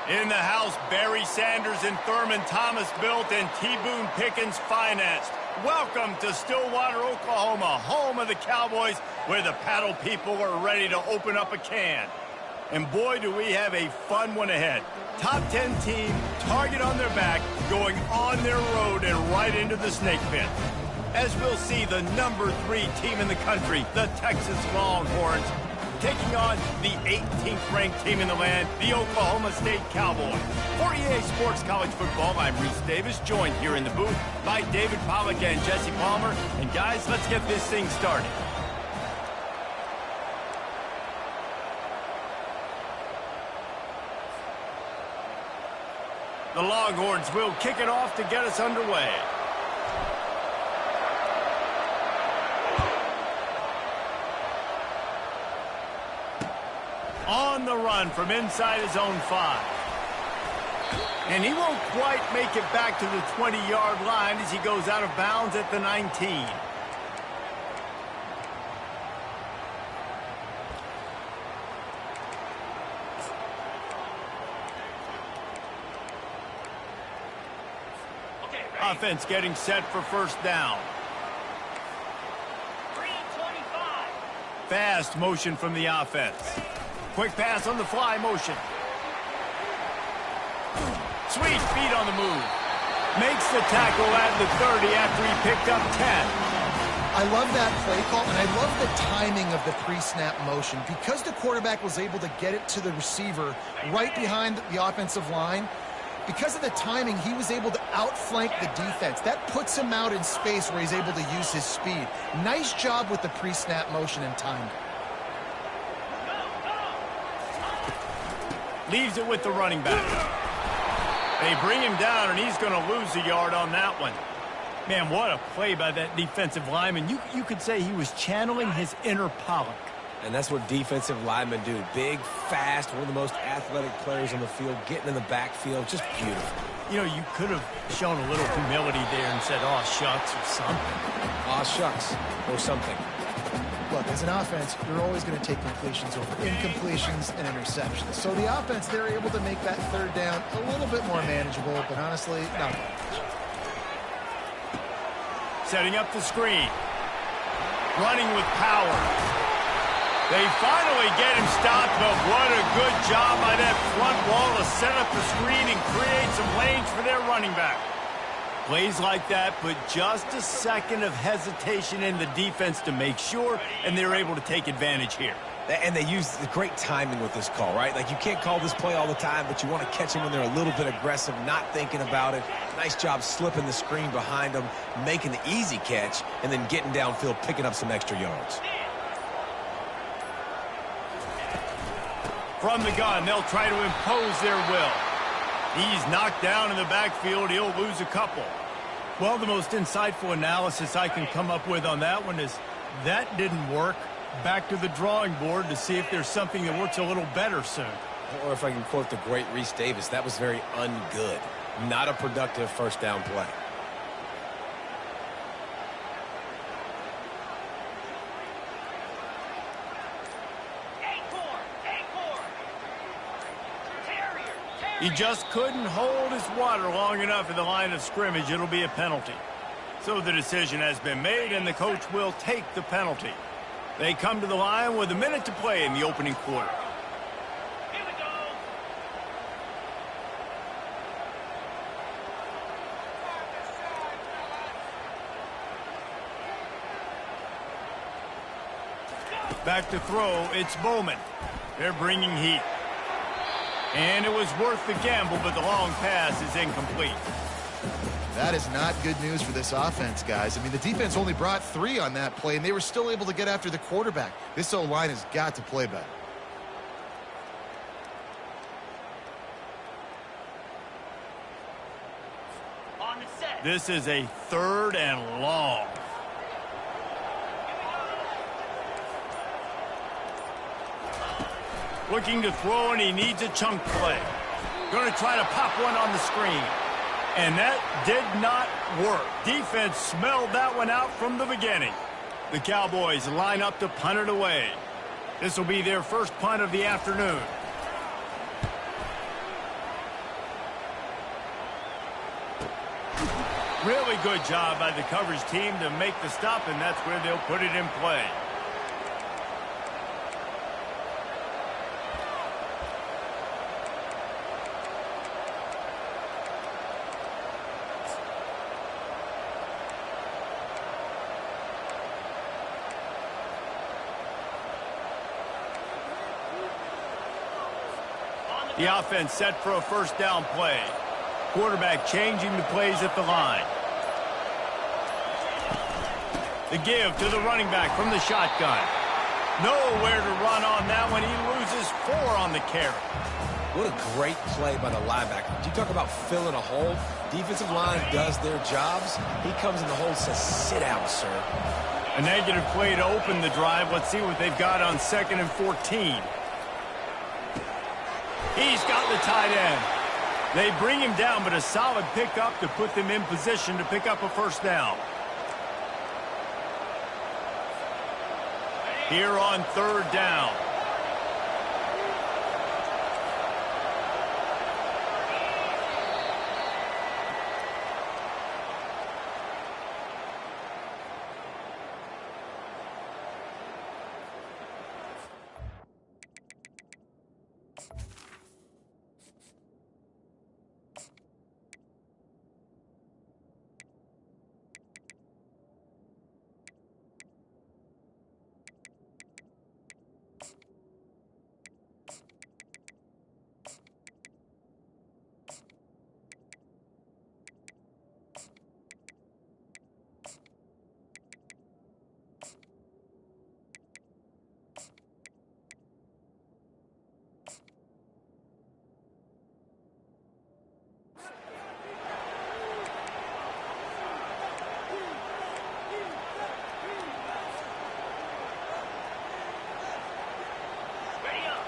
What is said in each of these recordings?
In the house, Barry Sanders and Thurman Thomas built and T. Boone Pickens financed. Welcome to Stillwater, Oklahoma, home of the Cowboys, where the paddle people are ready to open up a can. And boy, do we have a fun one ahead. Top 10 team, target on their back, going on their road and right into the snake pit. As we'll see, the number 3 team in the country, the Texas Longhorns, taking on the 18th ranked team in the land, the Oklahoma State Cowboys. For EA Sports College Football, I'm Reese Davis, joined here in the booth by David Pollack and Jesse Palmer. And guys, let's get this thing started. The Longhorns will kick it off to get us underway. On the run from inside his own 5. And he won't quite make it back to the 20-yard line as he goes out of bounds at the 19. Offense getting set for first down. 3:25. Fast motion from the offense. Quick pass on the fly motion. Sweet feet on the move. Makes the tackle at the 30 after he picked up 10. I love that play call, and I love the timing of the pre-snap motion. Because the quarterback was able to get it to the receiver right behind the offensive line, because of the timing, he was able to outflank the defense. That puts him out in space where he's able to use his speed. Nice job with the pre-snap motion and timing. Leaves it with the running back. They bring him down, and he's going to lose a yard on that one. Man, what a play by that defensive lineman. You could say he was channeling his inner Pollock. And that's what defensive linemen do. Big, fast, one of the most athletic players on the field, getting in the backfield, just beautiful. You know, you could have shown a little humility there and said, "Aw, shucks," or something. Aw, shucks, or something. Look, as an offense, you're always going to take completions over incompletions and interceptions. So the offense, they're able to make that third down a little bit more manageable, but honestly, not much. Setting up the screen. Running with power. They finally get him stopped, but what a good job by that front wall to set up the screen and create some lanes for their running back. Plays like that put just a second of hesitation in the defense to make sure, and they're able to take advantage here. And they use the great timing with this call, right? Like, you can't call this play all the time, but you want to catch them when they're a little bit aggressive, not thinking about it. Nice job slipping the screen behind them, making the easy catch, and then getting downfield, picking up some extra yards. From the gun, they'll try to impose their will. He's knocked down in the backfield. He'll lose a couple. Well, the most insightful analysis I can come up with on that one is that didn't work. Back to the drawing board to see if there's something that works a little better soon. Or if I can quote the great Reese Davis, that was very ungood. Not a productive first down play. He just couldn't hold his water long enough at the line of scrimmage. It'll be a penalty. So the decision has been made, and the coach will take the penalty. They come to the line with a minute to play in the opening quarter. Here we go. Back to throw, it's Bowman. They're bringing heat. And it was worth the gamble, but the long pass is incomplete. That is not good news for this offense, guys. I mean, the defense only brought 3 on that play, and they were still able to get after the quarterback. This O-line has got to play better. On the set. This is a 3rd and long. Looking to throw, and he needs a chunk play. Going to try to pop one on the screen. And that did not work. Defense smelled that one out from the beginning. The Cowboys line up to punt it away. This will be their first punt of the afternoon. Really good job by the coverage team to make the stop, and that's where they'll put it in play. The offense set for a first down play. Quarterback changing the plays at the line. The give to the running back from the shotgun. Nowhere to run on that one. He loses 4 on the carry. What a great play by the linebacker. You talk about filling a hole. Defensive line does their jobs. He comes in the hole and says, sit down, sir. A negative play to open the drive. Let's see what they've got on 2nd and 14. He's got the tight end. They bring him down, but a solid pickup to put them in position to pick up a first down. Here on 3rd down.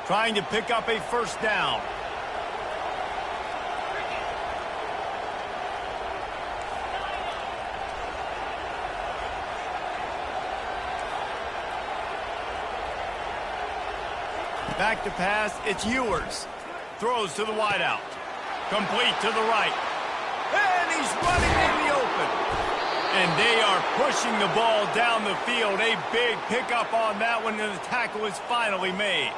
Trying to pick up a first down. Back to pass, it's Ewers. Throws to the wideout. Complete to the right. And he's running in the open. And they are pushing the ball down the field. A big pickup on that one, and the tackle is finally made.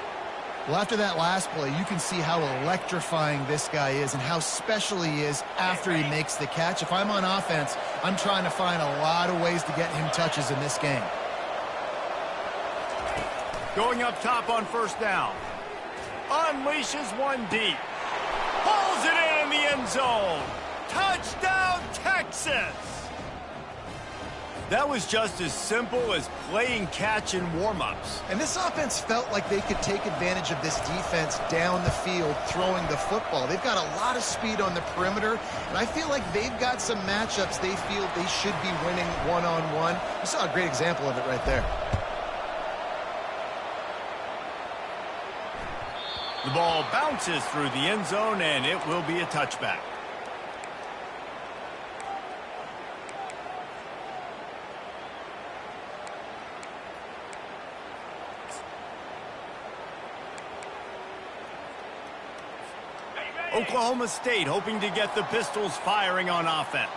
Well, after that last play, you can see how electrifying this guy is and how special he is after he makes the catch. If I'm on offense, I'm trying to find a lot of ways to get him touches in this game. Going up top on first down. Unleashes one deep. Pulls it in the end zone. Touchdown, Texas! That was just as simple as playing catch in warm-ups. And this offense felt like they could take advantage of this defense down the field throwing the football. They've got a lot of speed on the perimeter, and I feel like they've got some matchups they feel they should be winning one-on-one. You saw a great example of it right there. The ball bounces through the end zone, and it will be a touchback. Oklahoma State hoping to get the Pistols firing on offense.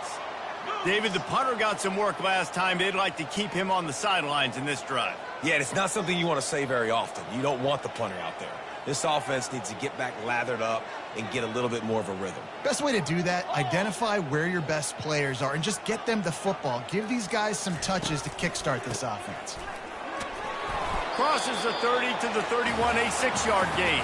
David, the punter got some work last time. They'd like to keep him on the sidelines in this drive. Yeah, it's not something you want to say very often. You don't want the punter out there. This offense needs to get back lathered up and get a little bit more of a rhythm. Best way to do that, identify where your best players are and just get them the football. Give these guys some touches to kickstart this offense. Crosses the 30 to the 31, a 6-yard gain.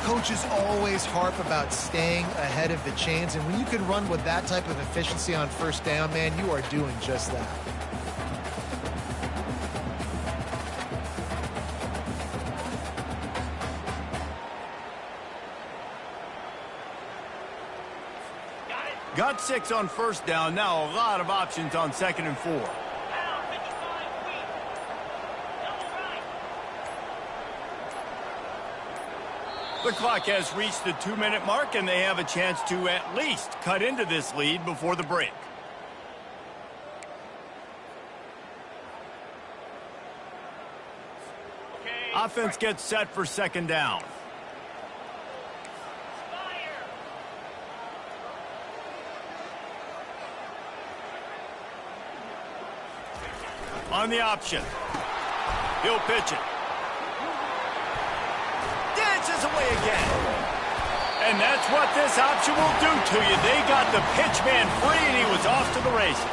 Coaches always harp about staying ahead of the chains, and when you can run with that type of efficiency on first down, man, you are doing just that. Got 6 on first down. Now a lot of options on 2nd and 4. The clock has reached the 2-minute mark, and they have a chance to at least cut into this lead before the break. Offense gets set for 2nd down. On the option. He'll pitch it. Dances away again. And that's what this option will do to you. They got the pitch man free, and he was off to the races.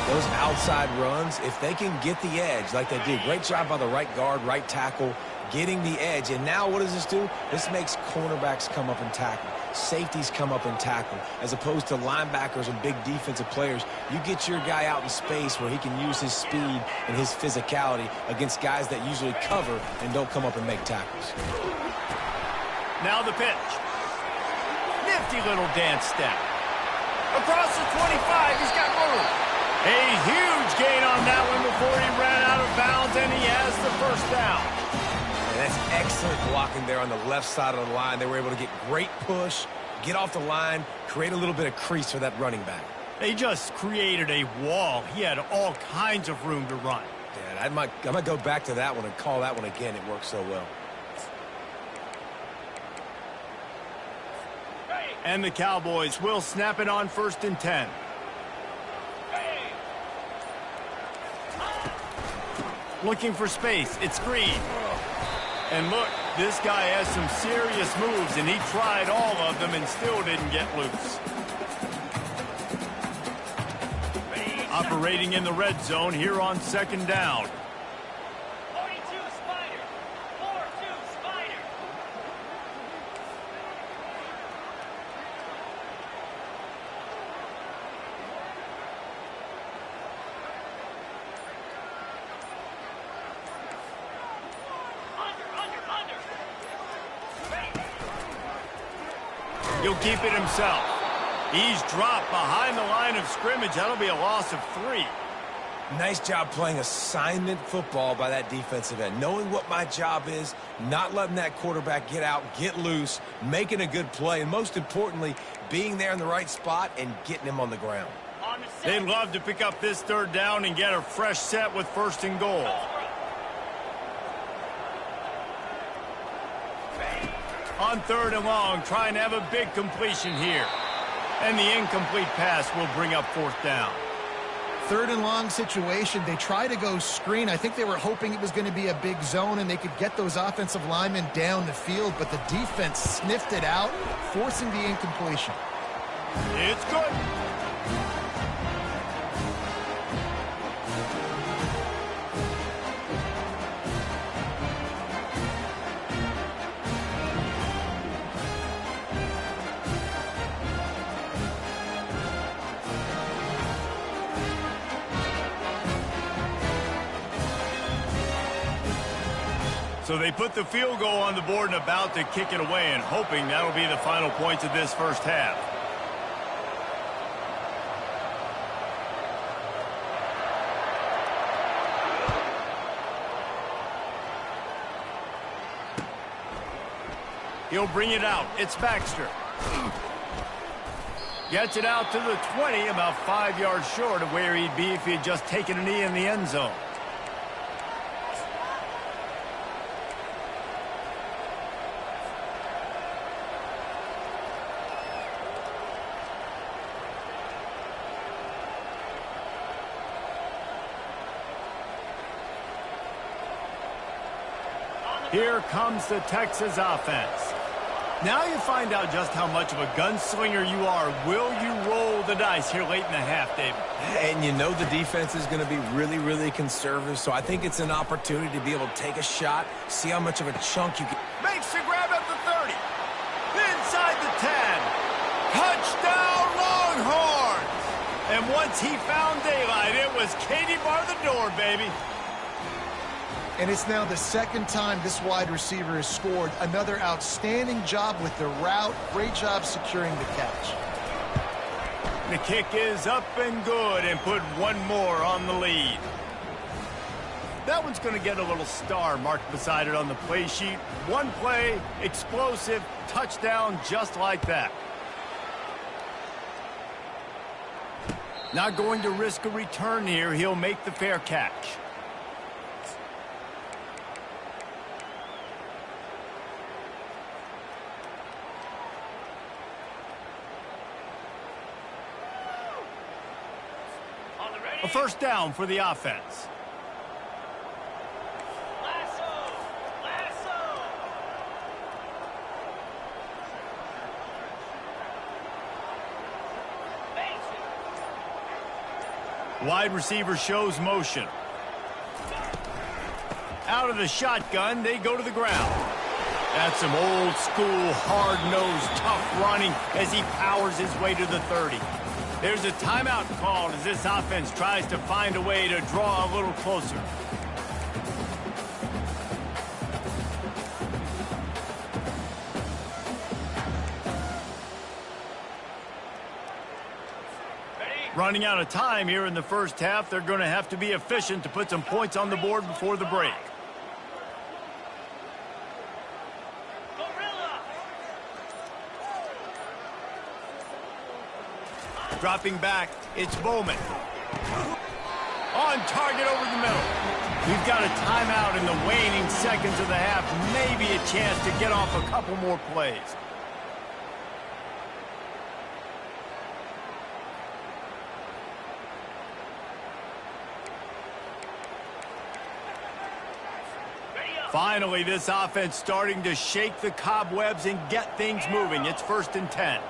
Those outside runs, if they can get the edge like they do, great job by the right guard, right tackle, getting the edge. And now what does this do? This makes cornerbacks come up and tackle. Safeties come up and tackle. As opposed to linebackers and big defensive players, you get your guy out in space where he can use his speed and his physicality against guys that usually cover and don't come up and make tackles. Now the pitch. Nifty little dance step. Across the 25, he's got room. A huge gain on that one before he ran out of bounds, and he has the first down. And that's excellent blocking there on the left side of the line. They were able to get great push, get off the line, create a little bit of crease for that running back. They just created a wall. He had all kinds of room to run. Yeah, I might go back to that one and call that one again. It worked so well. And the Cowboys will snap it on 1st and 10. Looking for space. It's Green. And look, this guy has some serious moves, and he tried all of them and still didn't get loose. Operating in the red zone here on 2nd down. 42 Spider. 4-2 Spider. He'll keep it himself. He's dropped behind the line of scrimmage. That'll be a loss of 3. Nice job playing assignment football by that defensive end. Knowing what my job is, not letting that quarterback get out, get loose, making a good play, and most importantly, being there in the right spot and getting him on the ground. They'd love to pick up this 3rd down and get a fresh set with 1st and goal. On 3rd and long, trying to have a big completion here. And the incomplete pass will bring up 4th down. 3rd and long situation. They try to go screen. I think they were hoping it was going to be a big zone and they could get those offensive linemen down the field, but the defense sniffed it out, forcing the incompletion. It's good. So they put the field goal on the board and about to kick it away, and hoping that'll be the final points of this first half. He'll bring it out. It's Baxter. Gets it out to the 20, about 5 yards short of where he'd be if he had just taken a knee in the end zone. Here comes the Texas offense. Now you find out just how much of a gunslinger you are. Will you roll the dice here late in the half, David? And you know the defense is going to be really, really conservative, so I think it's an opportunity to be able to take a shot, see how much of a chunk you can. Makes the grab at the 30. Inside the 10. Touchdown, Longhorns! And once he found daylight, it was Katie bar the door, baby. And it's now the second time this wide receiver has scored. Another outstanding job with the route. Great job securing the catch. The kick is up and good, and put one more on the lead. That one's going to get a little star marked beside it on the play sheet. One play, explosive, touchdown, just like that. Not going to risk a return here. He'll make the fair catch. A first down for the offense. Lasso! Lasso! Wide receiver shows motion. Out of the shotgun, they go to the ground. That's some old school, hard-nosed, tough running as he powers his way to the 30. There's a timeout called as this offense tries to find a way to draw a little closer. Running out of time here in the first half, they're going to have to be efficient to put some points on the board before the break. Dropping back, it's Bowman. On target over the middle. We've got a timeout in the waning seconds of the half. Maybe a chance to get off a couple more plays. Finally, this offense starting to shake the cobwebs and get things moving. It's 1st and 10.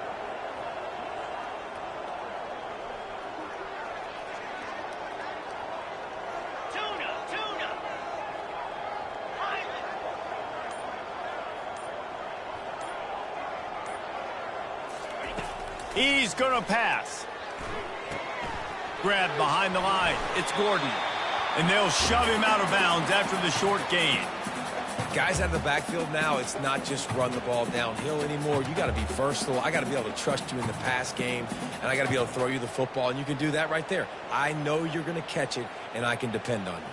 He's going to pass. Grabbed behind the line. It's Gordon. And they'll shove him out of bounds after the short gain. Guys out of the backfield now, it's not just run the ball downhill anymore. You got to be versatile. I got to be able to trust you in the pass game, and I got to be able to throw you the football, and you can do that right there. I know you're going to catch it, and I can depend on you.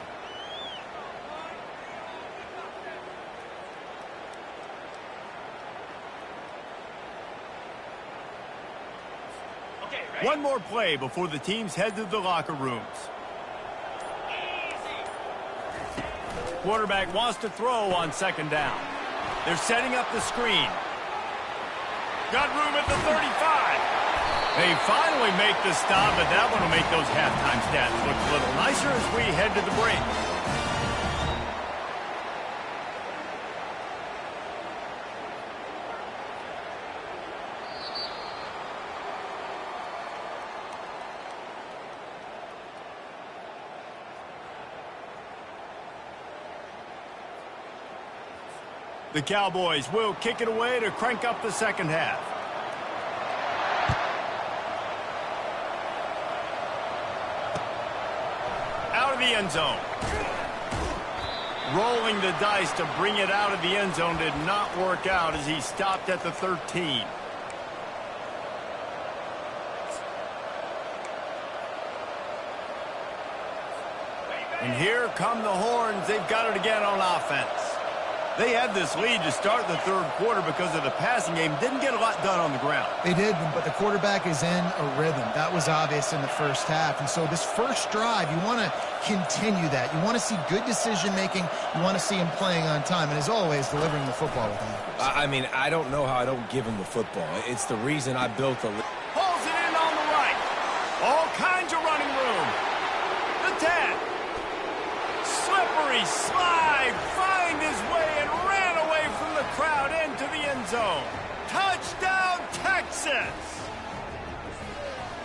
One more play before the teams head to the locker rooms. Quarterback wants to throw on 2nd down. They're setting up the screen. Got room at the 35. They finally make the stop, but that one will make those halftime stats look a little nicer as we head to the break. The Cowboys will kick it away to crank up the second half. Out of the end zone. Rolling the dice to bring it out of the end zone did not work out as he stopped at the 13. And here come the horns. They've got it again on offense. They had this lead to start the third quarter because of the passing game. Didn't get a lot done on the ground. They did, but the quarterback is in a rhythm. That was obvious in the first half. And so this first drive, you want to continue that. You want to see good decision-making. You want to see him playing on time. And as always, delivering the football with accuracy. I mean, I don't know how I don't give him the football. It's the reason I built the league. Pulls it in on the right. All kinds of running room. The 10. Slippery slide. Find his way and ran away from the crowd into the end zone. Touchdown, Texas.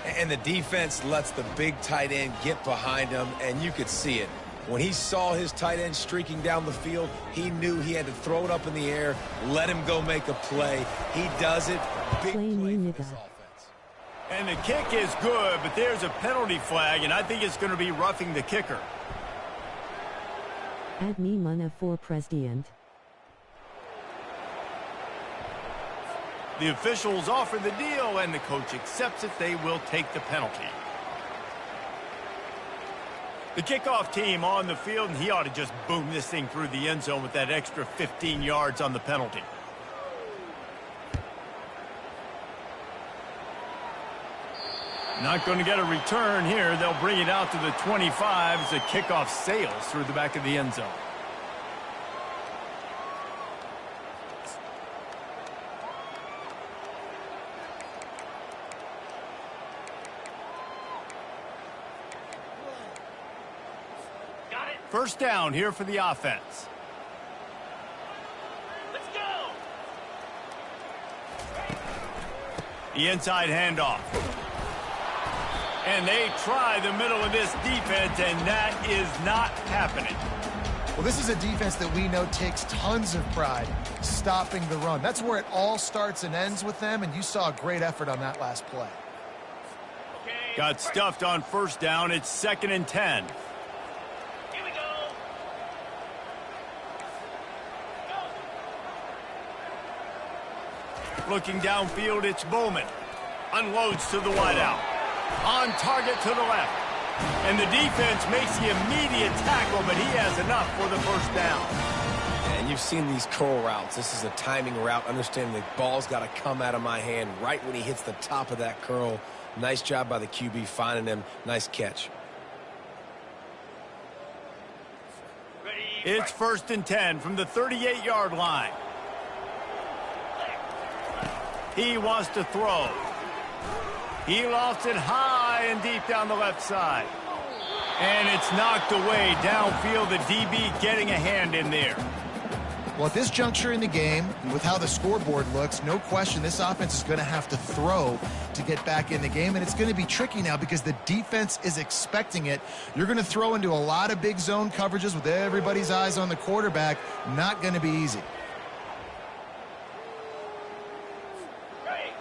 And the defense lets the big tight end get behind him, and you could see it. When he saw his tight end streaking down the field, he knew he had to throw it up in the air, let him go make a play. He does it. Big play for this offense. And the kick is good, but there's a penalty flag, and I think it's going to be roughing the kicker. Add me money for president. The officials offer the deal, and the coach accepts it. They will take the penalty. The kickoff team on the field, and he ought to just boom this thing through the end zone with that extra 15 yards on the penalty. Not going to get a return here. They'll bring it out to the 25 as the kickoff sails through the back of the end zone. Got it. First down here for the offense. Let's go. The inside handoff. And they try the middle of this defense, and that is not happening. Well, this is a defense that we know takes tons of pride stopping the run. That's where it all starts and ends with them, and you saw a great effort on that last play. Okay. Got stuffed on first down. It's 2nd and 10. Here we go. Looking downfield, it's Bowman. Unloads to the wideout. On target to the left. And the defense makes the immediate tackle, but he has enough for the first down. And you've seen these curl routes. This is a timing route. Understanding the ball's got to come out of my hand right when he hits the top of that curl. Nice job by the QB finding him. Nice catch. Ready. It's 1st and 10 from the 38-yard line. He wants to throw. He lofts it high and deep down the left side. And it's knocked away downfield. The DB getting a hand in there. Well, at this juncture in the game, with how the scoreboard looks, no question this offense is going to have to throw to get back in the game. And it's going to be tricky now because the defense is expecting it. You're going to throw into a lot of big zone coverages with everybody's eyes on the quarterback. Not going to be easy.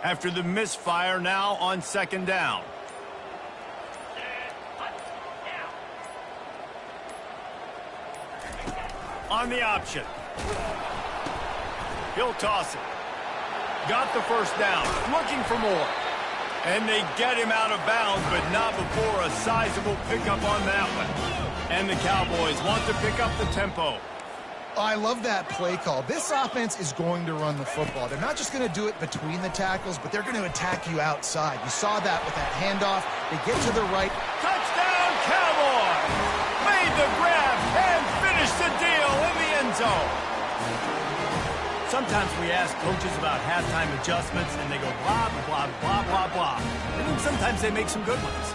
After the misfire, now on 2nd down. On the option. He'll toss it. Got the first down. Looking for more. And they get him out of bounds, but not before a sizable pickup on that one. And the Cowboys want to pick up the tempo. I love that play call. This offense is going to run the football. They're not just going to do it between the tackles, but they're going to attack you outside. You saw that with that handoff. They get to the right. Touchdown, Cowboys! Made the grab and finished the deal in the end zone. Sometimes we ask coaches about halftime adjustments, and they go blah, blah, blah, blah, blah. And then sometimes they make some good ones.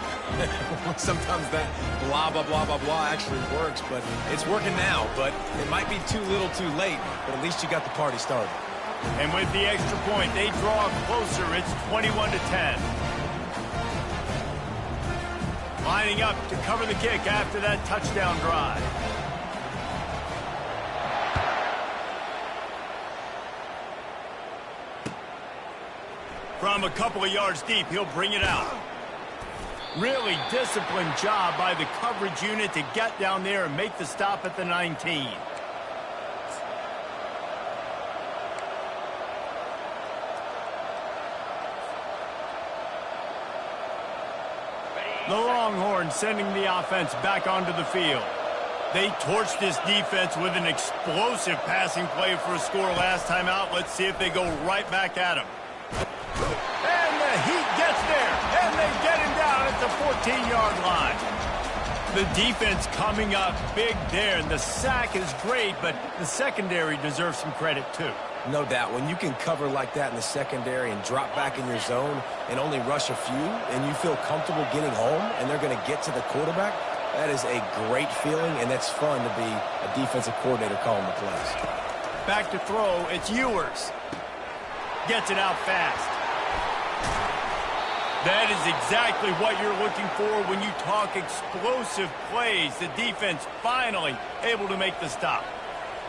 Sometimes that blah, blah, blah, blah, blah actually works, but it's working now. But it might be too little too late, but at least you got the party started. And with the extra point, they draw closer. It's 21-10. Lining up to cover the kick after that touchdown drive. From a couple of yards deep, he'll bring it out. Really disciplined job by the coverage unit to get down there and make the stop at the 19. The Longhorns sending the offense back onto the field. They torched this defense with an explosive passing play for a score last time out. Let's see if they go right back at him. And the Heat gets there, and they get him down at the 14-yard line. The defense coming up big there, and the sack is great, but the secondary deserves some credit too. No doubt. When you can cover like that in the secondary and drop back in your zone and only rush a few, and you feel comfortable getting home, and they're going to get to the quarterback, that is a great feeling, and it's fun to be a defensive coordinator calling the plays. Back to throw, it's Ewers. Gets it out fast. That is exactly what you're looking for when you talk explosive plays. The defense finally able to make the stop.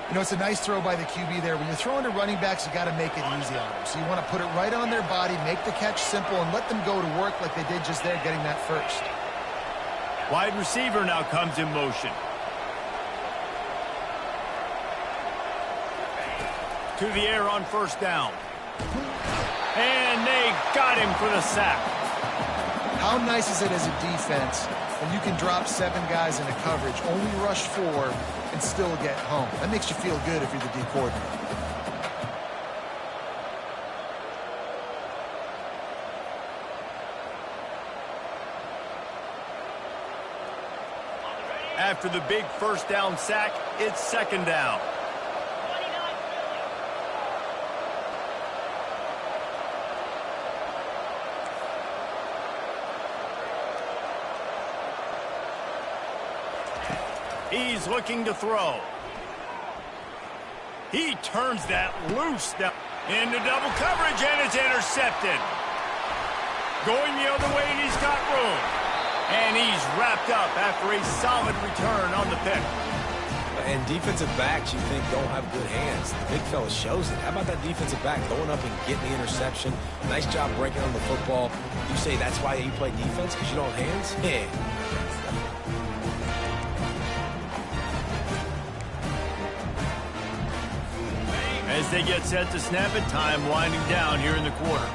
You know, it's a nice throw by the QB there. When you're throwing to running backs, you got to make it easy on them. So you want to put it right on their body, make the catch simple, and let them go to work like they did just there, getting that first. Wide receiver now comes in motion. To the air on first down. And they got him for the sack. How nice is it as a defense when you can drop 7 guys in a coverage, only rush 4, and still get home? That makes you feel good if you're the D coordinator. After the big first down sack, it's second down. He's looking to throw. He turns that loose down into double coverage, and it's intercepted. Going the other way, and he's got room. And he's wrapped up after a solid return on the pick. And defensive backs you think don't have good hands. The big fella shows it. How about that defensive back going up and getting the interception? Nice job breaking on the football. You say that's why you play defense, because you don't have hands? Yeah. As they get set to snap it, time winding down here in the quarter.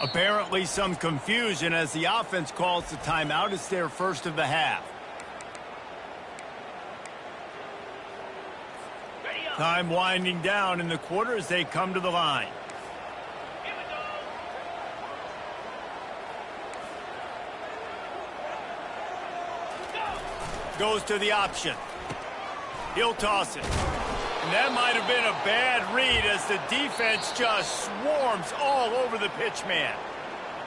Apparently some confusion as the offense calls the timeout. It's their first of the half. Time winding down in the quarter as they come to the line. Here we go. Goes to the option. He'll toss it. And that might have been a bad read as the defense just swarms all over the pitch man.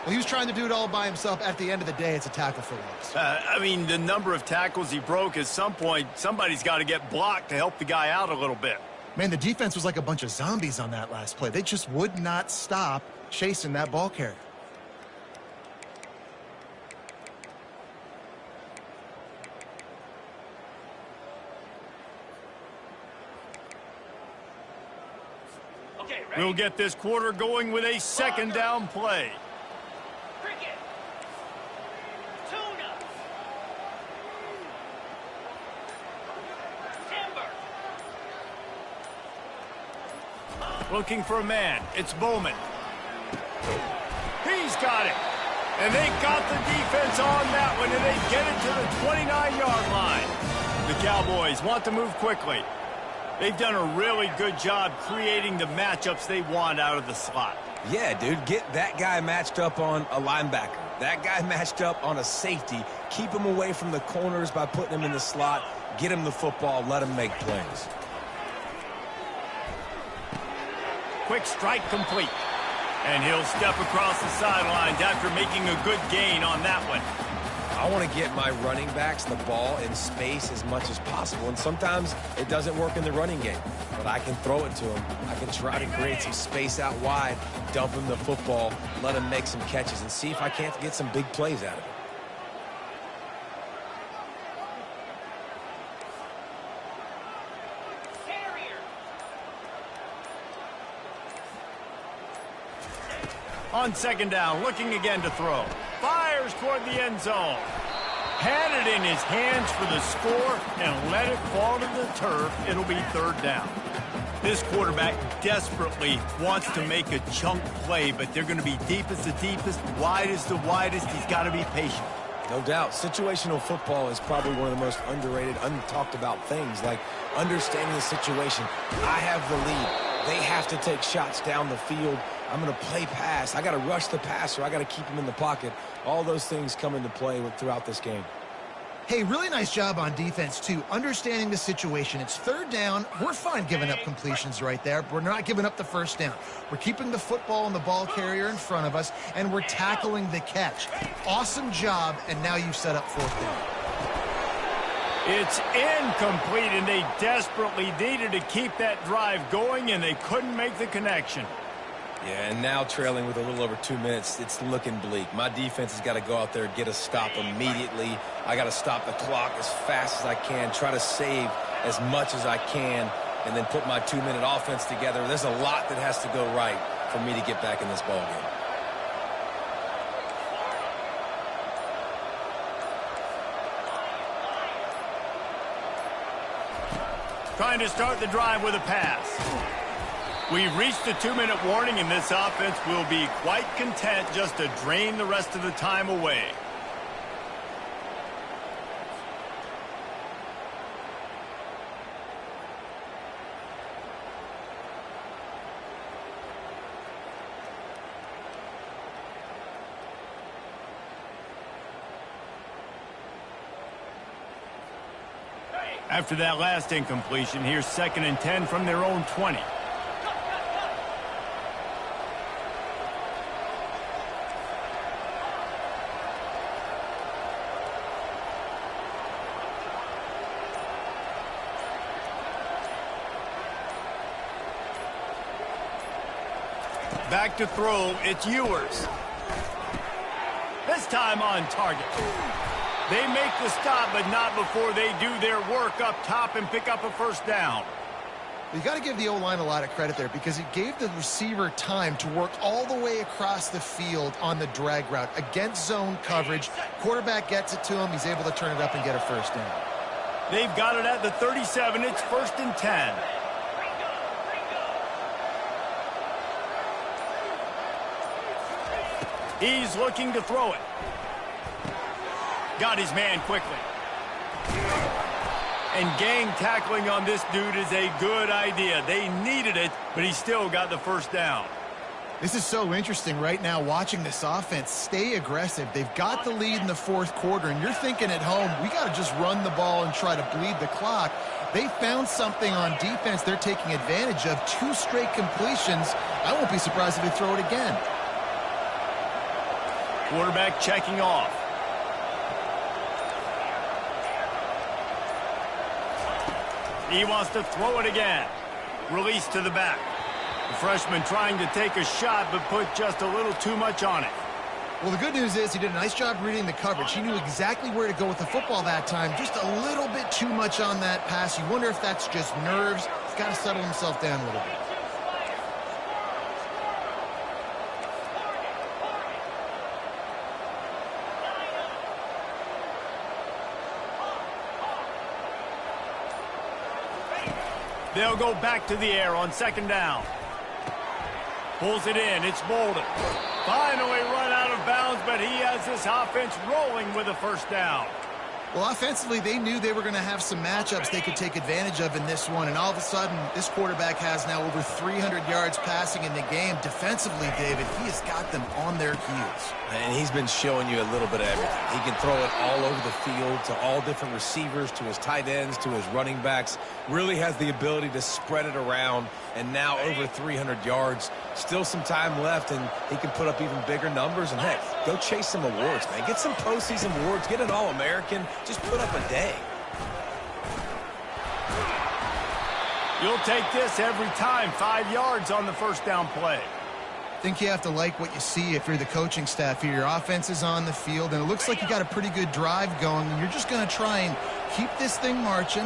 Well, he was trying to do it all by himself. At the end of the day, it's a tackle for loss. I mean, the number of tackles he broke, at some point, somebody's got to get blocked to help the guy out a little bit. Man, the defense was like a bunch of zombies on that last play. They just would not stop chasing that ball carrier. Okay, ready? We'll get this quarter going with a second down play. Cricket. Tuna. Timber. Looking for a man. It's Bowman. He's got it. And they got the defense on that one, and they get it to the 29-yard line. The Cowboys want to move quickly. They've done a really good job creating the matchups they want out of the slot. Yeah, dude, get that guy matched up on a linebacker. That guy matched up on a safety. Keep him away from the corners by putting him in the slot. Get him the football. Let him make plays. Quick strike complete. And he'll step across the sidelines after making a good gain on that one. I want to get my running backs the ball in space as much as possible. And sometimes it doesn't work in the running game. But I can throw it to him. I can try to create some space out wide, dump him the football, let him make some catches, and see if I can't get some big plays out of it. On second down, looking again to throw. Fires toward the end zone. Had it in his hands for the score and let it fall to the turf. It'll be third down. This quarterback desperately wants to make a chunk play, but they're going to be deep as the deepest, wide as the widest. He's got to be patient. No doubt. Situational football is probably one of the most underrated, untalked about things, like understanding the situation. I have the lead. They have to take shots down the field. I'm going to play pass. I got to rush the passer. I got to keep him in the pocket. All those things come into play throughout this game. Hey, really nice job on defense, too, understanding the situation. It's third down. We're fine giving up completions right there, but we're not giving up the first down. We're keeping the football and the ball carrier in front of us, and we're tackling the catch. Awesome job, and now you've set up fourth down. It's incomplete, and they desperately needed to keep that drive going, and they couldn't make the connection. Yeah, and now trailing with a little over 2 minutes, it's looking bleak. My defense has got to go out there and get a stop immediately. I got to stop the clock as fast as I can, try to save as much as I can, and then put my 2-minute offense together. There's a lot that has to go right for me to get back in this ball game. Trying to start the drive with a pass. We've reached a 2-minute warning, and this offense will be quite content just to drain the rest of the time away. After that last incompletion, here's 2nd and 10 from their own 20. Back to throw, it's Ewers. This time on target. They make the stop, but not before they do their work up top and pick up a first down. You got to give the O-line a lot of credit there because it gave the receiver time to work all the way across the field on the drag route against zone coverage. Quarterback gets it to him. He's able to turn it up and get a first down. They've got it at the 37. It's 1st and 10. He's looking to throw it. Got his man quickly. And gang tackling on this dude is a good idea. They needed it, but he still got the first down. This is so interesting right now watching this offense stay aggressive. They've got the lead in the fourth quarter, and you're thinking at home, we got to just run the ball and try to bleed the clock. They found something on defense they're taking advantage of. 2 straight completions. I won't be surprised if they throw it again. Quarterback checking off. He wants to throw it again. Release to the back. The freshman trying to take a shot, but put just a little too much on it. Well, the good news is he did a nice job reading the coverage. He knew exactly where to go with the football that time. Just a little bit too much on that pass. You wonder if that's just nerves. He's got to settle himself down a little bit. They'll go back to the air on 2nd down. Pulls it in. It's Bolden. Finally run out of bounds, but he has this offense rolling with a first down. Well, offensively, they knew they were going to have some matchups they could take advantage of in this one, and all of a sudden, this quarterback has now over 300 yards passing in the game. Defensively, David, he has got them on their heels. And he's been showing you a little bit of everything. He can throw it all over the field to all different receivers, to his tight ends, to his running backs. Really has the ability to spread it around, and now over 300 yards. Still some time left, and he can put up even bigger numbers. And, heck, go chase some awards, man. Get some postseason awards. Get an All-American. Just put up a day. You'll take this every time. 5 yards on the first down play. I think you have to like what you see if you're the coaching staff here. Your offense is on the field, and it looks like you got a pretty good drive going, and you're just going to try and keep this thing marching,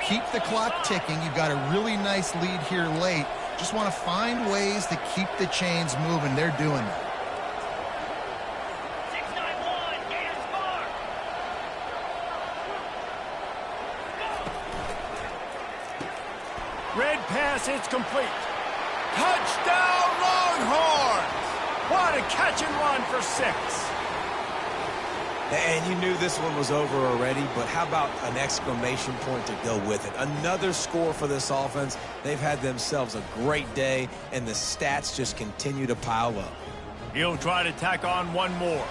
keep the clock ticking. You've got a really nice lead here late. Just want to find ways to keep the chains moving. They're doing that. pass, it's complete. Touchdown, Longhorns! What a catch and run for 6. And you knew this one was over already, but how about an exclamation point to go with it? Another score for this offense. They've had themselves a great day, and the stats just continue to pile up. He'll try to tack on one more.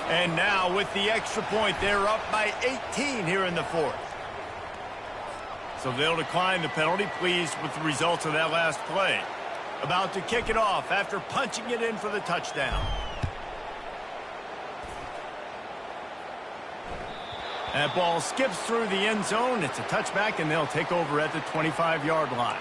And now with the extra point, they're up by 18 here in the 4th. So they'll decline the penalty, pleased with the results of that last play. About to kick it off after punching it in for the touchdown. That ball skips through the end zone. It's a touchback, and they'll take over at the 25-yard line.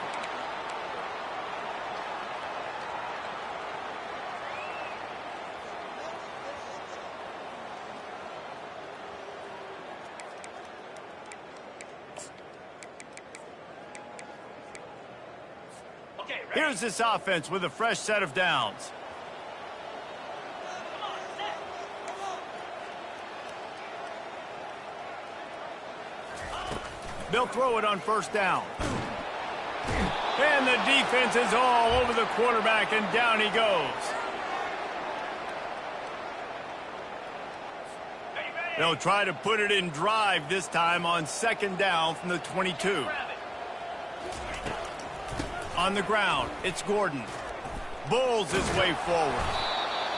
Here's this offense with a fresh set of downs. They'll throw it on first down. And the defense is all over the quarterback, and down he goes. They'll try to put it in drive this time on second down from the 22. On the ground, it's Gordon. Bulls his way forward.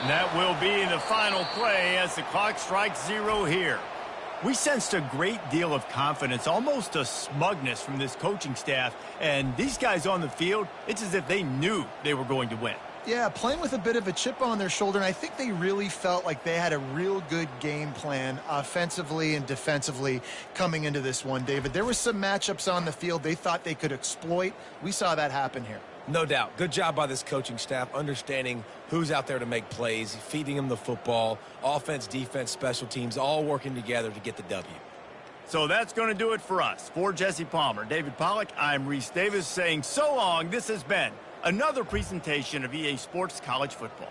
And that will be the final play as the clock strikes 0 here. We sensed a great deal of confidence, almost a smugness from this coaching staff. And these guys on the field, it's as if they knew they were going to win. Yeah, playing with a bit of a chip on their shoulder, and I think they really felt like they had a real good game plan offensively and defensively coming into this one, David. There were some matchups on the field they thought they could exploit. We saw that happen here. No doubt. Good job by this coaching staff, understanding who's out there to make plays, feeding them the football, offense, defense, special teams, all working together to get the W. So that's going to do it for us. For Jesse Palmer, David Pollack, I'm Reese Davis saying so long. This has been another presentation of EA Sports College Football.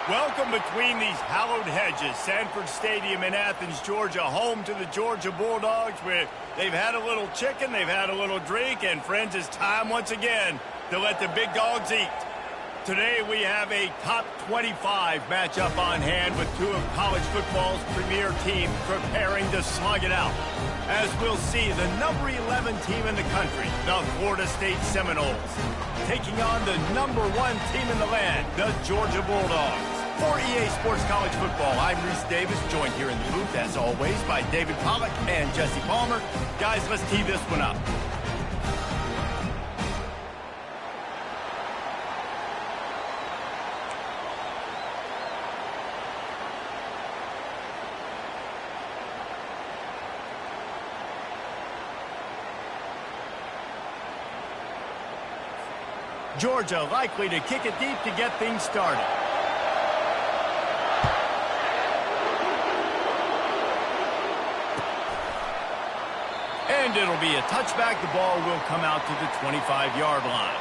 Welcome between these hallowed hedges. Sanford Stadium in Athens, Georgia, home to the Georgia Bulldogs, where they've had a little chicken, they've had a little drink, and friends, it's time once again to let the big dogs eat. Today we have a top 25 matchup on hand with two of college football's premier teams preparing to slug it out. As we'll see, the number 11 team in the country, the Florida State Seminoles, taking on the number 1 team in the land, the Georgia Bulldogs. For EA Sports College Football, I'm Reese Davis, joined here in the booth, as always, by David Pollack and Jesse Palmer. Guys, let's tee this one up. Georgia likely to kick it deep to get things started. And it'll be a touchback. The ball will come out to the 25-yard line.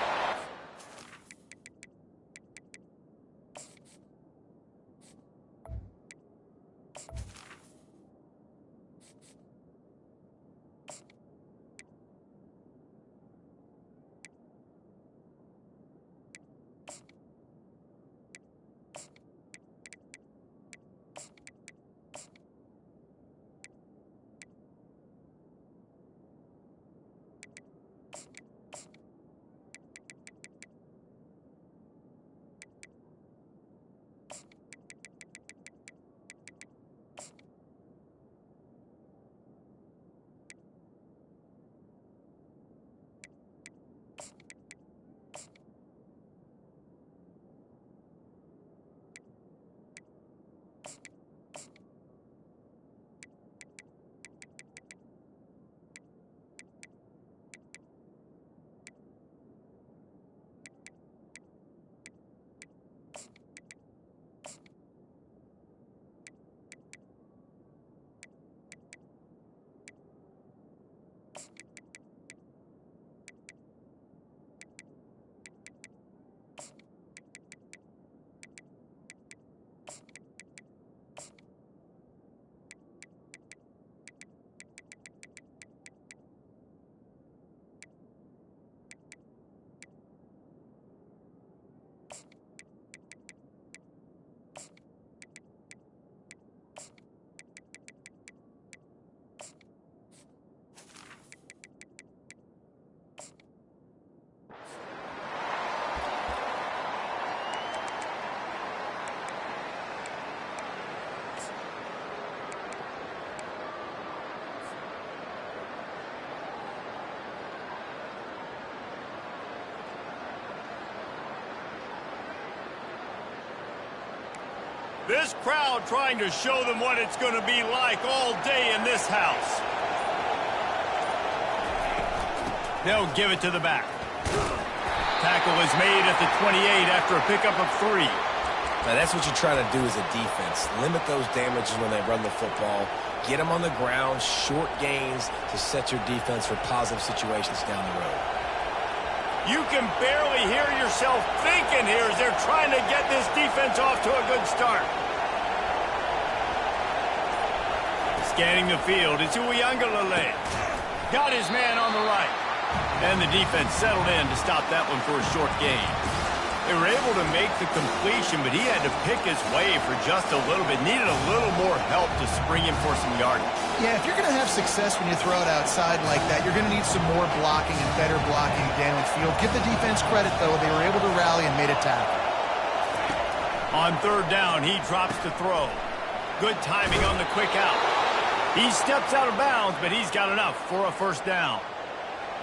This crowd trying to show them what it's going to be like all day in this house. They'll give it to the back. Tackle is made at the 28 after a pickup of 3. Now that's what you try to do as a defense. Limit those damages when they run the football. Get them on the ground, short gains to set your defense for positive situations down the road. You can barely hear yourself thinking here as they're trying to get this defense off to a good start. Scanning the field, it's Uiagalelei. Got his man on the right. And the defense settled in to stop that one for a short gain. They were able to make the completion, but he had to pick his way for just a little bit. Needed a little more help to spring him for some yardage. Yeah, if you're going to have success when you throw it outside like that, you're going to need some more blocking and better blocking downfield. Give the defense credit, though. They were able to rally and made a tackle. On third down, he drops to throw. Good timing on the quick out. He steps out of bounds, but he's got enough for a first down.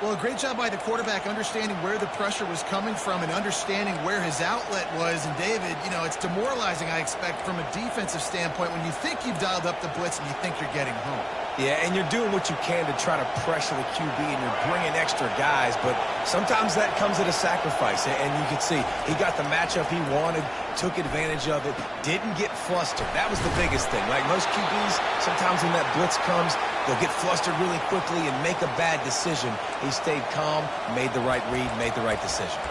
Well, a great job by the quarterback understanding where the pressure was coming from and understanding where his outlet was. And, David, you know, it's demoralizing, I expect, from a defensive standpoint when you think you've dialed up the blitz and you think you're getting home. Yeah, and you're doing what you can to try to pressure the QB, and you're bringing extra guys, but sometimes that comes at a sacrifice. And you can see he got the matchup he wanted, took advantage of it, didn't get flustered. That was the biggest thing. Like most QBs, sometimes when that blitz comes, they'll get flustered really quickly and make a bad decision. He stayed calm, made the right read, made the right decision.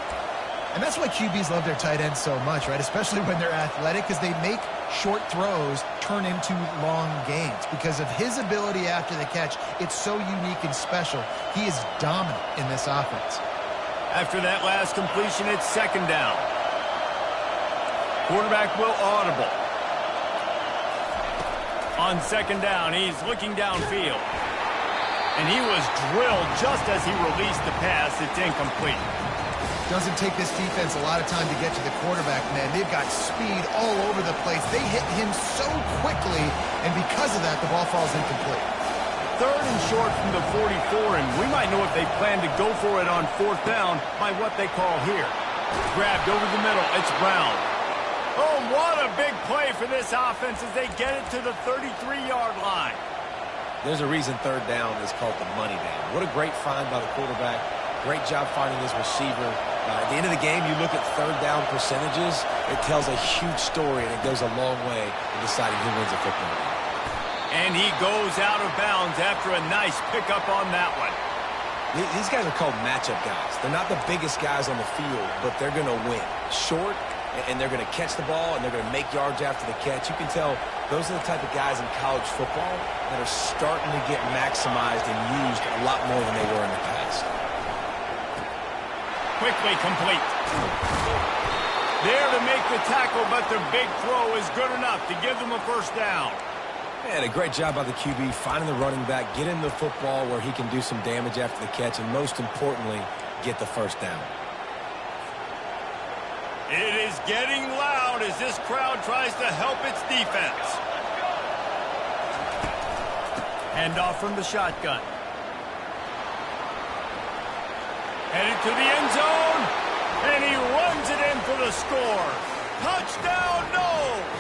And that's why QBs love their tight ends so much, right? Especially when they're athletic, because they make short throws turn into long gains. Because of his ability after the catch, it's so unique and special. He is dominant in this offense. After that last completion, it's second down. Quarterback will audible. On second down, he's looking downfield. And he was drilled just as he released the pass. It's incomplete. Doesn't take this defense a lot of time to get to the quarterback, man. They've got speed all over the place. They hit him so quickly, and because of that, the ball falls incomplete. Third and short from the 44, and we might know if they plan to go for it on fourth down by what they call here. Grabbed over the middle. It's Brown. Oh, what a big play for this offense as they get it to the 33-yard line. There's a reason third down is called the money down. What a great find by the quarterback. Great job finding his receiver. At the end of the game, you look at third down percentages. It tells a huge story, and it goes a long way in deciding who wins a football game. And he goes out of bounds after a nice pickup on that one. These guys are called matchup guys. They're not the biggest guys on the field, but they're going to win. Short, and they're going to catch the ball, and they're going to make yards after the catch. You can tell those are the type of guys in college football that are starting to get maximized and used a lot more than they were in the past. Quickly complete. There to make the tackle, but the big throw is good enough to give them a first down. And a great job by the QB finding the running back, getting the football where he can do some damage after the catch, and most importantly, get the first down. It is getting loud as this crowd tries to help its defense. Handoff from the shotgun. Headed to the end zone, and he runs it in for the score. Touchdown, Noles!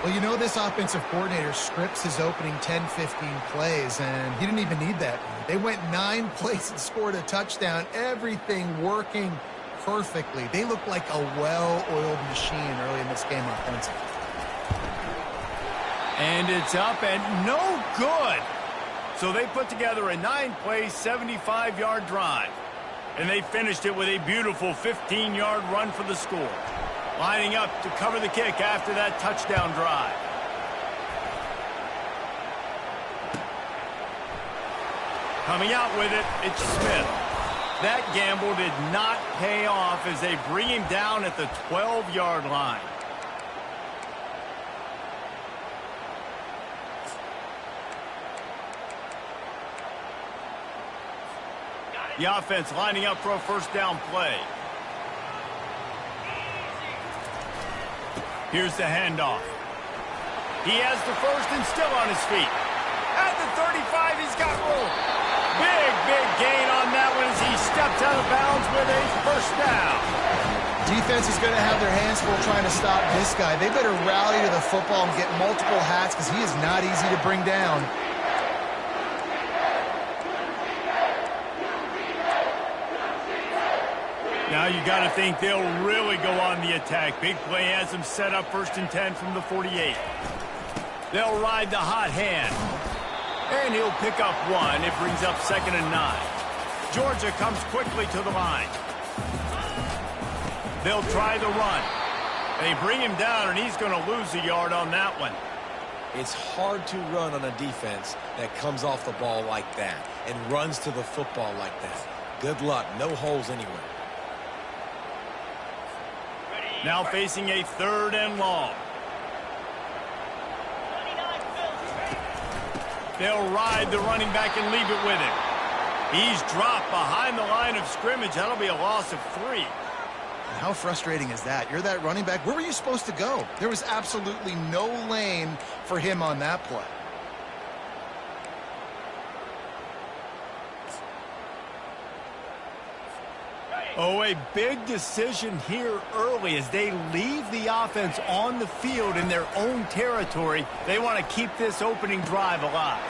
Well, you know this offensive coordinator scripts his opening 10-15 plays, and he didn't even need that. They went 9 plays and scored a touchdown, everything working perfectly. They look like a well-oiled machine early in this game offensively. And it's up and no good. So they put together a 9-play, 75-yard drive. And they finished it with a beautiful 15-yard run for the score. Lining up to cover the kick after that touchdown drive. Coming out with it, it's Smith. That gamble did not pay off as they bring him down at the 12-yard line. The offense lining up for a first down play. Here's the handoff. He has the first and still on his feet. At the 35, he's got room. Big gain on that one as he steps out of bounds with a first down. Defense is going to have their hands full trying to stop this guy. They better rally to the football and get multiple hats because he is not easy to bring down. Now you got to think they'll really go on the attack. Big play has them set up first and 10 from the 48. They'll ride the hot hand. And he'll pick up one. It brings up second and 9. Georgia comes quickly to the line. They'll try the run. They bring him down, and he's going to lose a yard on that one. It's hard to run on a defense that comes off the ball like that and runs to the football like that. Good luck. No holes anywhere. Now facing a third and long. They'll ride the running back and leave it with him. He's dropped behind the line of scrimmage. That'll be a loss of 3. How frustrating is that? You're that running back. Where were you supposed to go? There was absolutely no lane for him on that play. Oh, a big decision here early as they leave the offense on the field in their own territory. They want to keep this opening drive alive.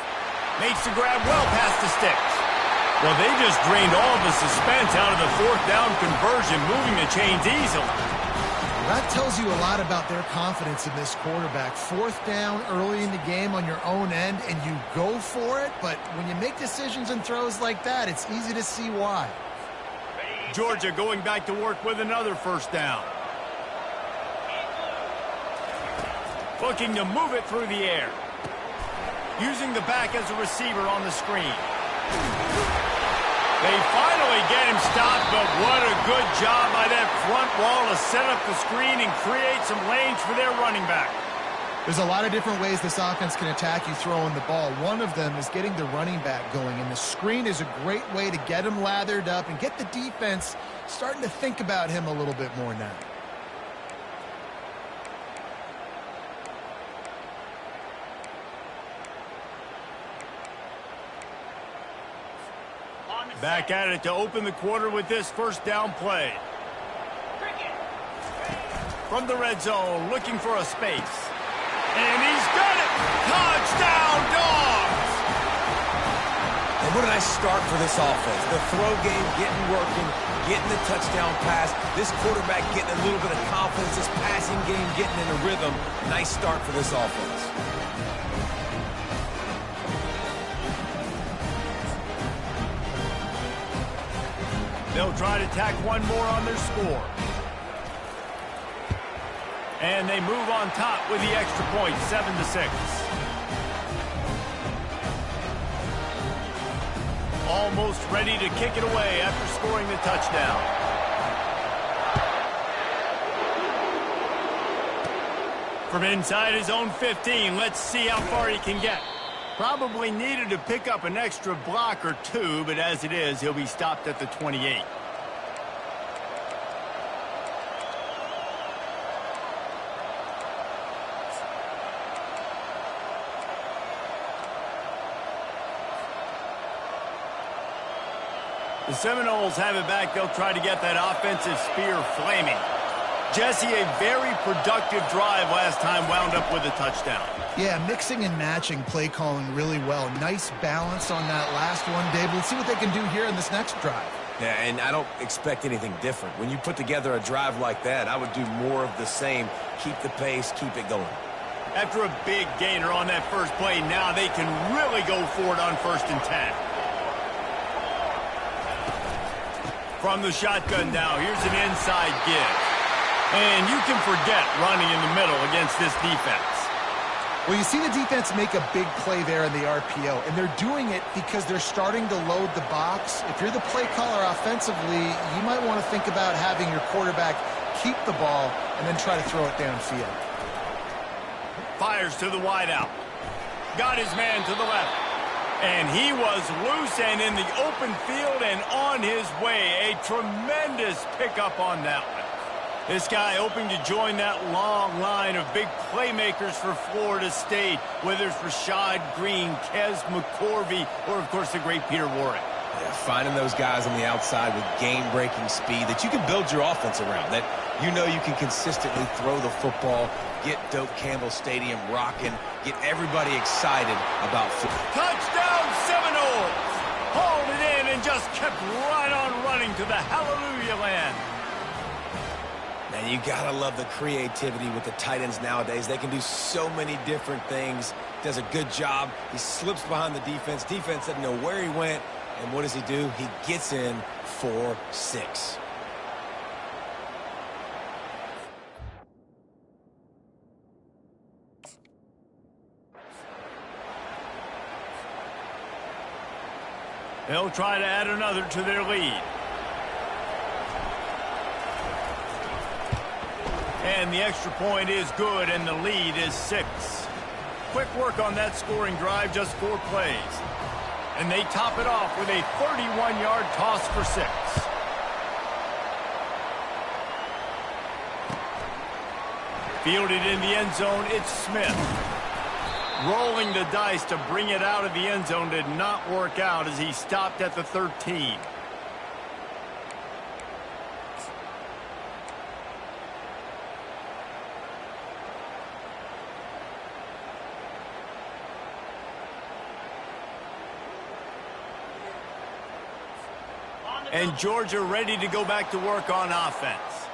Makes the grab well past the sticks. Well, they just drained all the suspense out of the fourth down conversion, moving the chains easily. That tells you a lot about their confidence in this quarterback. Fourth down early in the game on your own end, and you go for it. But when you make decisions and throws like that, it's easy to see why. Georgia going back to work with another first down. Looking to move it through the air. Using the back as a receiver on the screen. They finally get him stopped, but what a good job by that front wall to set up the screen and create some lanes for their running back. There's a lot of different ways this offense can attack you throwing the ball. One of them is getting the running back going, and the screen is a great way to get him lathered up and get the defense starting to think about him a little bit more now. Back at it to open the quarter with this first down play. From the red zone, looking for a space. And he's got it! Touchdown, Dogs! And what a nice start for this offense. The throw game getting working, getting the touchdown pass. This quarterback getting a little bit of confidence. This passing game getting in a rhythm. Nice start for this offense. They'll try to tack one more on their score. And they move on top with the extra point, 7-6. Almost ready to kick it away after scoring the touchdown. From inside his own 15, let's see how far he can get. Probably needed to pick up an extra block or two, but as it is, he'll be stopped at the 28. The Seminoles have it back. They'll try to get that offensive spear flaming. Jesse, a very productive drive last time, wound up with a touchdown. Yeah, mixing and matching play calling really well. Nice balance on that last one, Dave. Let's see what they can do here in this next drive. Yeah, and I don't expect anything different. When you put together a drive like that, I would do more of the same. Keep the pace, keep it going. After a big gainer on that first play, now they can really go for it on 1st and 10. From the shotgun now, here's an inside give. And you can forget running in the middle against this defense. Well, you see the defense make a big play there in the RPO, and they're doing it because they're starting to load the box. If you're the play caller offensively, you might want to think about having your quarterback keep the ball and then try to throw it downfield. Fires to the wideout. Got his man to the left. And he was loose and in the open field and on his way. A tremendous pickup on that one. This guy hoping to join that long line of big playmakers for Florida State, whether it's Rashad Green, Kez McCorvey, or, of course, the great Peter Warrick. Yeah, finding those guys on the outside with game-breaking speed that you can build your offense around, that you know you can consistently throw the football, get Doak Campbell Stadium rocking, get everybody excited about football. Touchdown Seminoles! Hauled it in and just kept right on running to the hallelujah land. And you gotta love the creativity with the tight ends nowadays. They can do so many different things. Does a good job. He slips behind the defense. Defense doesn't know where he went. And what does he do? He gets in for 6. They'll try to add another to their lead. And the extra point is good, and the lead is 6. Quick work on that scoring drive, just 4 plays. And they top it off with a 31-yard toss for 6. Fielded in the end zone, it's Smith. Rolling the dice to bring it out of the end zone did not work out as he stopped at the 13. And Georgia ready to go back to work on offense.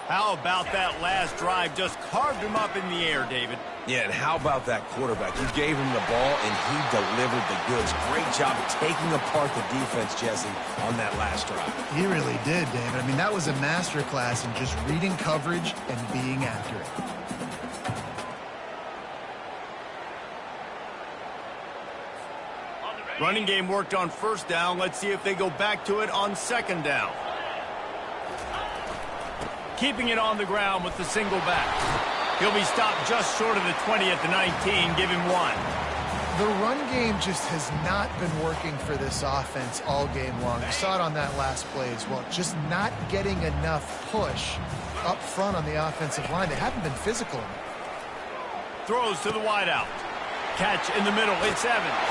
How about that last drive? Just carved him up in the air, David. Yeah, and how about that quarterback? You gave him the ball, and he delivered the goods. Great job taking apart the defense, Jesse, on that last drive. He really did, David. I mean, that was a masterclass in just reading coverage and being accurate. Running game worked on first down. Let's see if they go back to it on second down. Keeping it on the ground with the single back. He'll be stopped just short of the 20 at the 19. Give him 1. The run game just has not been working for this offense all game long. You saw it on that last play as well. Just not getting enough push up front on the offensive line. They haven't been physical enough. Throws to the wideout. Catch in the middle. It's Evans.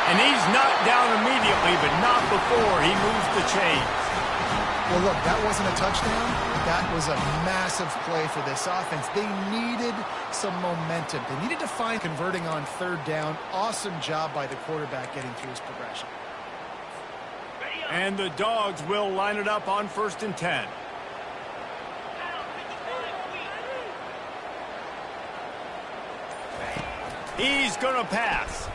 And he's knocked down immediately, but not before he moves the chains. Well, look, that wasn't a touchdown. That was a massive play for this offense. They needed some momentum. They needed to find converting on third down. Awesome job by the quarterback getting through his progression. And the Dogs will line it up on 1st and 10. He's going to pass.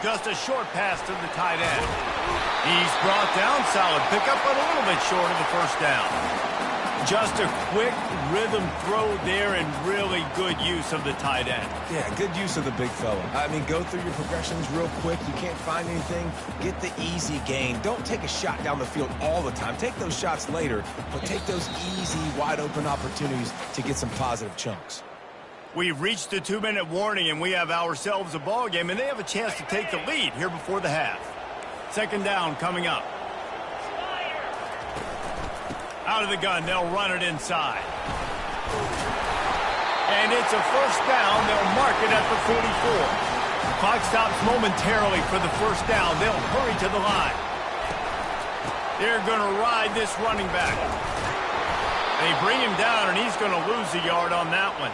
Just a short pass to the tight end. He's brought down. Solid pickup, but a little bit short of the first down. Just a quick rhythm throw there and really good use of the tight end. Yeah, good use of the big fella. I mean, go through your progressions real quick. You can't find anything. Get the easy gain. Don't take a shot down the field all the time. Take those shots later, but take those easy, wide-open opportunities to get some positive chunks. We've reached the 2-minute warning, and we have ourselves a ball game, and they have a chance to take the lead here before the half. Second down coming up. Out of the gun, they'll run it inside. And it's a first down. They'll mark it at the 44. Clock stops momentarily for the first down. They'll hurry to the line. They're going to ride this running back. They bring him down, and he's going to lose a yard on that one.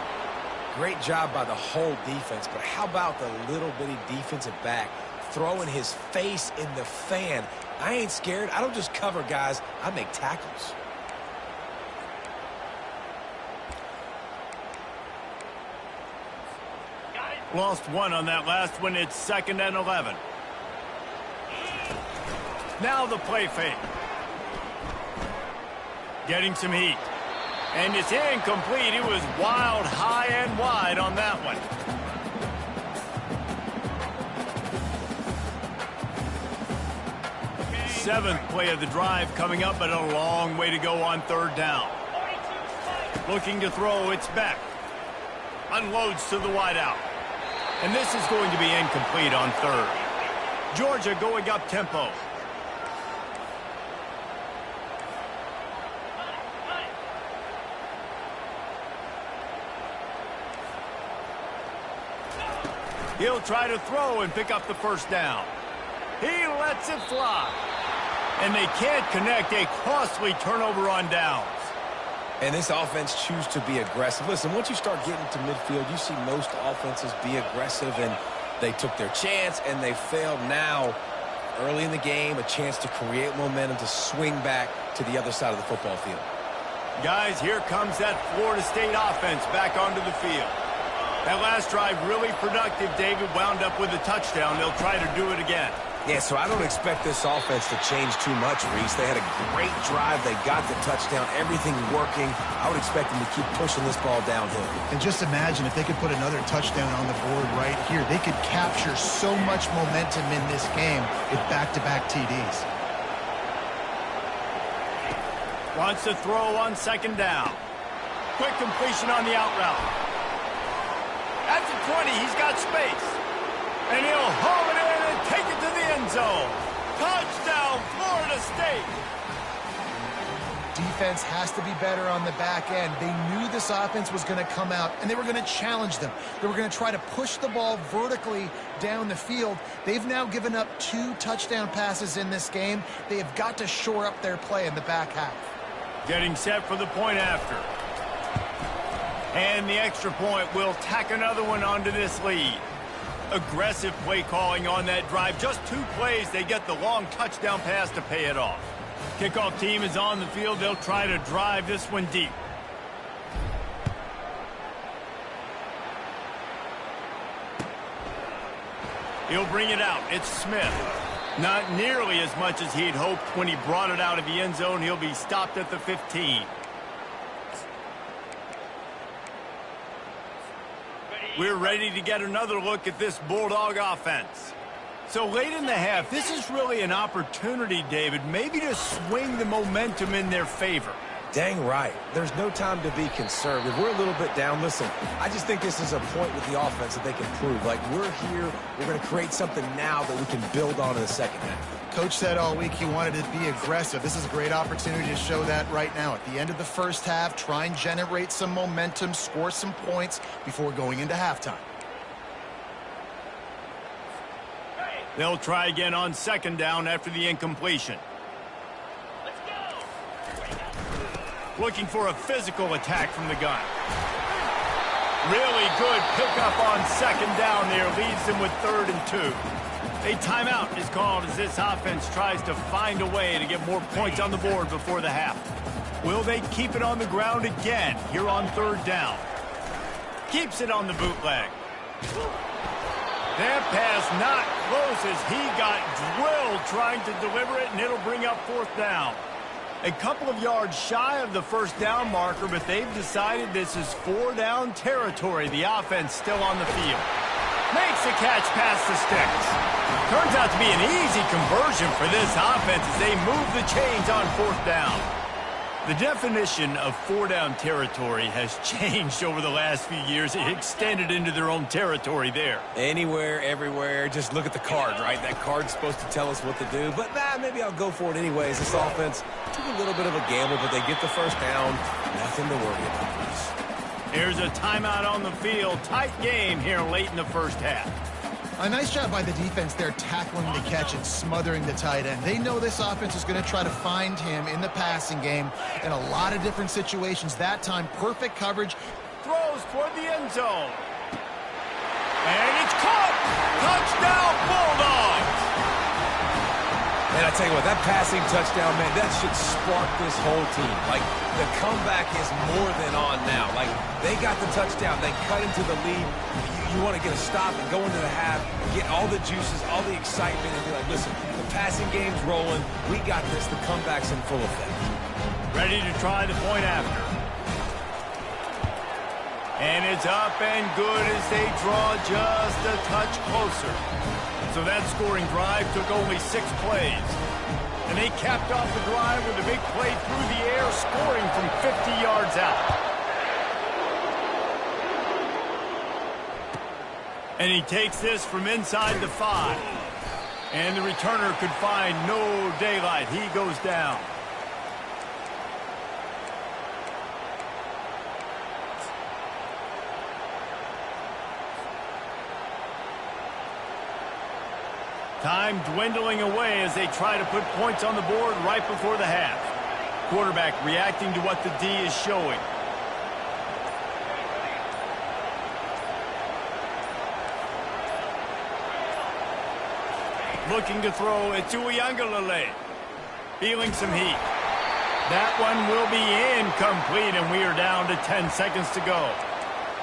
Great job by the whole defense, but how about the little bitty defensive back throwing his face in the fan? I ain't scared. I don't just cover guys. I make tackles. Lost one on that last one. It's 2nd and 11. Now the play fake. Getting some heat. And it's incomplete. It was wild, high and wide on that one. Seventh play of the drive coming up, but a long way to go on third down. Looking to throw, it's Beck. Unloads to the wideout. And this is going to be incomplete on third. Georgia going up tempo. He'll try to throw and pick up the first down. He lets it fly. And they can't connect. A costly turnover on downs. And this offense chooses to be aggressive. Listen, once you start getting to midfield, you see most offenses be aggressive, and they took their chance, and they failed. Now, early in the game, a chance to create momentum to swing back to the other side of the football field. Guys, here comes that Florida State offense back onto the field. That last drive really productive. David wound up with a touchdown. They'll try to do it again. Yeah, so I don't expect this offense to change too much, Reese. They had a great drive. They got the touchdown. Everything working. I would expect them to keep pushing this ball downhill. And just imagine if they could put another touchdown on the board right here. They could capture so much momentum in this game with back-to-back TDs. Wants to throw on second down. Quick completion on the out route. At the 20, he's got space. And he'll haul it in and take it to the end zone. Touchdown, Florida State. Defense has to be better on the back end. They knew this offense was going to come out, and they were going to challenge them. They were going to try to push the ball vertically down the field. They've now given up 2 touchdown passes in this game. They have got to shore up their play in the back half. Getting set for the point after. And the extra point will tack another one onto this lead. Aggressive play calling on that drive. Just 2 plays, they get the long touchdown pass to pay it off. Kickoff team is on the field. They'll try to drive this one deep. He'll bring it out. It's Smith. Not nearly as much as he'd hoped when he brought it out of the end zone. He'll be stopped at the 15. We're ready to get another look at this Bulldog offense. So late in the half, this is really an opportunity, David, maybe to swing the momentum in their favor. Dang right. There's no time to be conservative. We're a little bit down. Listen, I just think this is a point with the offense that they can prove. Like, we're here, we're going to create something now that we can build on in the second half. Coach said all week he wanted to be aggressive. This is a great opportunity to show that right now. At the end of the first half, try and generate some momentum, score some points before going into halftime. They'll try again on second down after the incompletion. Looking for a physical attack from the gun. Really good pickup on second down there. Leaves them with 3rd and 2. A timeout is called as this offense tries to find a way to get more points on the board before the half. Will they keep it on the ground again here on 3rd down? Keeps it on the bootleg. That pass not close as he got drilled trying to deliver it, and it'll bring up 4th down. A couple of yards shy of the first down marker, but they've decided this is 4-down territory. The offense still on the field. Makes the catch past the sticks. Turns out to be an easy conversion for this offense as they move the chains on 4th down. The definition of 4-down territory has changed over the last few years. It extended into their own territory there. Anywhere, everywhere, just look at the card, right? That card's supposed to tell us what to do, but maybe I'll go for it anyways. This offense took a little bit of a gamble, but they get the first down. Nothing to worry about. Here's a timeout on the field. Tight game here late in the first half. A nice job by the defense there, tackling the catch and smothering the tight end. They know this offense is going to try to find him in the passing game in a lot of different situations. That time, perfect coverage. Throws toward the end zone. And it's caught! Touchdown, Bulldogs! And I tell you what, that passing touchdown, man, that should spark this whole team. Like, the comeback is more than on now. Like, they got the touchdown. They cut into the lead. You want to get a stop and go into the half, get all the juices, all the excitement, and be like, listen, the passing game's rolling. We got this. The comeback's in full effect. Ready to try the point after. And it's up and good as they draw just a touch closer. So that scoring drive took only 6 plays. And they capped off the drive with a big play through the air, scoring from 50 yards out. And he takes this from inside the 5. And the returner could find no daylight. He goes down. Time dwindling away as they try to put points on the board right before the half. Quarterback reacting to what the D is showing. Looking to throw it to Uiagalelei. Feeling some heat. That one will be incomplete, and we are down to 10 seconds to go.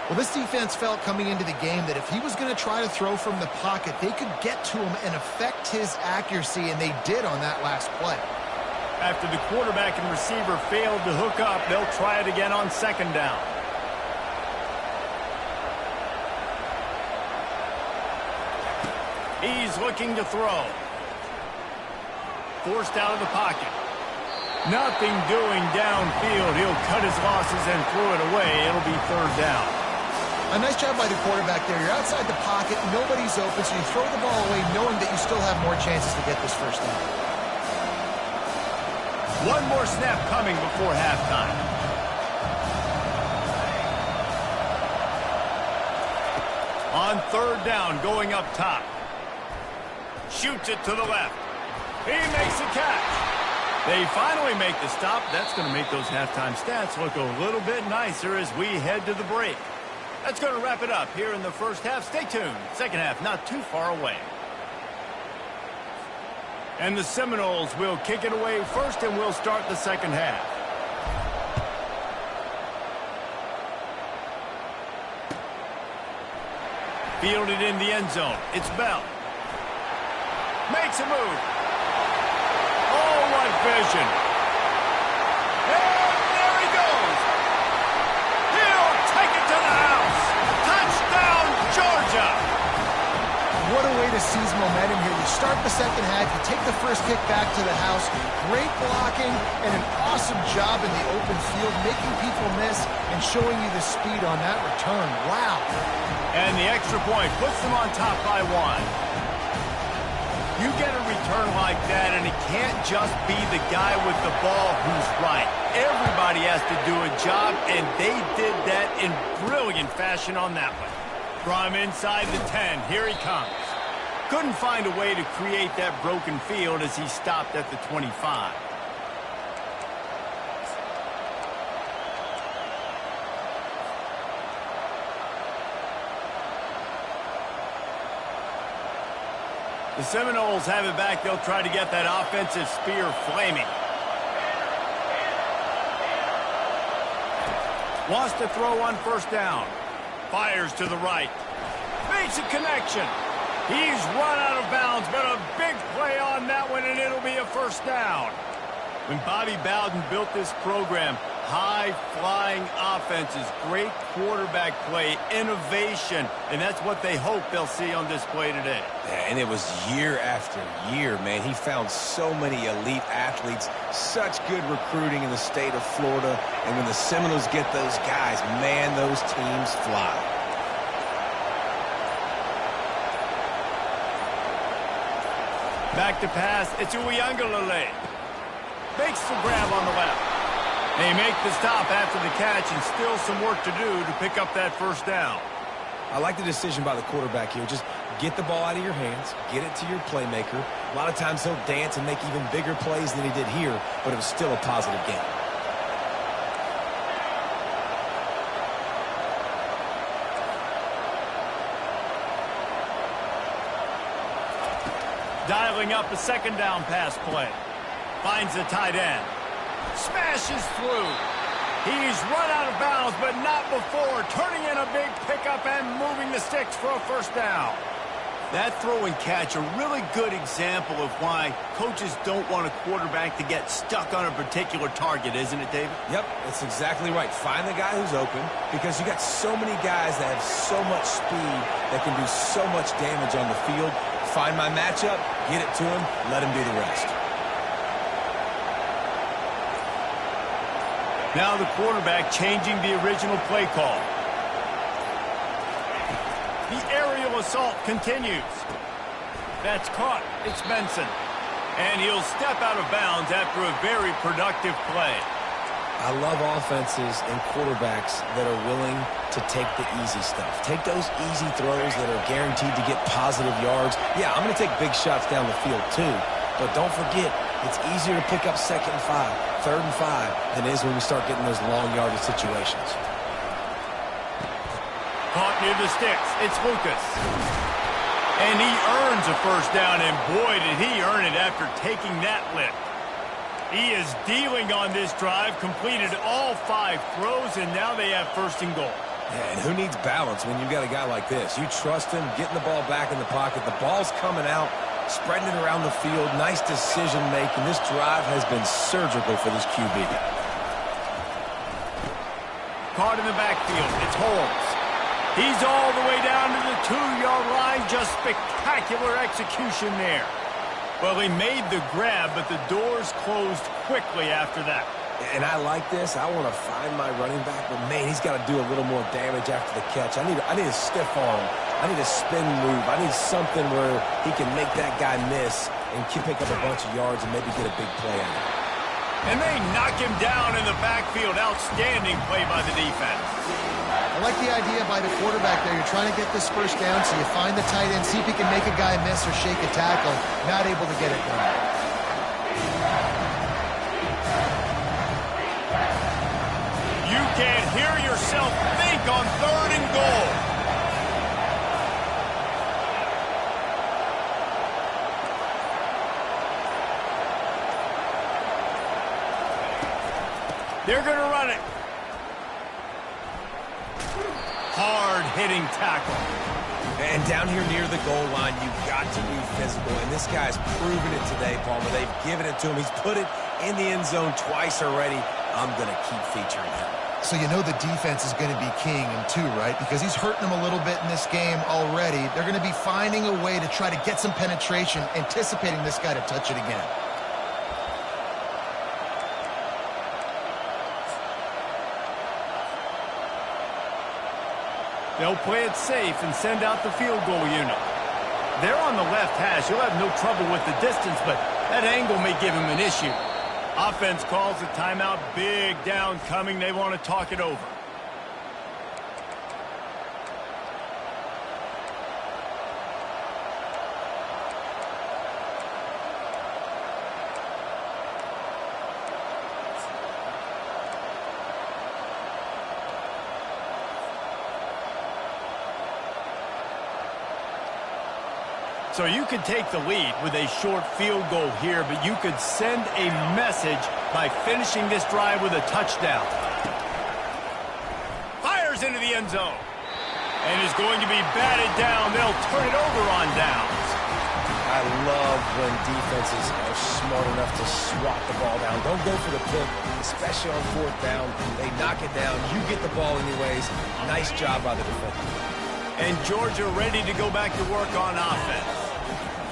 Well, this defense felt coming into the game that if he was going to try to throw from the pocket, they could get to him and affect his accuracy, and they did on that last play. After the quarterback and receiver failed to hook up, they'll try it again on second down. He's looking to throw. Forced out of the pocket. Nothing doing downfield. He'll cut his losses and throw it away. It'll be 3rd down. A nice job by the quarterback there. You're outside the pocket. Nobody's open, so you throw the ball away knowing that you still have more chances to get this first down. One more snap coming before halftime. On 3rd down, going up top. Shoots it to the left. He makes the catch. They finally make the stop. That's going to make those halftime stats look a little bit nicer as we head to the break. That's going to wrap it up here in the first half. Stay tuned. Second half not too far away. And the Seminoles will kick it away first, and we'll start the second half. Fielded in the end zone. It's Bell. Makes a move. Oh, what vision. And there he goes. He'll take it to the house. Touchdown, Georgia. What a way to seize momentum here. You start the second half, you take the first kick back to the house. Great blocking and an awesome job in the open field, making people miss and showing you the speed on that return. Wow. And the extra point puts them on top by 1. You get a return like that, and it can't just be the guy with the ball who's right. Everybody has to do a job, and they did that in brilliant fashion on that one. From inside the 10, here he comes. Couldn't find a way to create that broken field as he stopped at the 25. The Seminoles have it back. They'll try to get that offensive spear flaming. Wants to throw on first down. Fires to the right. Makes a connection. He's run out of bounds, but a big play on that one, and it'll be a first down. When Bobby Bowden built this program, high-flying offenses, great quarterback play, innovation, and that's what they hope they'll see on display today. Yeah, and it was year after year, man. He found so many elite athletes, such good recruiting in the state of Florida, and when the Seminoles get those guys, man, those teams fly. Back to pass, it's Uiagalelei. Makes the grab on the left. They make the stop after the catch, and still some work to do to pick up that first down. I like the decision by the quarterback here. Just get the ball out of your hands, get it to your playmaker. A lot of times he'll dance and make even bigger plays than he did here, but it was still a positive game. Dialing up a second down pass play. Finds the tight end. Smashes through. He's run out of bounds, but not before. Turning in a big pickup and moving the sticks for a first down. That throw and catch, a really good example of why coaches don't want a quarterback to get stuck on a particular target, isn't it, David? Yep, that's exactly right. Find the guy who's open, because you got so many guys that have so much speed that can do so much damage on the field. Find my matchup, get it to him, let him do the rest. Now the quarterback changing the original play call. The aerial assault continues. That's caught. It's Benson. And he'll step out of bounds after a very productive play. I love offenses and quarterbacks that are willing to take the easy stuff. Take those easy throws that are guaranteed to get positive yards. Yeah, I'm going to take big shots down the field too. But don't forget, it's easier to pick up 2nd and 5, 3rd and 5 than it is when we start getting those long yardage situations. Caught near the sticks. It's Lucas. And he earns a first down, and boy, did he earn it after taking that lift. He is dealing on this drive, completed all 5 throws, and now they have 1st and goal. Yeah, and who needs balance when you've got a guy like this? You trust him, getting the ball back in the pocket. The ball's coming out, spreading it around the field. Nice decision-making. This drive has been surgical for this QB. Caught in the backfield. It's Holmes. He's all the way down to the 2-yard line. Just spectacular execution there. Well, he made the grab, but the doors closed quickly after that. And I like this. I want to find my running back, but man, he's got to do a little more damage after the catch. I need a stiff arm. I need a spin move. I need something where he can make that guy miss and pick up a bunch of yards and maybe get a big play out of it. And they knock him down in the backfield. Outstanding play by the defense. I like the idea by the quarterback there. You're trying to get this first down, so you find the tight end, see if he can make a guy miss or shake a tackle. Not able to get it done. You can't hear yourself think on 3rd and goal. They're going to run it. Hard-hitting tackle. And down here near the goal line, you've got to be physical. And this guy's proven it today, Palmer. They've given it to him. He's put it in the end zone twice already. I'm going to keep featuring him. So you know the defense is going to be keying him too, right? Because he's hurting them a little bit in this game already. They're going to be finding a way to try to get some penetration, anticipating this guy to touch it again. They'll play it safe and send out the field goal unit. They're on the left hash. He'll have no trouble with the distance, but that angle may give him an issue. Offense calls a timeout. Big down coming. They want to talk it over. So you could take the lead with a short field goal here, but you could send a message by finishing this drive with a touchdown. Fires into the end zone. And is going to be batted down. They'll turn it over on downs. I love when defenses are smart enough to swat the ball down. Don't go for the pick, especially on fourth down. They knock it down. You get the ball anyways. Nice job by the defender. And Georgia ready to go back to work on offense.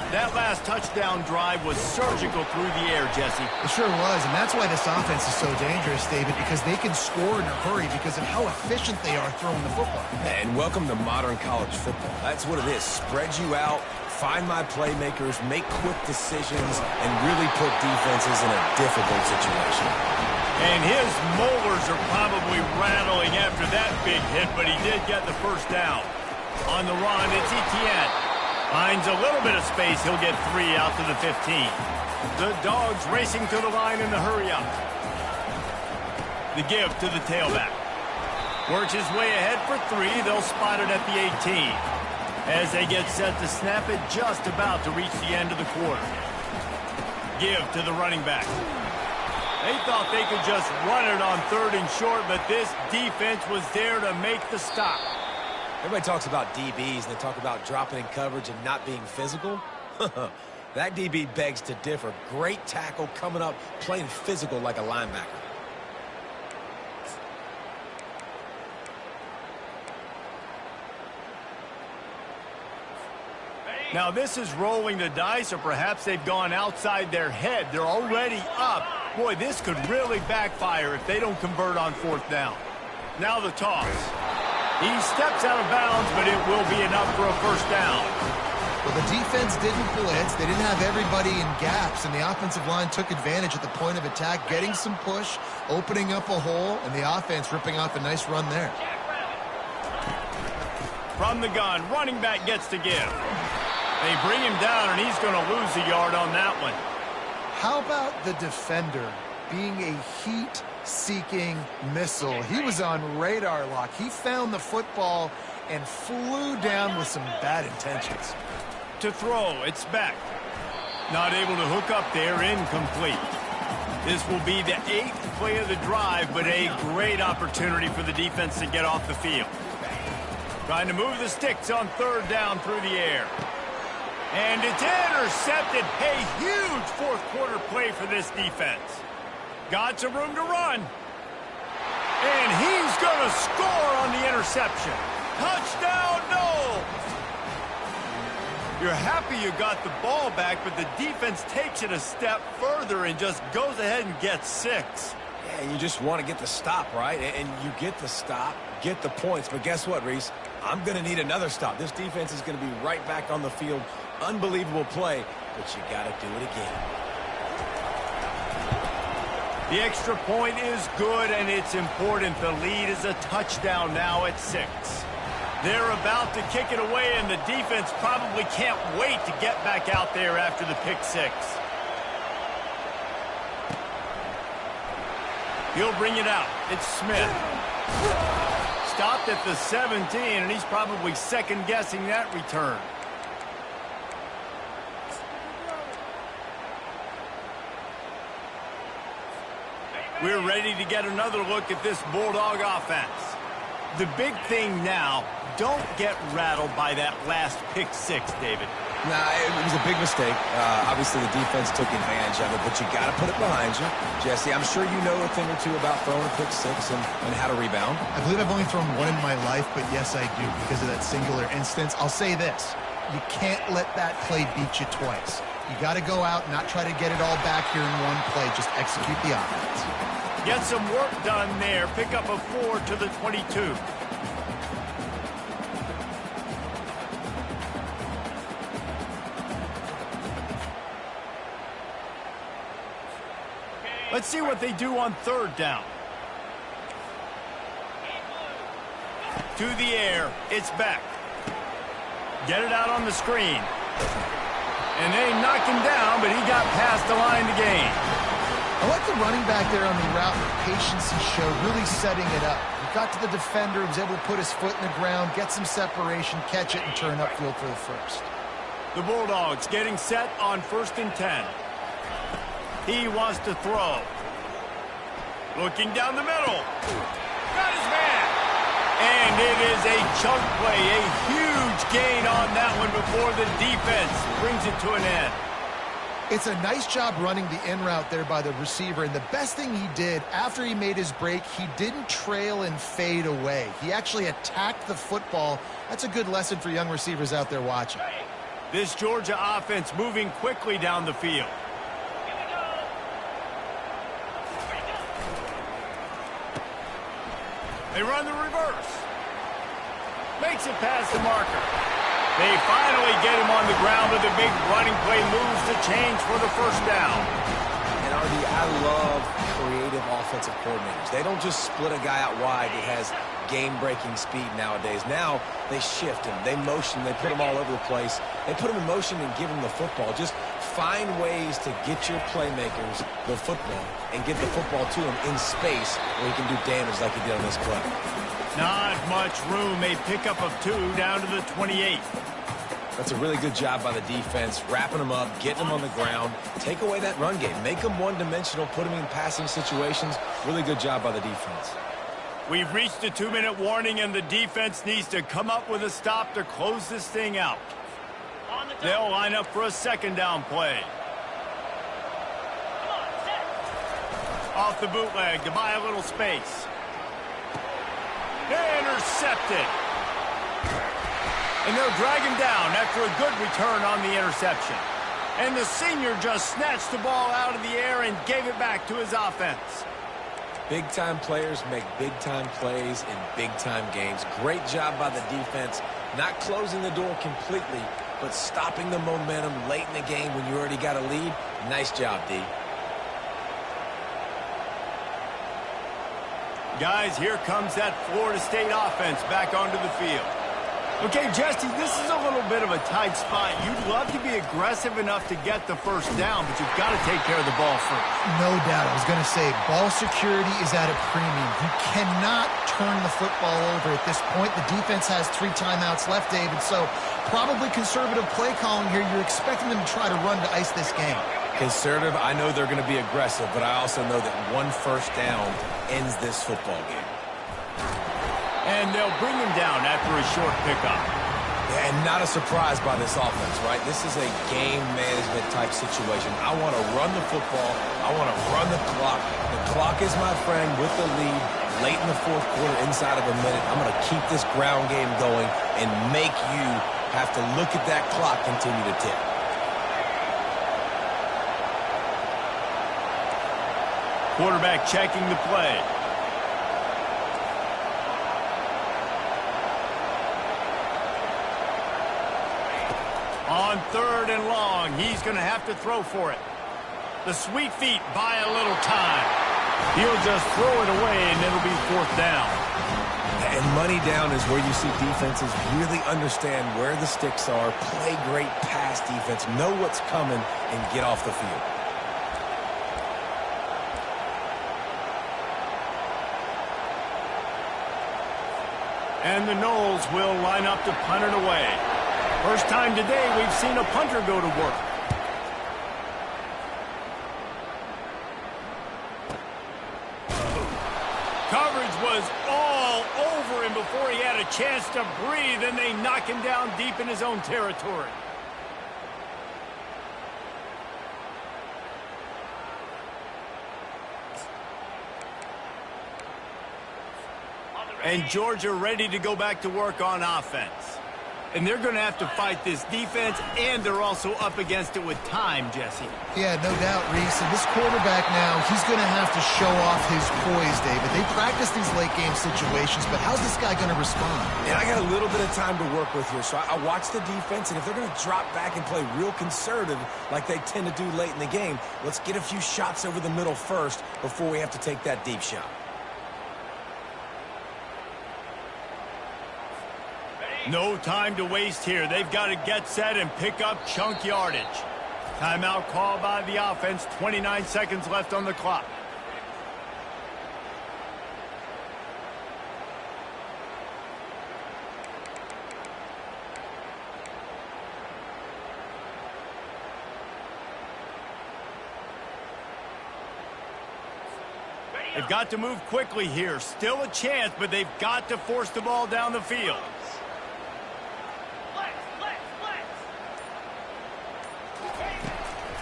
That last touchdown drive was surgical through the air, Jesse. It sure was, and that's why this offense is so dangerous, David, because they can score in a hurry because of how efficient they are throwing the football. And welcome to modern college football. That's what it is. Spread you out, find my playmakers, make quick decisions, and really put defenses in a difficult situation. And his molars are probably rattling after that big hit, but he did get the first down. On the run, it's Etienne. Finds a little bit of space. He'll get 3 out to the 15. The Dogs racing to the line in the hurry-up. The give to the tailback. Works his way ahead for 3. They'll spot it at the 18. As they get set to snap it, just about to reach the end of the quarter. Give to the running back. They thought they could just run it on 3rd and short, but this defense was there to make the stop. Everybody talks about DBs, and they talk about dropping in coverage and not being physical. That DB begs to differ. Great tackle coming up, playing physical like a linebacker. Now this is rolling the dice, or perhaps they've gone outside their head. They're already up. Boy, this could really backfire if they don't convert on 4th down. Now the toss. He steps out of bounds, but it will be enough for a first down. Well, the defense didn't blitz. They didn't have everybody in gaps, and the offensive line took advantage at the point of attack, getting some push, opening up a hole, and the offense ripping off a nice run there. From the gun, running back gets to give. They bring him down, and he's going to lose a yard on that one. How about the defender being a heat-seeking missile? He was on radar lock. He found the football and flew down with some bad intentions. To throw, it's Beck. Not able to hook up there, incomplete. This will be the 8th play of the drive, but a great opportunity for the defense to get off the field. Trying to move the sticks on 3rd down through the air. And it's intercepted. A huge 4th quarter play for this defense. Got some room to run. And he's going to score on the interception. Touchdown, no! You're happy you got the ball back, but the defense takes it a step further and just goes ahead and gets 6. Yeah, you just want to get the stop, right? And you get the stop, get the points. But guess what, Reese? I'm going to need another stop. This defense is going to be right back on the field. Unbelievable play, but you got to do it again. The extra point is good, and it's important. The lead is a touchdown now at 6. They're about to kick it away, and the defense probably can't wait to get back out there after the pick 6. He'll bring it out. It's Smith. Stopped at the 17, and he's probably second-guessing that return. We're ready to get another look at this Bulldog offense. The big thing now, don't get rattled by that last pick six, David. Nah, it was a big mistake. Obviously, the defense took advantage of it, but you got to put it behind you. Jesse, I'm sure you know a thing or two about throwing a pick six and how to rebound. I believe I've only thrown one in my life, but yes, I do because of that singular instance. I'll say this. You can't let that play beat you twice. You got to go out and not try to get it all back here in one play. Just execute the offense. Get some work done there. Pick up a 4 to the 22. Let's see what they do on third down. To the air. It's back. Get it out on the screen. And they knocked him down, but he got past the line to gain. I like the running back there on the route and the patience he showed, really setting it up. He got to the defender, was able to put his foot in the ground, get some separation, catch it, and turn upfield for the first. The Bulldogs getting set on 1st and 10. He wants to throw. Looking down the middle. Got his man. And it is a chunk play, a huge gain on that one before the defense brings it to an end. It's a nice job running the in route there by the receiver, and the best thing he did after he made his break, he didn't trail and fade away. He actually attacked the football. That's a good lesson for young receivers out there watching. This Georgia offense moving quickly down the field. They run the reverse. Makes it past the marker. They finally get him on the ground with a big running play, moves the chains for the first down. And RD, I love creative offensive coordinators. They don't just split a guy out wide that has game-breaking speed nowadays. Now they shift him, they motion, they put him all over the place. They put him in motion and give him the football. Just find ways to get your playmakers the football and get the football to him in space where he can do damage like he did on this play. Not much room. A pickup of 2 down to the 28. That's a really good job by the defense, wrapping them up, getting them on the ground. Take away that run game. Make them one-dimensional, put them in passing situations. Really good job by the defense. We've reached a 2-minute warning, and the defense needs to come up with a stop to close this thing out. They'll line up for a 2nd down play. Off the bootleg to buy a little space. Intercepted. And they'll drag him down after a good return on the interception. And the senior just snatched the ball out of the air and gave it back to his offense. Big-time players make big-time plays in big-time games. Great job by the defense, not closing the door completely, but stopping the momentum late in the game when you already got a lead. Nice job, D. Guys, here comes that Florida State offense back onto the field. Okay, Jesse, this is a little bit of a tight spot. You'd love to be aggressive enough to get the first down, but you've got to take care of the ball first. No doubt. I was going to say, ball security is at a premium. You cannot turn the football over at this point. The defense has 3 timeouts left, David, so probably conservative play calling here. You're expecting them to try to run to ice this game. Conservative, I know they're going to be aggressive, but I also know that 1 first down ends this football game. And they'll bring him down after a short pickup. And not a surprise by this offense, right? This is a game management type situation. I want to run the football. I want to run the clock. The clock is my friend with the lead late in the 4th quarter, inside of a minute. I'm going to keep this ground game going and make you have to look at that clock continue to tick. Quarterback checking the play. On 3rd and long, he's going to have to throw for it. The sweet feet buy a little time. He'll just throw it away, and it'll be 4th down. And money down is where you see defenses really understand where the sticks are, play great pass defense, know what's coming, and get off the field. And the Noles will line up to punt it away. First time today we've seen a punter go to work. Coverage was all over him before he had a chance to breathe, and they knock him down deep in his own territory. And Georgia ready to go back to work on offense. And they're going to have to fight this defense, and they're also up against it with time, Jesse. Yeah, no doubt, Reese. And this quarterback now, he's going to have to show off his poise, David. They practice these late-game situations, but how's this guy going to respond? And I got a little bit of time to work with here, so I watch the defense, and if they're going to drop back and play real conservative like they tend to do late in the game, let's get a few shots over the middle first before we have to take that deep shot. No time to waste here. They've got to get set and pick up chunk yardage. Timeout called by the offense. 29 seconds left on the clock. They've got to move quickly here. Still a chance, but they've got to force the ball down the field.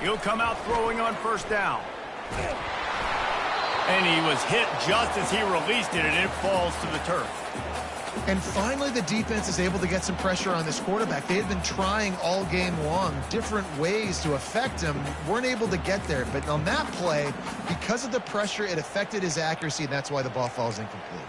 He'll come out throwing on first down. And he was hit just as he released it, and it falls to the turf. And finally, the defense is able to get some pressure on this quarterback. They had been trying all game long different ways to affect him. Weren't able to get there. But on that play, because of the pressure, it affected his accuracy, and that's why the ball falls incomplete.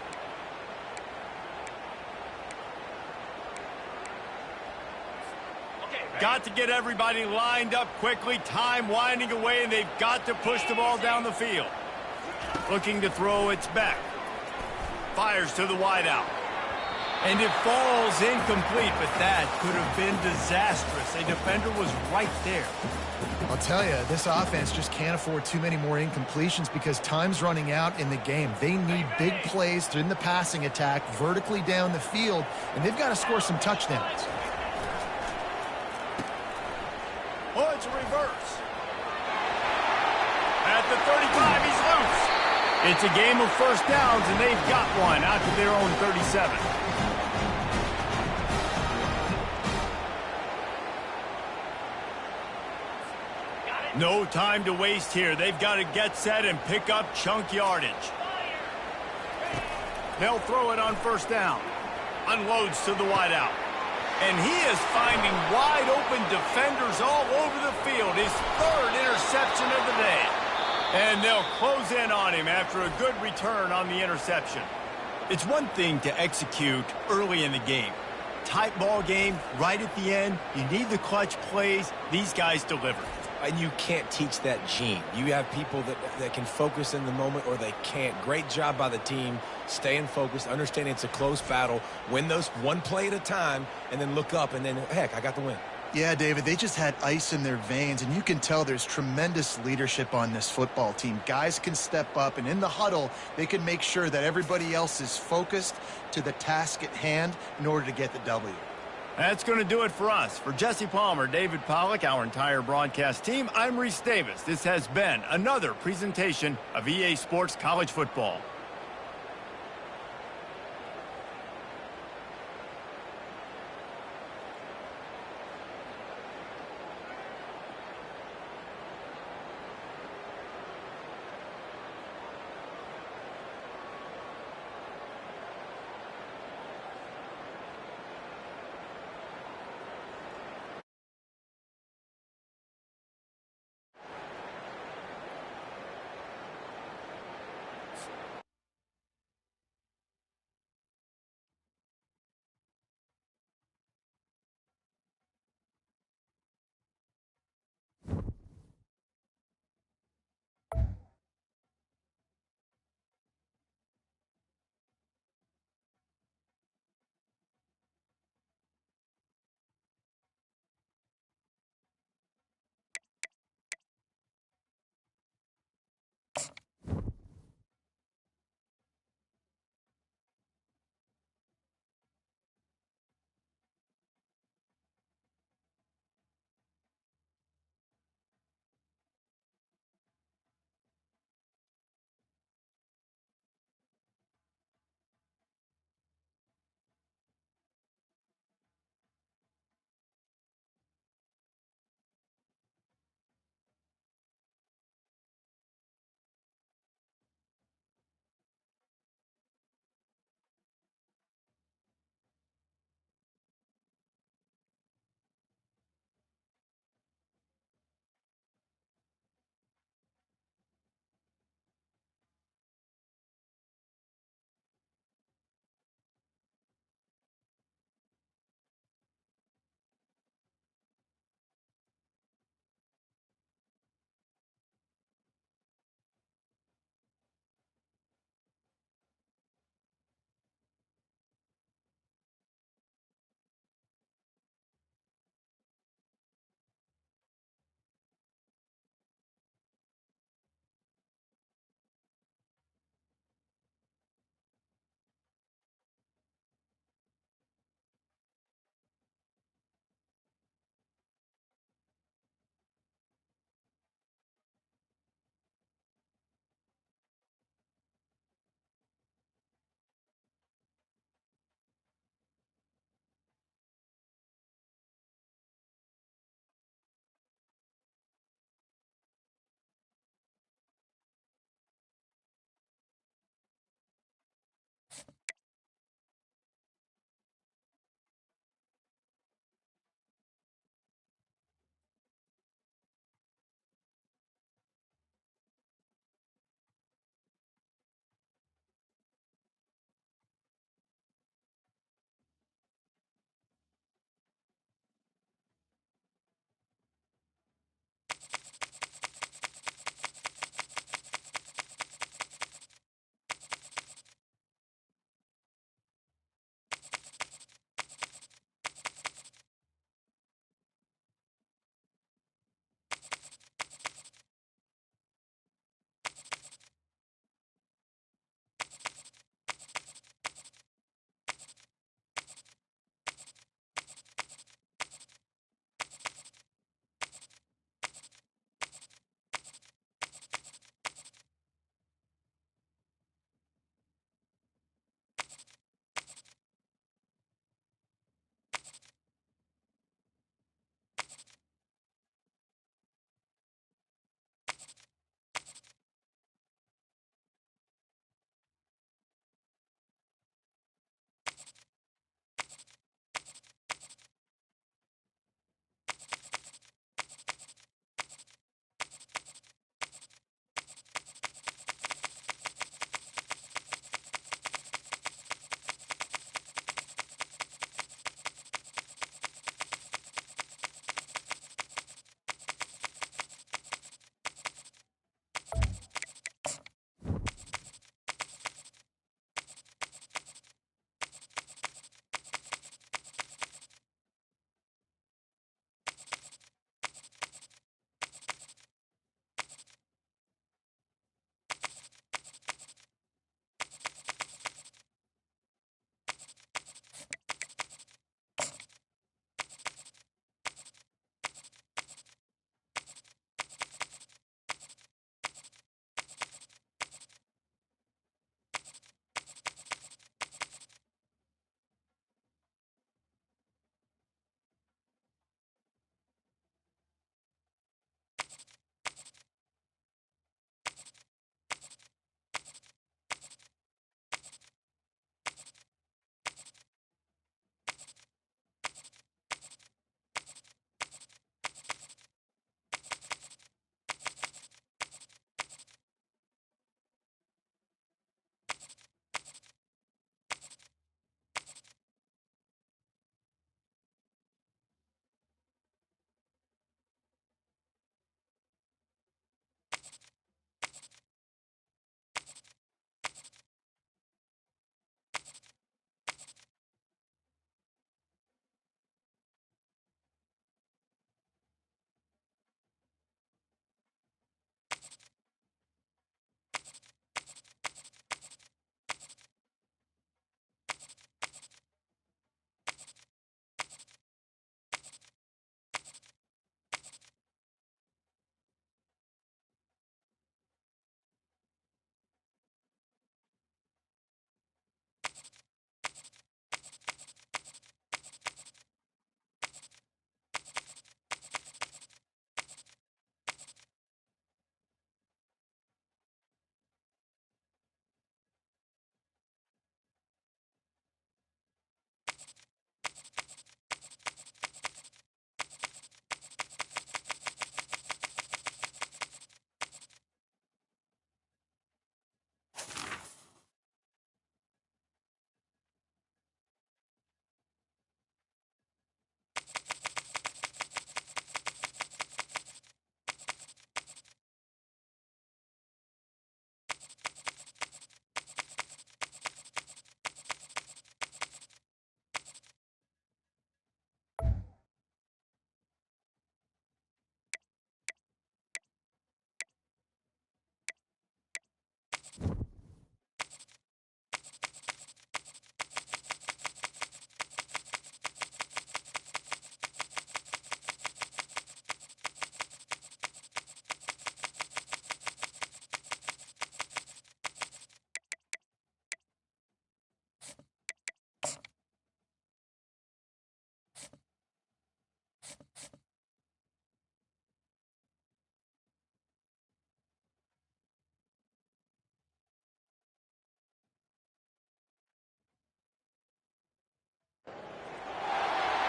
Got to get everybody lined up quickly. Time winding away, and they've got to push the ball down the field. Looking to throw, it's back. Fires to the wideout. And it falls incomplete, but that could have been disastrous. A defender was right there. I'll tell you, this offense just can't afford too many more incompletions because time's running out in the game. They need big plays in the passing attack, vertically down the field, and they've got to score some touchdowns. Oh, it's a reverse. At the 35, he's loose. It's a game of first downs, and they've got one out to their own 37. No time to waste here. They've got to get set and pick up chunk yardage. They'll throw it on first down. Unloads to the wideout. And he is finding wide-open defenders all over the field. His third interception of the day. And they'll close in on him after a good return on the interception. It's one thing to execute early in the game. Tight ball game, right at the end. You need the clutch plays. These guys deliver. And you can't teach that gene. You have people that can focus in the moment or they can't. Great job by the team, staying focused, understanding it's a close battle, win those one play at a time, and then look up, and then, heck, I got the win. Yeah, David, they just had ice in their veins, and you can tell there's tremendous leadership on this football team. Guys can step up, and in the huddle, they can make sure that everybody else is focused to the task at hand in order to get the W. That's going to do it for us. For Jesse Palmer, David Pollack, our entire broadcast team, I'm Reese Davis. This has been another presentation of EA Sports College Football.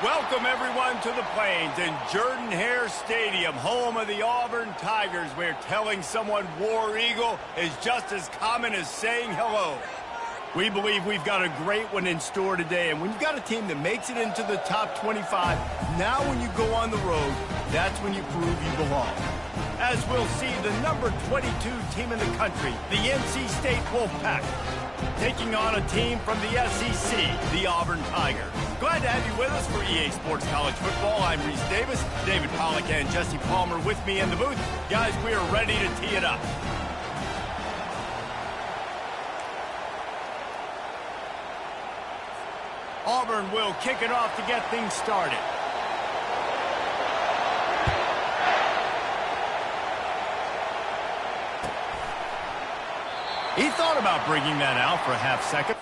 Welcome, everyone, to the Plains and Jordan-Hare Stadium, home of the Auburn Tigers, where telling someone War Eagle is just as common as saying hello. We believe we've got a great one in store today, and when you've got a team that makes it into the top 25, now when you go on the road, that's when you prove you belong. As we'll see, the number 22 team in the country, the NC State Wolfpack, taking on a team from the SEC, the Auburn Tigers. Glad to have you with us for EA Sports College Football. I'm Reese Davis, David Pollack and Jesse Palmer with me in the booth. Guys, we are ready to tee it up. Auburn will kick it off to get things started. He thought about bringing that out for a half second.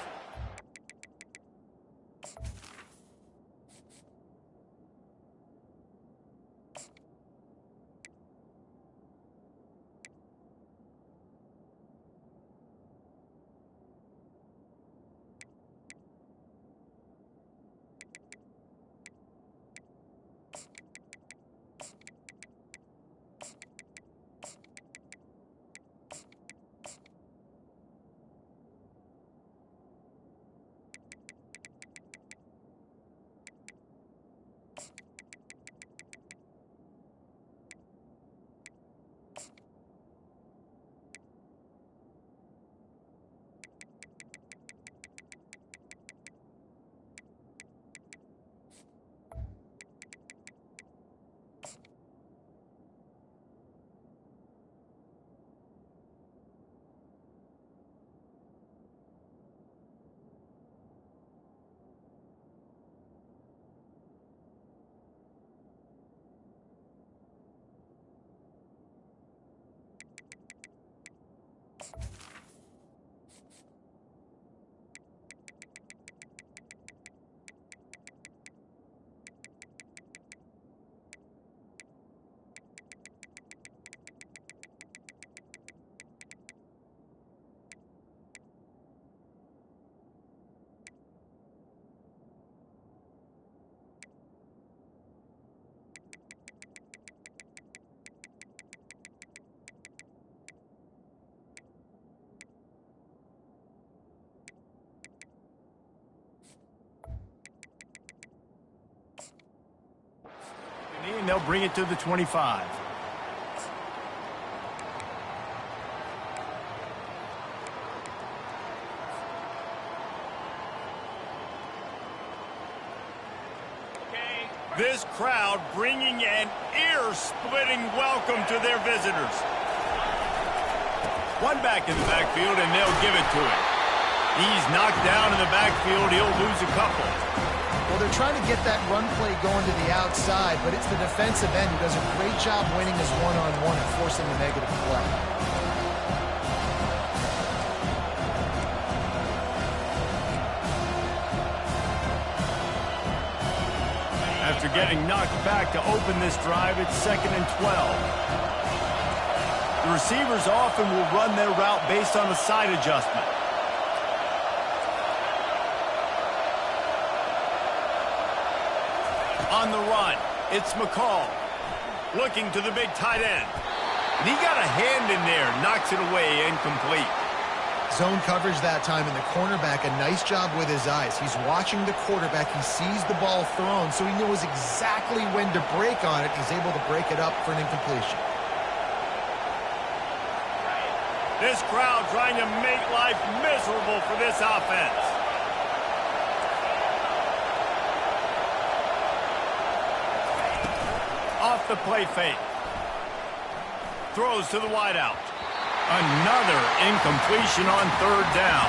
And they'll bring it to the 25. This crowd bringing an ear-splitting welcome to their visitors. One back in the backfield, and they'll give it to him. He's knocked down in the backfield. He'll lose a couple. Well, they're trying to get that run play going to the outside, but it's the defensive end who does a great job winning his one-on-one and forcing the negative play. After getting knocked back to open this drive, it's 2nd and 12. The receivers often will run their route based on a side adjustment. On the run, it's McCall. Looking to the big tight end. And he got a hand in there, knocks it away, incomplete. Zone coverage that time, and the cornerback, a nice job with his eyes. He's watching the quarterback. He sees the ball thrown, so he knows exactly when to break on it. He's able to break it up for an incompletion. This crowd trying to make life miserable for this offense. Off the play fake. Throws to the wideout. Another incompletion on 3rd down.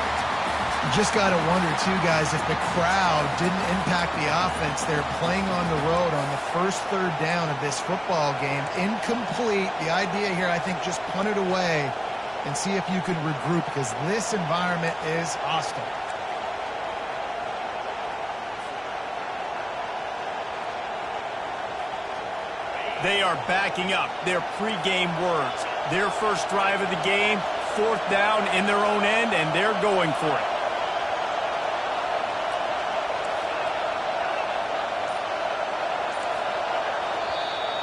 You just got to wonder, too, guys, if the crowd didn't impact the offense. They're playing on the road on the first 3rd down of this football game. Incomplete. The idea here, I think, just punt it away and see if you can regroup, because this environment is hostile. They are backing up their pregame words. Their first drive of the game, 4th down in their own end, and they're going for it.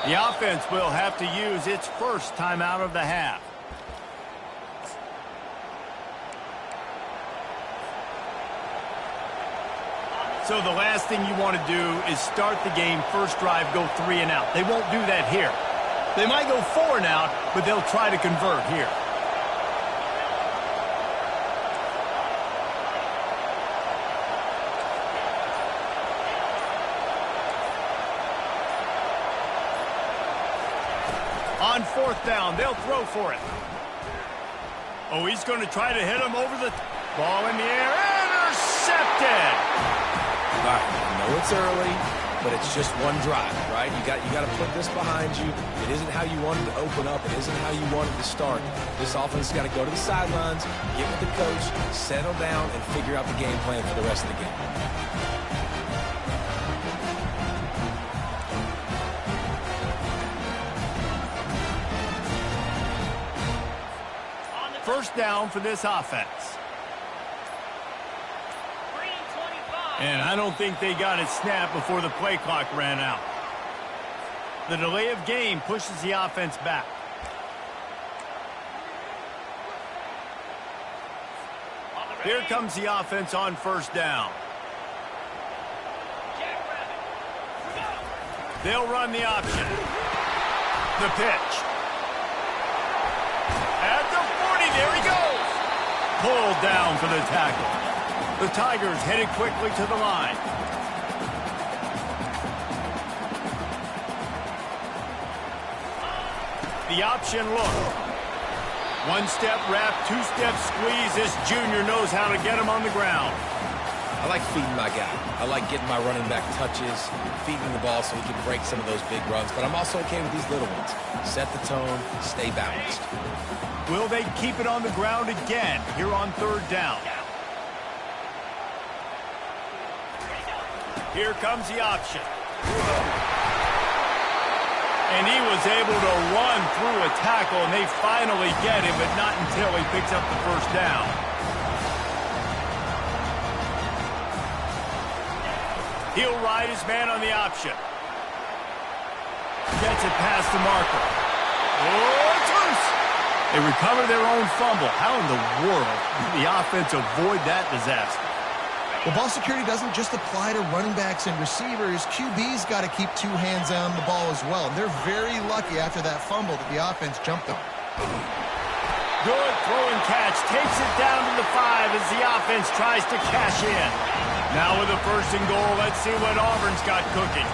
The offense will have to use its first timeout of the half. So the last thing you want to do is start the game, first drive, go 3 and out. They won't do that here. They might go 4 and out, but they'll try to convert here. On 4th down, they'll throw for it. Oh, he's going to try to hit him over the ball in the air. Intercepted! All right, I know it's early, but it's just one drive, right? You got to put this behind you. It isn't how you wanted to open up. It isn't how you wanted to start. This offense has got to go to the sidelines, get with the coach, settle down, and figure out the game plan for the rest of the game. First down for this offense. And I don't think they got it snapped before the play clock ran out. The delay of game pushes the offense back. Here comes the offense on first down. They'll run the option. The pitch. At the 40, there he goes. Pulled down for the tackle. The Tigers headed quickly to the line. The option look. One-step wrap, two-step squeeze. This junior knows how to get him on the ground. I like feeding my guy. I like getting my running back touches, feeding the ball so he can break some of those big runs. But I'm also okay with these little ones. Set the tone, stay balanced. Will they keep it on the ground again here on 3rd down? Here comes the option. And he was able to run through a tackle, and they finally get him, but not until he picks up the first down. He'll ride his man on the option. Gets it past the marker. Oh, it's loose. They recover their own fumble. How in the world did the offense avoid that disaster? Well, ball security doesn't just apply to running backs and receivers. QB's got to keep 2 hands on the ball as well. And they're very lucky after that fumble that the offense jumped on. Good throw and catch. Takes it down to the 5 as the offense tries to cash in. Now with a 1st and goal, let's see what Auburn's got cooking.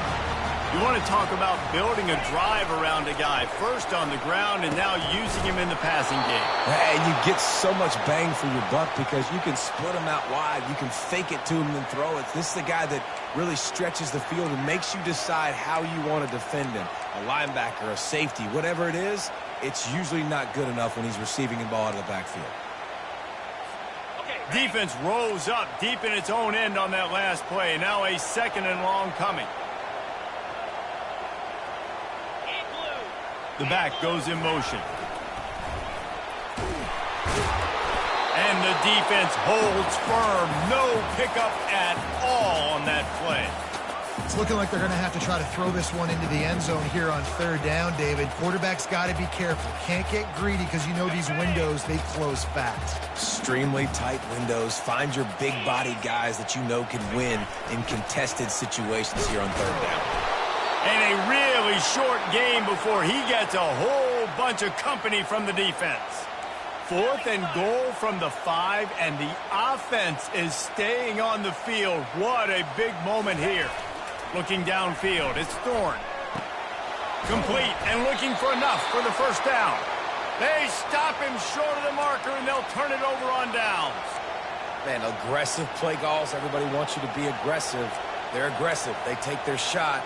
You want to talk about building a drive around a guy. First on the ground and now using him in the passing game. And you get so much bang for your buck because you can split him out wide. You can fake it to him and throw it. This is the guy that really stretches the field and makes you decide how you want to defend him. A linebacker, a safety, whatever it is, it's usually not good enough when he's receiving the ball out of the backfield. Defense rose up deep in its own end on that last play. Now a 2nd and long coming. The back goes in motion. And the defense holds firm. No pickup at all on that play. It's looking like they're going to have to try to throw this one into the end zone here on 3rd down, David. Quarterback's got to be careful. Can't get greedy because you know these windows, they close fast. Extremely tight windows. Find your big-bodied guys that you know can win in contested situations here on 3rd down. And a really short game before he gets a whole bunch of company from the defense. 4th and goal from the 5, and the offense is staying on the field. What a big moment here. Looking downfield, it's Thorne. Complete and looking for enough for the 1st down. They stop him short of the marker, and they'll turn it over on downs. Man, aggressive play calls. Everybody wants you to be aggressive. They're aggressive. They take their shot.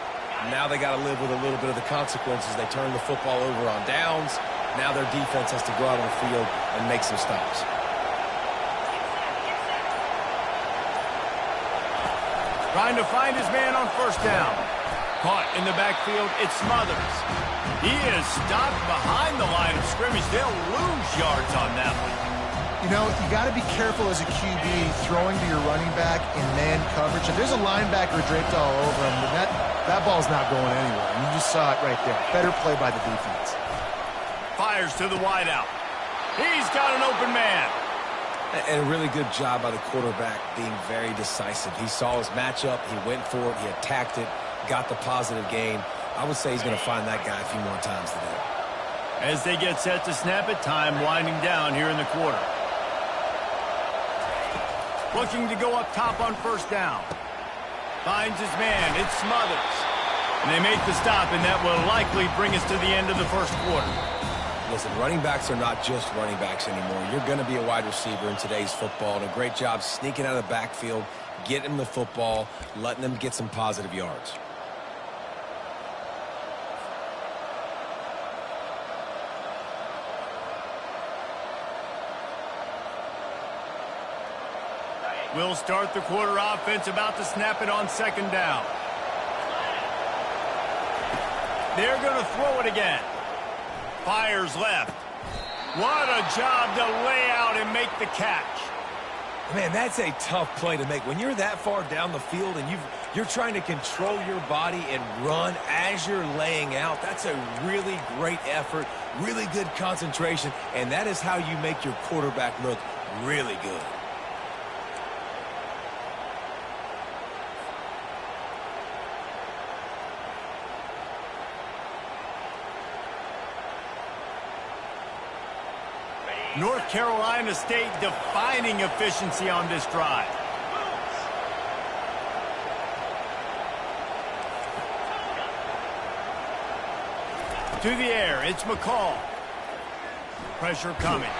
Now they got to live with a little bit of the consequences. They turn the football over on downs. Now their defense has to go out on the field and make some stops. Trying to find his man on 1st down. Caught in the backfield, it's Smothers. He is stopped behind the line of scrimmage. They'll lose yards on that one. You know, you got to be careful as a QB throwing to your running back in man coverage. If there's a linebacker draped all over him, that That ball's not going anywhere, and you just saw it right there. Better play by the defense. Fires to the wideout. He's got an open man. And a really good job by the quarterback being very decisive. He saw his matchup, he went for it, he attacked it, got the positive gain. I would say he's going to find that guy a few more times today. As they get set to snap it, time winding down here in the quarter. Looking to go up top on first down. Finds his man, it's Smothers. And they make the stop, and that will likely bring us to the end of the first quarter. Listen, running backs are not just running backs anymore. You're going to be a wide receiver in today's football, and a great job sneaking out of the backfield, getting them the football, letting them get some positive yards. We'll start the quarter offense, about to snap it on second down. They're going to throw it again. Fires left. What a job to lay out and make the catch. Man, that's a tough play to make. When you're that far down the field and you're trying to control your body and run as you're laying out, that's a really great effort, really good concentration, and that is how you make your quarterback look really good. North Carolina State defining efficiency on this drive. To the air, it's McCall. Pressure coming.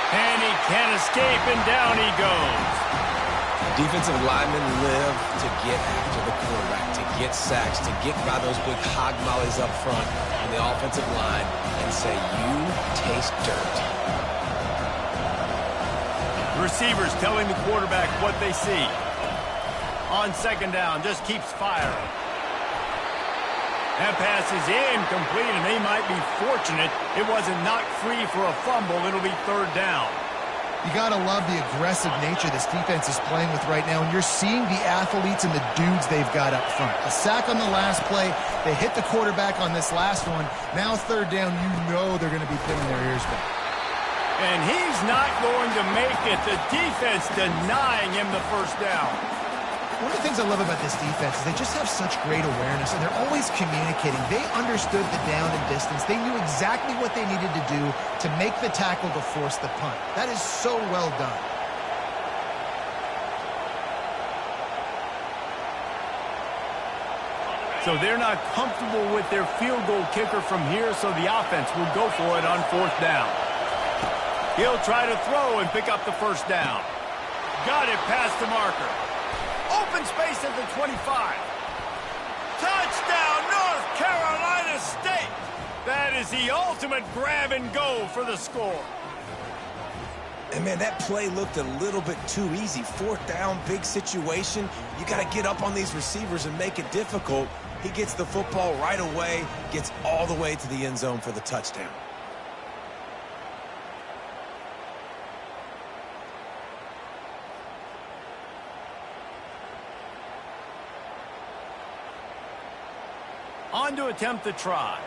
And he can't escape, and down he goes. Defensive linemen live to get after the quarterback, to get sacks, to get by those big hog mollies up front on the offensive line and say, you taste dirt. The receivers telling the quarterback what they see. On second down, just keeps firing. That pass is incomplete, and they might be fortunate it wasn't knocked free for a fumble. It'll be third down. You got to love the aggressive nature this defense is playing with right now, and you're seeing the athletes and the dudes they've got up front. A sack on the last play. They hit the quarterback on this last one. Now third down, you know they're going to be pinning their ears back. And he's not going to make it. The defense denying him the first down. One of the things I love about this defense is they just have such great awareness, and they're always communicating. They understood the down and distance. They knew exactly what they needed to do to make the tackle to force the punt. That is so well done. So they're not comfortable with their field goal kicker from here, so the offense will go for it on fourth down. He'll try to throw and pick up the first down. Got it past the marker. Open space at the 25. Touchdown, North Carolina State. That is the ultimate grab and go for the score. And, man, that play looked a little bit too easy. Fourth down, big situation. You got to get up on these receivers and make it difficult. He gets the football right away, gets all the way to the end zone for the touchdown. On to attempt the try.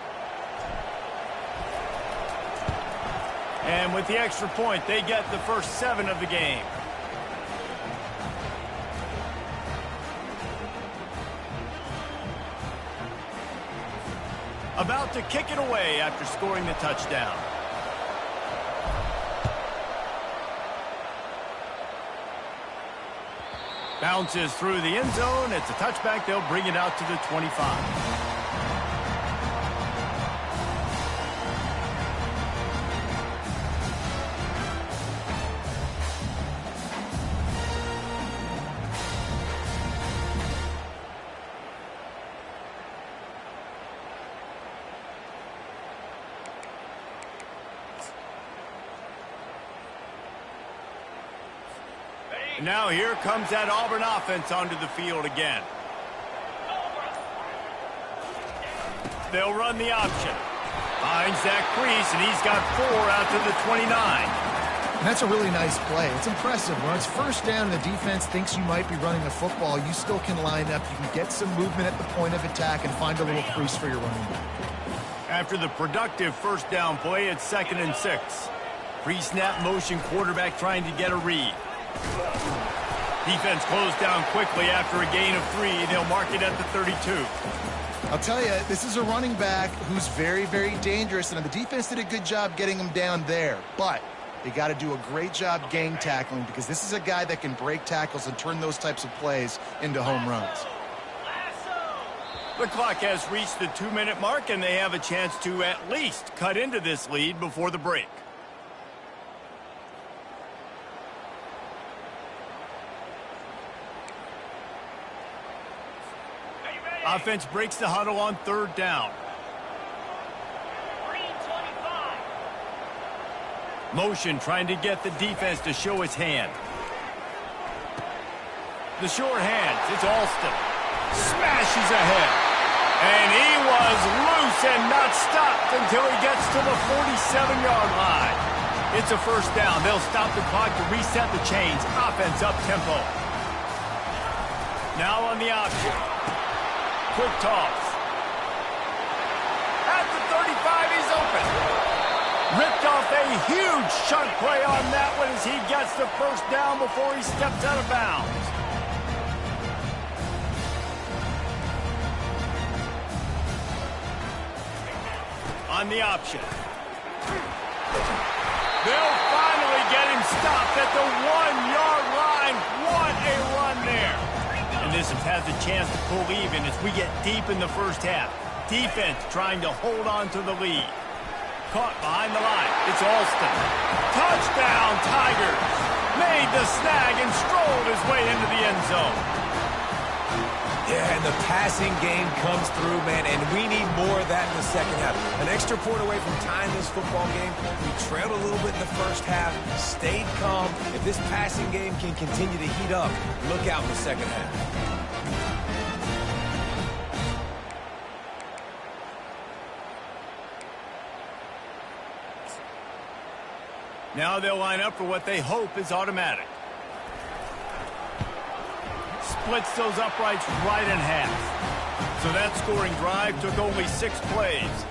And with the extra point, they get the first 7 of the game. About to kick it away after scoring the touchdown. Bounces through the end zone. It's a touchback. They'll bring it out to the 25. Now here comes that Auburn offense onto the field again. They'll run the option. Finds that crease, and he's got 4 out to the 29. And that's a really nice play. It's impressive. When it's first down and the defense thinks you might be running the football, you still can line up. You can get some movement at the point of attack and find a little crease for your running back. After the productive first down play, it's 2nd and 6. Pre-snap motion, quarterback trying to get a read. Defense closed down quickly after a gain of 3. They'll mark it at the 32. I'll tell you, this is a running back who's very, very dangerous, and the defense did a good job getting him down there. But they got to do a great job gang tackling, because this is a guy that can break tackles and turn those types of plays into home runs. The clock has reached the 2-minute mark, and they have a chance to at least cut into this lead before the break. Offense breaks the huddle on 3rd down. Motion trying to get the defense to show his hand. The short hands, it's Alston. Smashes ahead. And he was loose and not stopped until he gets to the 47-yard line. It's a first down. They'll stop the clock to reset the chains. Offense up tempo. Now on the option. Quick toss. At the 35, he's open. Ripped off a huge chunk play on that one as he gets the first down before he steps out of bounds. On the option. They'll finally get him stopped at the 1-yard line. What a run there. And this has a chance to pull even as we get deep in the first half. Defense trying to hold on to the lead. Caught behind the line. It's Alston. Touchdown, Tigers. Made the snag and strolled his way into the end zone. Yeah, and the passing game comes through, man, and we need more of that in the second half. An extra point away from tying this football game. We trailed a little bit in the first half, stayed calm. If this passing game can continue to heat up, look out in the second half. Now they'll line up for what they hope is automatic. Splits those uprights right in half. So that scoring drive took only 6 plays.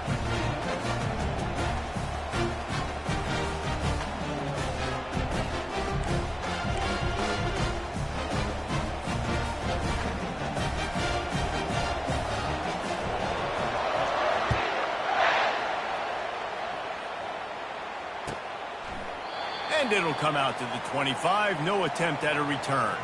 And it'll come out to the 25. No attempt at a return.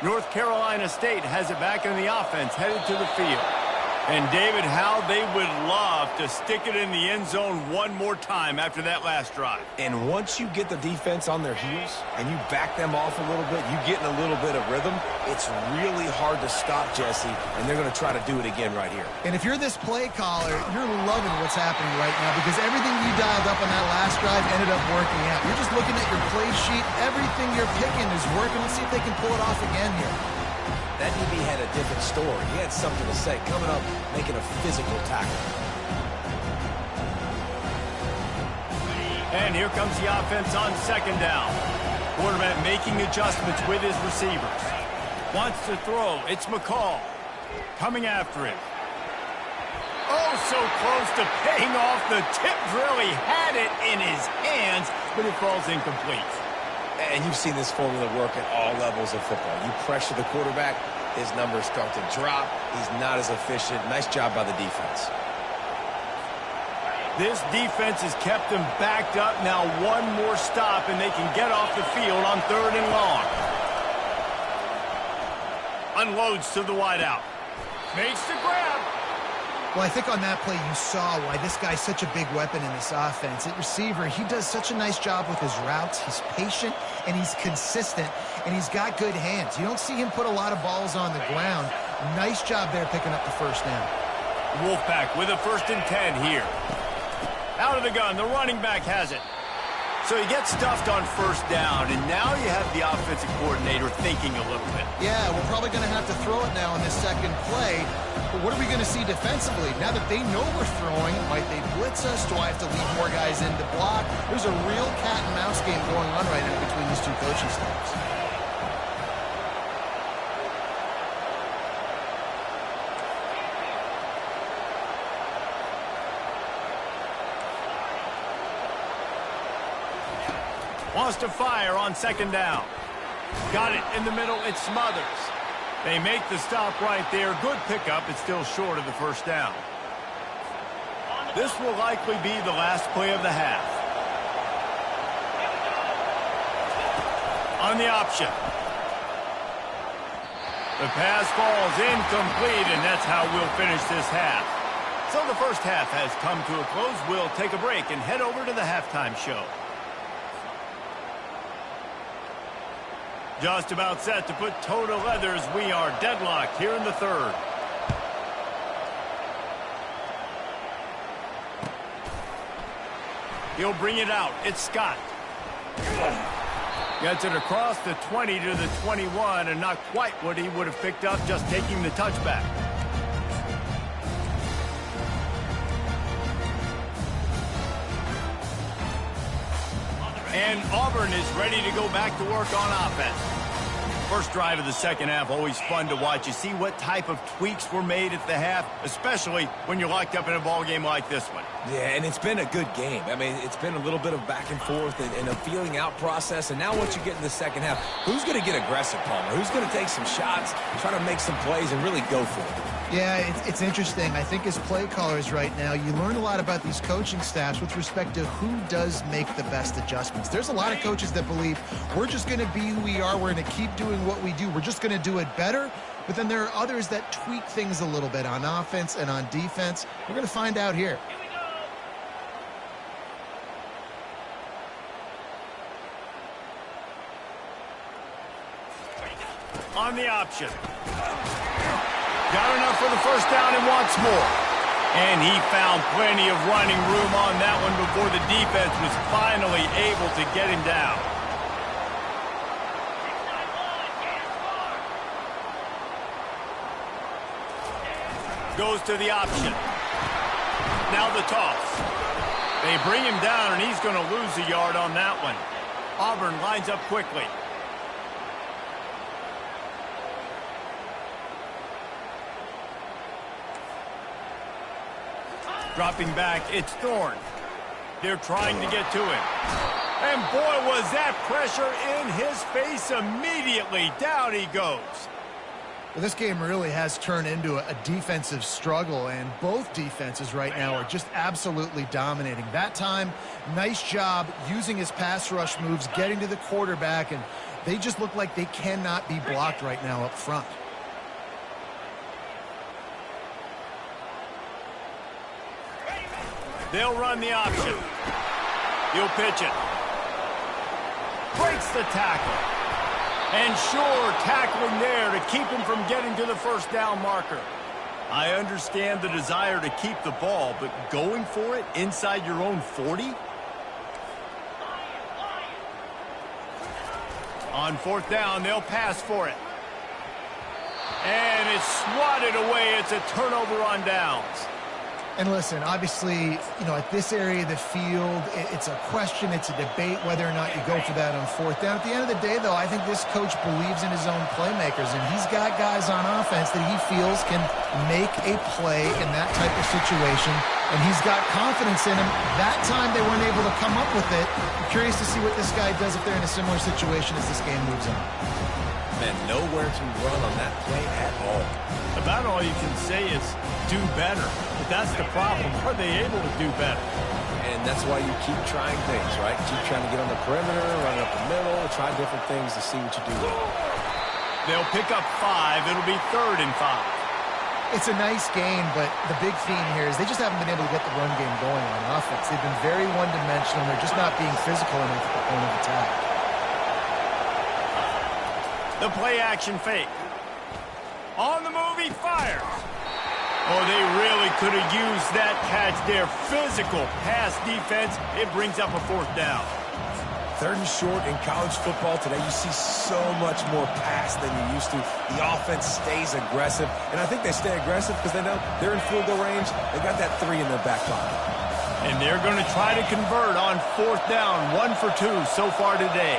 North Carolina State has it back in the offense, headed to the field. And, David, how they would love to stick it in the end zone one more time after that last drive. And once you get the defense on their heels and you back them off a little bit, you get in a little bit of rhythm, it's really hard to stop, Jesse, and they're going to try to do it again right here. And if you're this play caller, you're loving what's happening right now, because everything you dialed up on that last drive ended up working out. You're just looking at your play sheet. Everything you're picking is working. Let's see if they can pull it off again here. That DB had a different story. He had something to say, coming up, making a physical tackle. And here comes the offense on 2nd down. Quarterback making adjustments with his receivers. Wants to throw. It's McCall coming after him. Oh, so close to paying off the tip drill. He had it in his hands, but it falls incomplete. And you've seen this formula work at all levels of football. You pressure the quarterback, his numbers start to drop. He's not as efficient. Nice job by the defense. This defense has kept them backed up. Now one more stop, and they can get off the field on 3rd and long. Unloads to the wideout. Makes the grab. Well, I think on that play you saw why this guy's such a big weapon in this offense. At receiver, he does such a nice job with his routes. He's patient, and he's consistent, and he's got good hands. You don't see him put a lot of balls on the ground. Nice job there picking up the first down. Wolfpack with a 1st and 10 here. Out of the gun, the running back has it. So you get stuffed on 1st down, and now you have the offensive coordinator thinking a little bit. Yeah, we're probably going to have to throw it now in this second play. But what are we going to see defensively? Now that they know we're throwing, might they blitz us? Do I have to leave more guys in to block? There's a real cat and mouse game going on right now between these two coaching staffs. Wants to fire on 2nd down. Got it in the middle. It's Smothers. They make the stop right there. Good pickup. It's still short of the 1st down. This will likely be the last play of the half. On the option. The pass falls incomplete, and that's how we'll finish this half. So the first half has come to a close. We'll take a break and head over to the halftime show. Just about set to put toe to leather as we are deadlocked here in the 3rd. He'll bring it out. It's Scott. Gets it across the 20 to the 21, and not quite what he would have picked up just taking the touchback. And Auburn is ready to go back to work on offense. First drive of the second half, always fun to watch. You see what type of tweaks were made at the half, especially when you're locked up in a ball game like this one. Yeah, and it's been a good game. I mean, it's been a little bit of back and forth and a feeling out process. And now once you get in the second half, who's going to get aggressive, Palmer? Who's going to take some shots, try to make some plays, and really go for it? Yeah, it's interesting. I think as play callers right now, you learn a lot about these coaching staffs with respect to who does make the best adjustments. There's a lot of coaches that believe we're just going to be who we are. We're going to keep doing what we do. We're just going to do it better. But then there are others that tweak things a little bit on offense and on defense. We're going to find out here. On the option. Got enough for the 1st down and wants more. And he found plenty of running room on that one before the defense was finally able to get him down. Goes to the option. Now the toss. They bring him down, and he's going to lose a yard on that one. Auburn lines up quickly. Dropping back, it's Thorne. They're trying to get to him. And boy, was that pressure in his face immediately. Down he goes. Well, this game really has turned into a defensive struggle, and both defenses right now are just absolutely dominating. That time, nice job using his pass rush moves, getting to the quarterback, and they just look like they cannot be blocked right now up front. They'll run the option. He'll pitch it. Breaks the tackle. And sure, tackling there to keep him from getting to the 1st down marker. I understand the desire to keep the ball, but going for it inside your own 40? On 4th down, they'll pass for it. And it's swatted away. It's a turnover on downs. And listen, obviously, at this area of the field, it's a question, it's a debate whether or not you go for that on 4th down. At the end of the day, though, I think this coach believes in his own playmakers, and he's got guys on offense that he feels can make a play in that type of situation, and he's got confidence in him. That time they weren't able to come up with it. I'm curious to see what this guy does if they're in a similar situation as this game moves on. Man, nowhere to run on that play at all. About all you can say is do better. But that's the problem. Are they able to do better? And that's why you keep trying things, right? Keep trying to get on the perimeter, run up the middle, try different things to see what you do well. They'll pick up 5. It'll be 3rd and 5. It's a nice game, but the big theme here is they just haven't been able to get the run game going on offense. They've been very one-dimensional. They're just not being physical enough at the point of attack. The play-action fake. On the move, he fires. Oh, they really could have used that catch there. Physical pass defense. It brings up a 4th down. 3rd and short in college football today. You see so much more pass than you used to. The offense stays aggressive, and I think they stay aggressive because they know they're in field goal range. They got that 3 in their back pocket. And they're going to try to convert on 4th down. 1 for 2 so far today.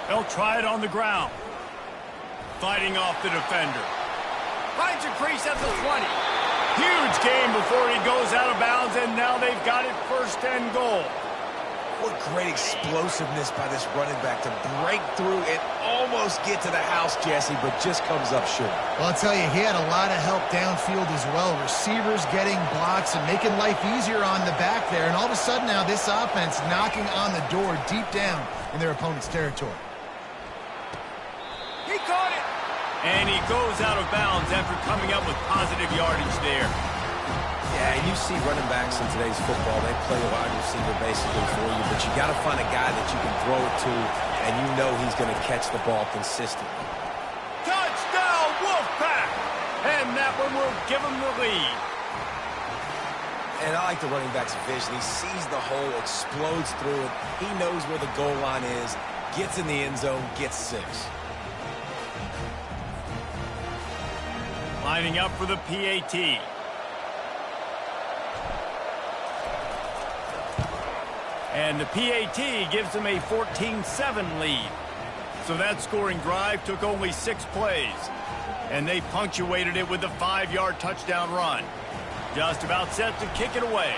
They'll try it on the ground. Fighting off the defender. Finds a crease at the 20. Huge gain before he goes out of bounds, and now they've got it 1st and goal. What great explosiveness by this running back to break through and almost get to the house, Jesse, but just comes up short. Well, I'll tell you, he had a lot of help downfield as well. Receivers getting blocks and making life easier on the back there. And all of a sudden now this offense knocking on the door deep down in their opponent's territory. He caught it. And he goes out of bounds after coming up with positive yardage there. Yeah, and you see running backs in today's football, they play a wide receiver basically for you, but you got to find a guy that you can throw it to, and you know he's going to catch the ball consistently. Touchdown, Wolfpack! And that one will give him the lead. And I like the running back's vision. He sees the hole, explodes through it. He knows where the goal line is, gets in the end zone, gets 6. Lining up for the PAT. And the PAT gives them a 14-7 lead. So that scoring drive took only 6 plays. And they punctuated it with a 5-yard touchdown run. Just about set to kick it away.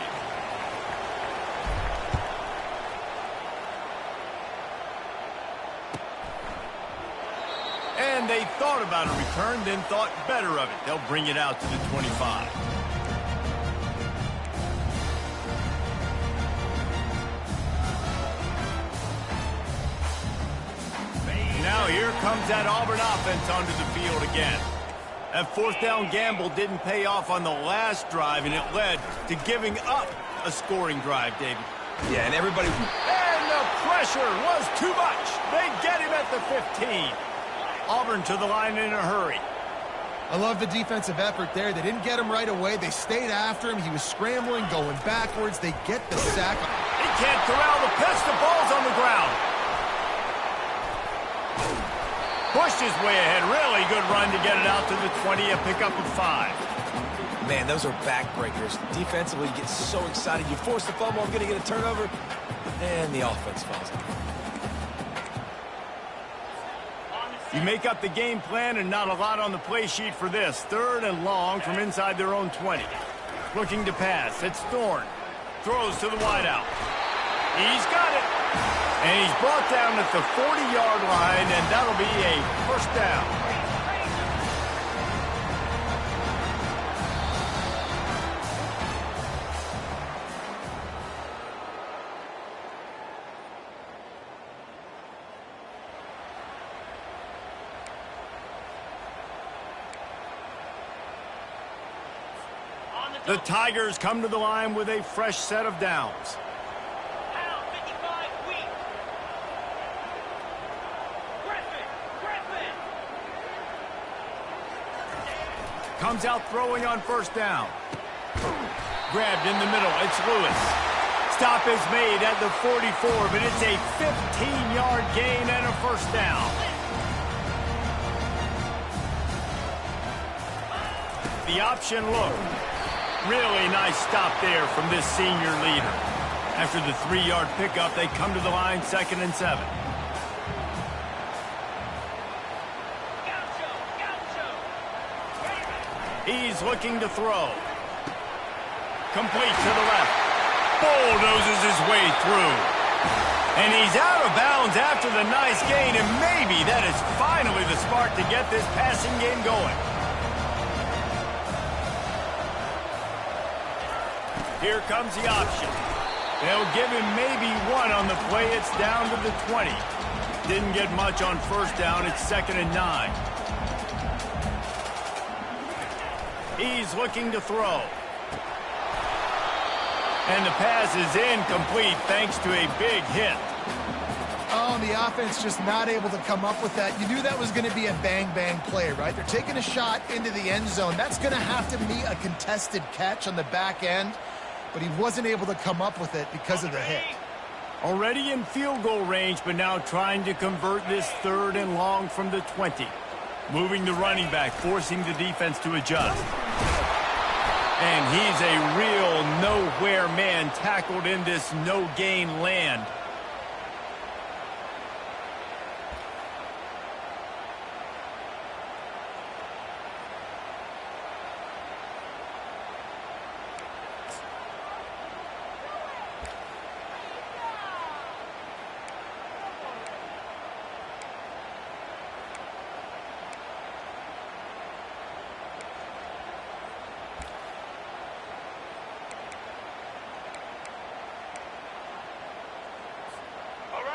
And they thought about a return, then thought better of it. They'll bring it out to the 25. Now here comes that Auburn offense onto the field again. That 4th down gamble didn't pay off on the last drive, and it led to giving up a scoring drive, David. Yeah, and everybody... And the pressure was too much. They get him at the 15. Auburn to the line in a hurry. I love the defensive effort there. They didn't get him right away. They stayed after him. He was scrambling, going backwards. They get the sack. He can't corral the pitch. The ball's on the ground. Pushed his way ahead. Really good run to get it out to the 20. A pickup of 5. Man, those are backbreakers. Defensively, you get so excited. You force the fumble, I'm going to get a turnover, and the offense falls out. You make up the game plan and not a lot on the play sheet for this. 3rd and long from inside their own 20. Looking to pass. It's Thorne. Throws to the wideout. He's got it. And he's brought down at the 40-yard line, and that'll be a 1st down. The Tigers come to the line with a fresh set of downs. Comes out throwing on 1st down. Grabbed in the middle. It's Lewis. Stop is made at the 44, but it's a 15-yard gain and a 1st down. The option look. Really nice stop there from this senior leader. After the 3-yard pickup, they come to the line 2nd and 7. He's looking to throw. Complete to the left. Bulldozes his way through. And he's out of bounds after the nice gain, and maybe that is finally the spark to get this passing game going. Here comes the option. They'll give him maybe 1 on the play. It's down to the 20. Didn't get much on 1st down. It's 2nd and 9. He's looking to throw. And the pass is incomplete thanks to a big hit. down, the offense just not able to come up with that. You knew that was going to be a bang-bang play, right? They're taking a shot into the end zone. That's going to have to be a contested catch on the back end, but he wasn't able to come up with it because of the hit. Already in field goal range, but now trying to convert this 3rd and long from the 20. Moving the running back, forcing the defense to adjust. And he's a real nowhere man, tackled in this no-gain land.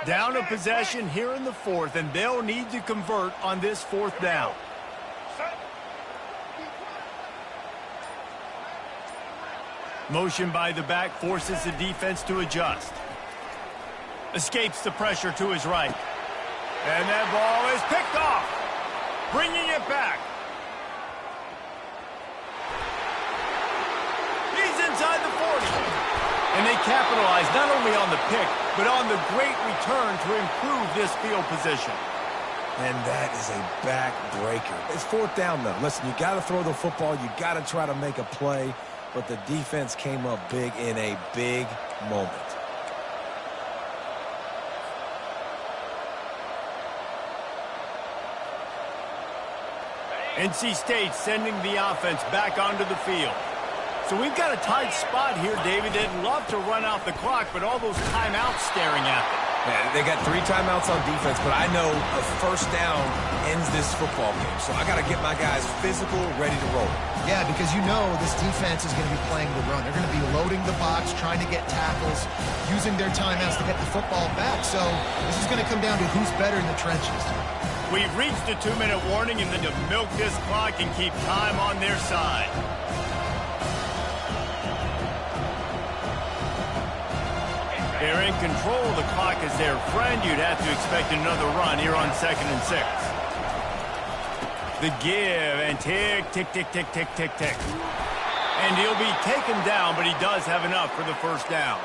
Down a possession here in the 4th, and they'll need to convert on this 4th down. Motion by the back forces the defense to adjust. Escapes the pressure to his right. And that ball is picked off. Bringing it back. He's inside the 40. And they capitalize not only on the pick, but on the great return to improve this field position. And that is a back-breaker. It's 4th down, though. Listen, you got to throw the football. You got to try to make a play. But the defense came up big in a big moment. NC State sending the offense back onto the field. So we've got a tight spot here, David. They'd love to run out the clock, but all those timeouts staring at them. Yeah, they got 3 timeouts on defense, but I know a 1st down ends this football game. So I got to get my guys physical, ready to roll. Yeah, because you know this defense is going to be playing the run. They're going to be loading the box, trying to get tackles, using their timeouts to get the football back. So this is going to come down to who's better in the trenches. We've reached a 2-minute warning, and then to milk this clock and keep time on their side. They're in control of the clock as their friend. You'd have to expect another run here on 2nd and 6. The give, and tick, tick, tick, tick, tick, tick, tick. And he'll be taken down, but he does have enough for the 1st down.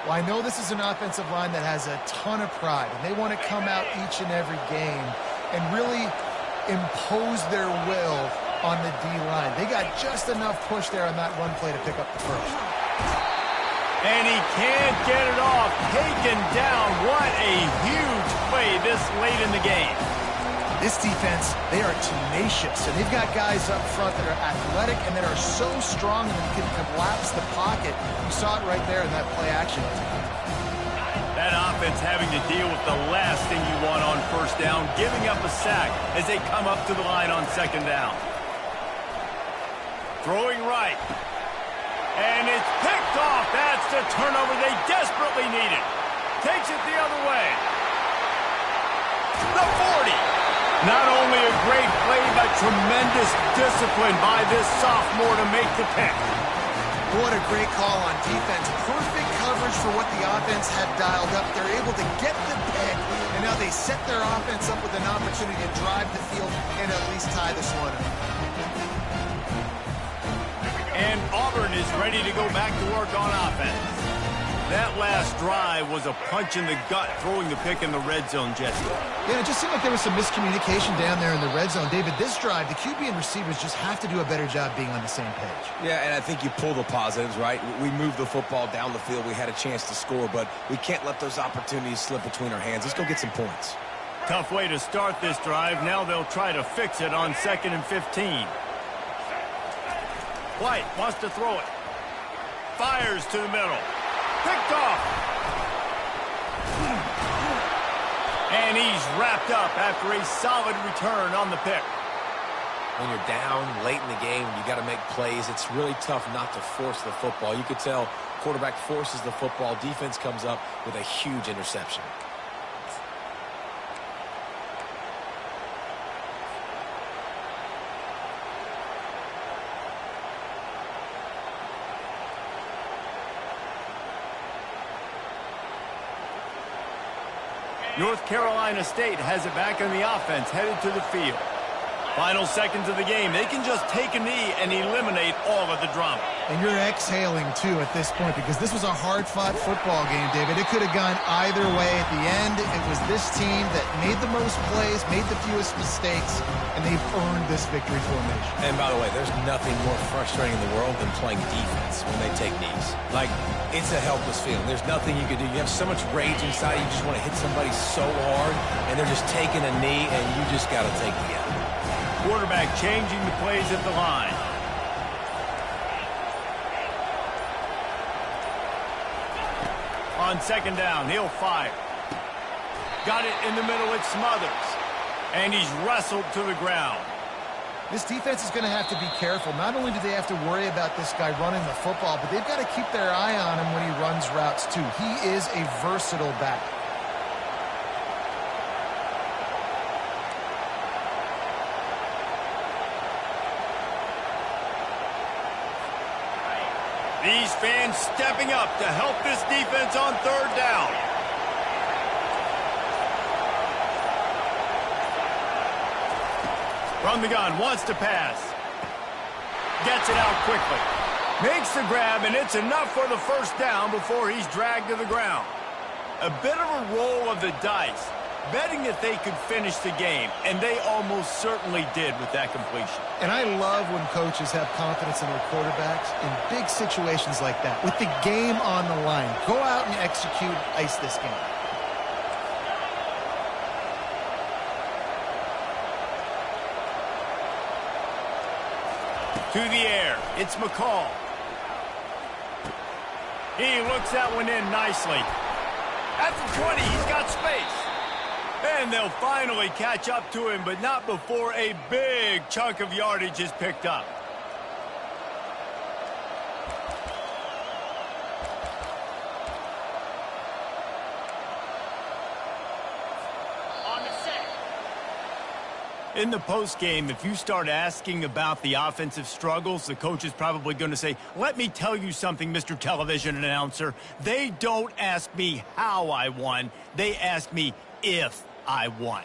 Well, I know this is an offensive line that has a ton of pride, and they want to come out each and every game and really impose their will on the D-line. They got just enough push there on that run play to pick up the 1st. And he can't get it off. Taken down. What a huge play this late in the game. This defense, they are tenacious, and they've got guys up front that are athletic and that are so strong that they can collapse the pocket. You saw it right there in that play action. That offense having to deal with the last thing you want on 1st down, giving up a sack as they come up to the line on 2nd down. Throwing right. And it's picked off. That's the turnover they desperately needed. Takes it the other way. The 40. Not only a great play, but tremendous discipline by this sophomore to make the pick. What a great call on defense. Perfect coverage for what the offense had dialed up. They're able to get the pick, and now they set their offense up with an opportunity to drive the field and at least tie this one up. And Auburn is ready to go back to work on offense. That last drive was a punch in the gut, throwing the pick in the red zone, Jesse. Yeah, it just seemed like there was some miscommunication down there in the red zone. David, this drive, the QB and receivers just have to do a better job being on the same page. Yeah, and I think you pull the positives, right? We moved the football down the field. We had a chance to score, but we can't let those opportunities slip between our hands. Let's go get some points. Tough way to start this drive. Now they'll try to fix it on 2nd and 15. White wants to throw it. Fires to the middle. Picked off. And he's wrapped up after a solid return on the pick. When you're down late in the game, you got to make plays. It's really tough not to force the football. You could tell quarterback forces the football. Defense comes up with a huge interception. North Carolina State has it back on the offense, headed to the field. Final seconds of the game. They can just take a knee and eliminate all of the drama. And you're exhaling, too, at this point, because this was a hard-fought football game, David. It could have gone either way. At the end, it was this team that made the most plays, made the fewest mistakes, and they've earned this victory formation. And by the way, there's nothing more frustrating in the world than playing defense when they take knees. Like, it's a helpless feeling. There's nothing you can do. You have so much rage inside. You just want to hit somebody so hard, and they're just taking a knee, and you just got to take the out. Quarterback changing the plays at the line. On second down, he'll fire. Got it in the middle, it's Smothers. And he's wrestled to the ground. This defense is going to have to be careful. Not only do they have to worry about this guy running the football, but they've got to keep their eye on him when he runs routes, too. He is a versatile back. These fans stepping up to help this defense on third down. From the gun, wants to pass. Gets it out quickly. Makes the grab, and it's enough for the first down before he's dragged to the ground. A bit of a roll of the dice, betting that they could finish the game, and they almost certainly did with that completion. And I love when coaches have confidence in their quarterbacks in big situations like that. With the game on the line, go out and execute, ice this game. To the air, it's McCall. He looks that one in nicely. At the 20, he's got space. And they'll finally catch up to him, but not before a big chunk of yardage is picked up. On the set. In the postgame, if you start asking about the offensive struggles, the coach is probably going to say, let me tell you something, Mr. Television Announcer. They don't ask me how I won. They ask me if I won.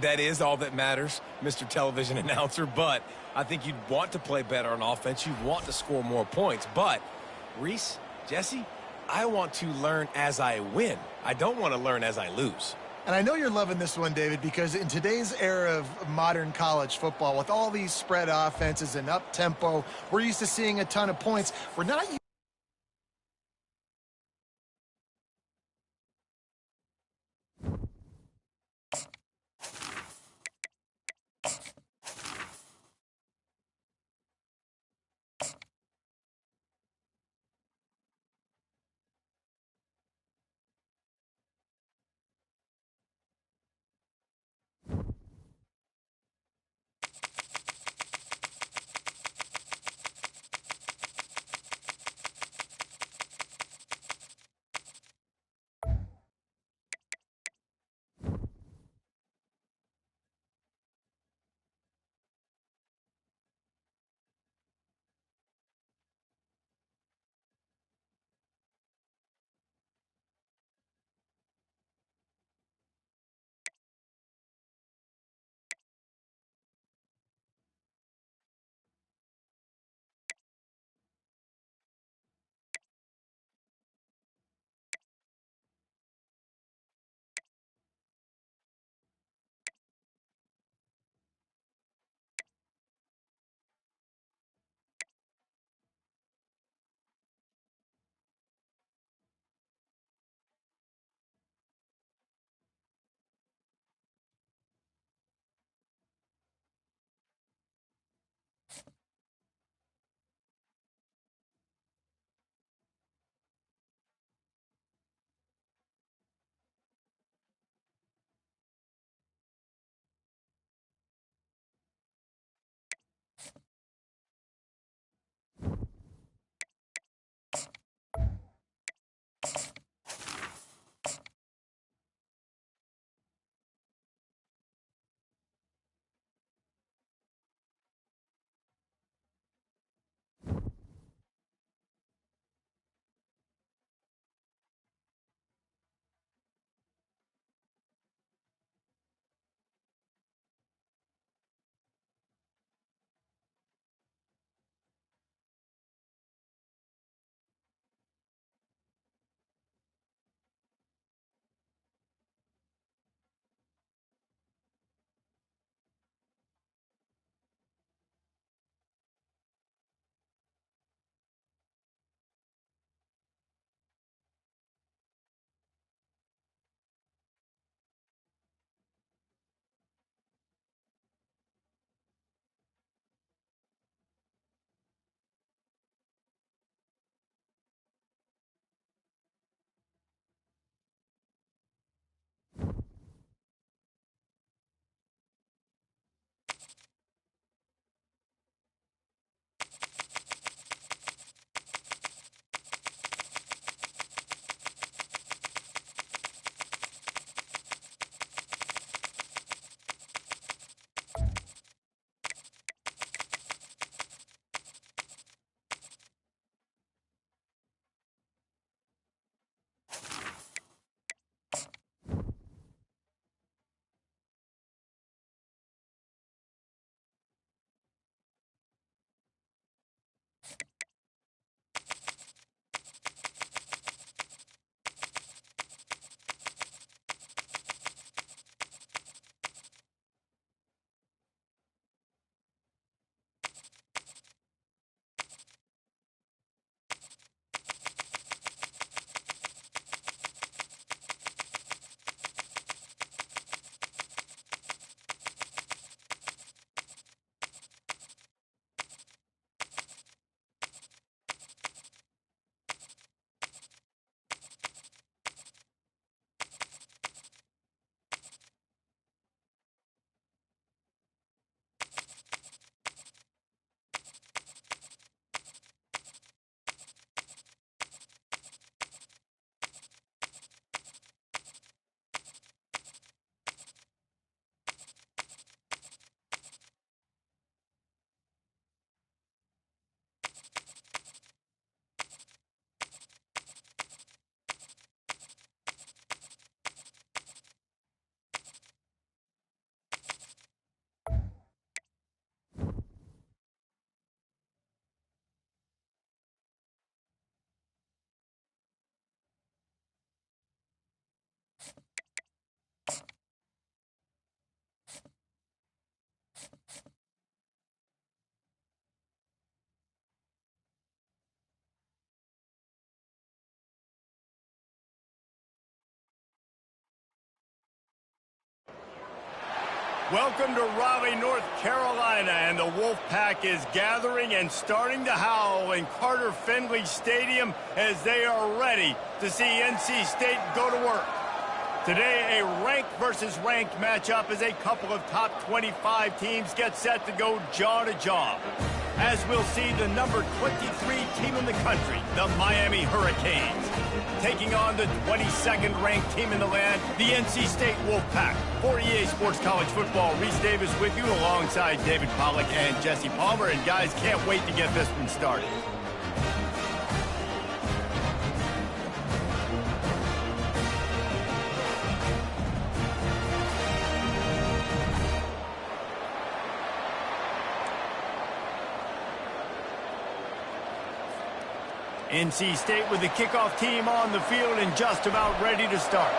That is all that matters, Mr. Television Announcer, but I think you'd want to play better on offense. You want to score more points, but Reese, Jesse, I want to learn as I win. I don't want to learn as I lose. And I know you're loving this one, David, because in today's era of modern college football, with all these spread offenses and up-tempo, we're used to seeing a ton of points. We're not Welcome to Raleigh, North Carolina, and the Wolfpack is gathering and starting to howl in Carter Finley Stadium as they are ready to see NC State go to work. Today, a ranked versus ranked matchup as a couple of top 25 teams get set to go jaw to jaw. As we'll see the number 23 team in the country, the Miami Hurricanes, taking on the 22nd ranked team in the land, the NC State Wolfpack. For EA Sports College Football, Reese Davis with you alongside David Pollack and Jesse Palmer. And guys, can't wait to get this one started. NC State with the kickoff team on the field and just about ready to start.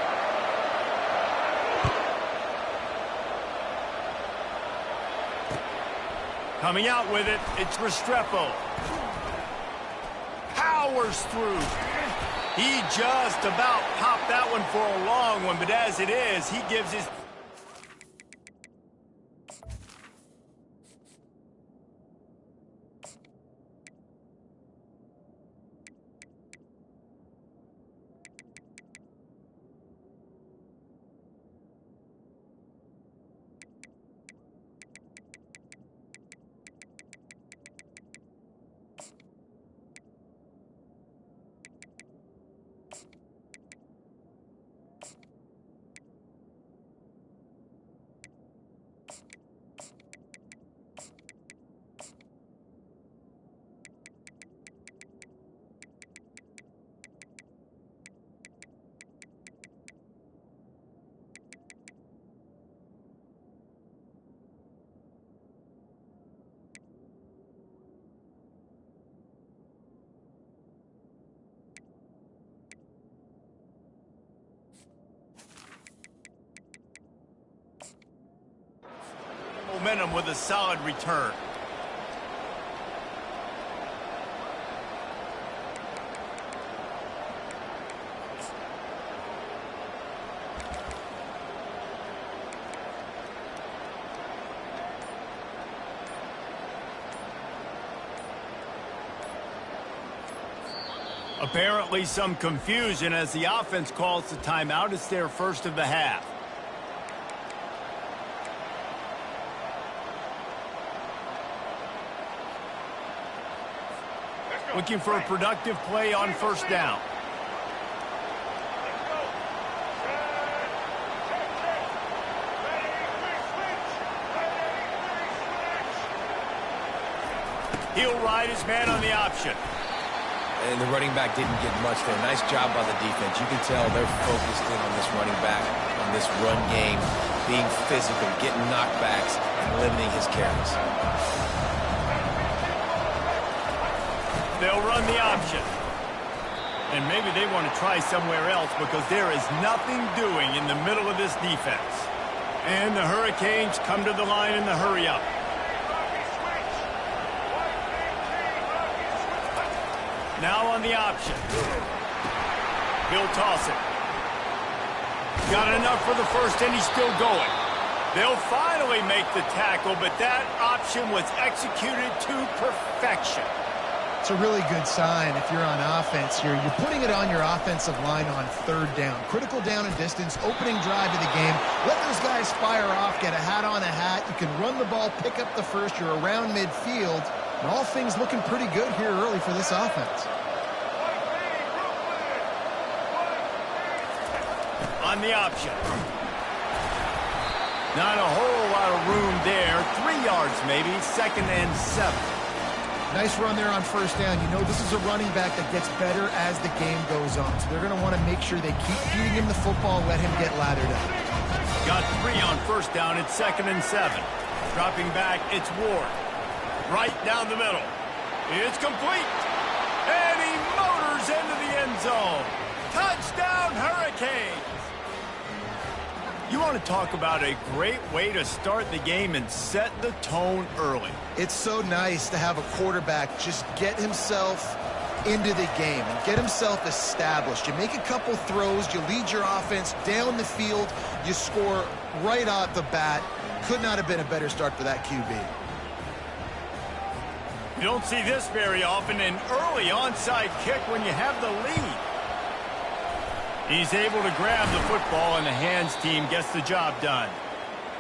Coming out with it, it's Restrepo. Powers through. He just about popped that one for a long one, but as it is, he gives his... momentum with a solid return. Apparently some confusion as the offense calls the timeout. It's their first of the half. Looking for a productive play on first down. He'll ride his man on the option. And the running back didn't get much there. Nice job by the defense. You can tell they're focused in on this running back, on this run game, being physical, getting knockbacks, and limiting his carries. They'll run the option. And maybe they want to try somewhere else because there is nothing doing in the middle of this defense. And the Hurricanes come to the line in the hurry-up. Now on the option. He'll toss it. Got enough for the first, and he's still going. They'll finally make the tackle, but that option was executed to perfection. It's a really good sign if you're on offense here. You're putting it on your offensive line on third down. Critical down and distance, opening drive of the game. Let those guys fire off, get a hat on a hat. You can run the ball, pick up the first. You're around midfield. And all things looking pretty good here early for this offense. On the option. Not a whole lot of room there. 3 yards maybe, 2nd and 7. Nice run there on first down. You know this is a running back that gets better as the game goes on. So they're going to want to make sure they keep feeding him the football and let him get laddered up. Got 3 on first down. It's 2nd and 7. Dropping back, it's Ward. Right down the middle. It's complete. And he motors into the end zone. Touchdown, Hurricanes. You want to talk about a great way to start the game and set the tone early. It's so nice to have a quarterback just get himself into the game and get himself established. You make a couple throws, you lead your offense down the field, you score right off the bat. Could not have been a better start for that QB. You don't see this very often, an early onside kick when you have the lead. He's able to grab the football, and the hands team gets the job done.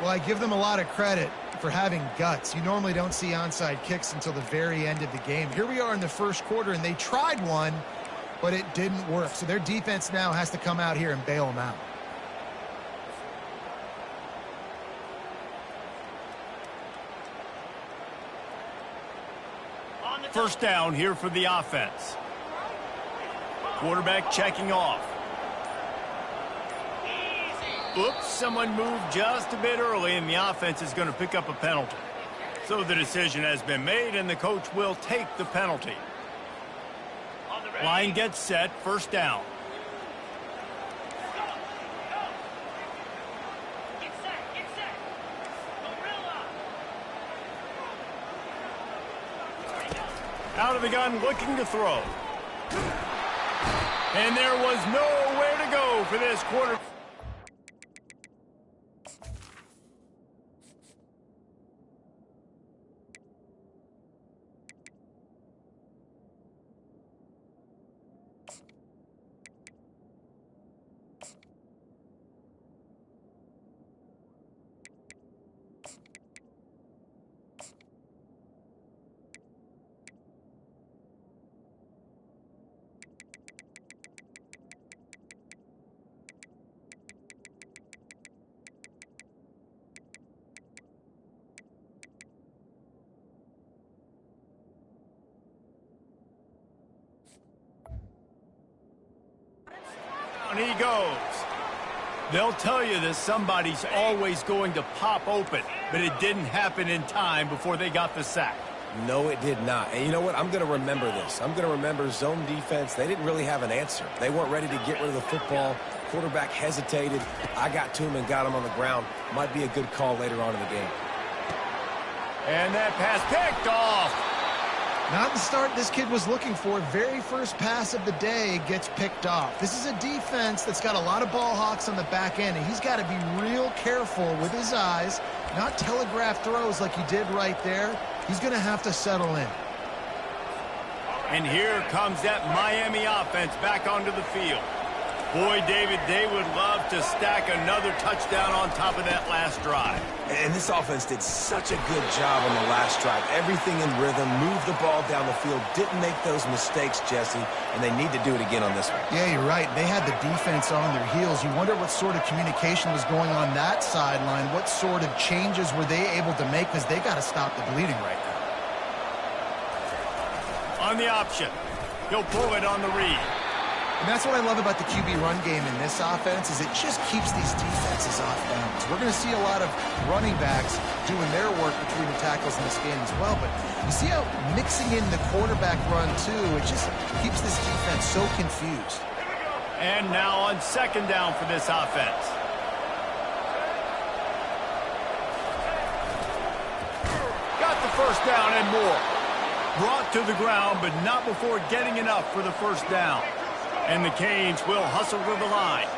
Well, I give them a lot of credit for having guts. You normally don't see onside kicks until the very end of the game. Here we are in the first quarter, and they tried one, but it didn't work. So their defense now has to come out here and bail them out. First down here for the offense. Quarterback checking off. Oops, someone moved just a bit early, and the offense is going to pick up a penalty. So the decision has been made, and the coach will take the penalty. Line gets set, first down. Out of the gun, looking to throw. And there was nowhere to go for this quarter. And he goes. They'll tell you that somebody's always going to pop open, but it didn't happen in time before they got the sack. No, it did not. And you know what? I'm going to remember this. I'm going to remember zone defense. They didn't really have an answer. They weren't ready to get rid of the football. Quarterback hesitated. I got to him and got him on the ground. Might be a good call later on in the game. And that pass picked off. Not the start this kid was looking for. Very first pass of the day gets picked off. This is a defense that's got a lot of ball hawks on the back end, and he's got to be real careful with his eyes, not telegraph throws like he did right there. He's going to have to settle in. And here comes that Miami offense back onto the field. Boy, David, they would love to stack another touchdown on top of that last drive. And this offense did such a good job on the last drive. Everything in rhythm, moved the ball down the field, didn't make those mistakes, Jesse, and they need to do it again on this one. Yeah, you're right. They had the defense on their heels. You wonder what sort of communication was going on that sideline. What sort of changes were they able to make, because they got to stop the bleeding right now. On the option. He'll pull it on the read. And that's what I love about the QB run game in this offense, is it just keeps these defenses off balance. We're going to see a lot of running backs doing their work between the tackles in this game as well. But you see how mixing in the quarterback run, too, it just keeps this defense so confused. And now on second down for this offense. Got the first down and more. Brought to the ground, but not before getting enough for the first down. And the Canes will hustle to the line.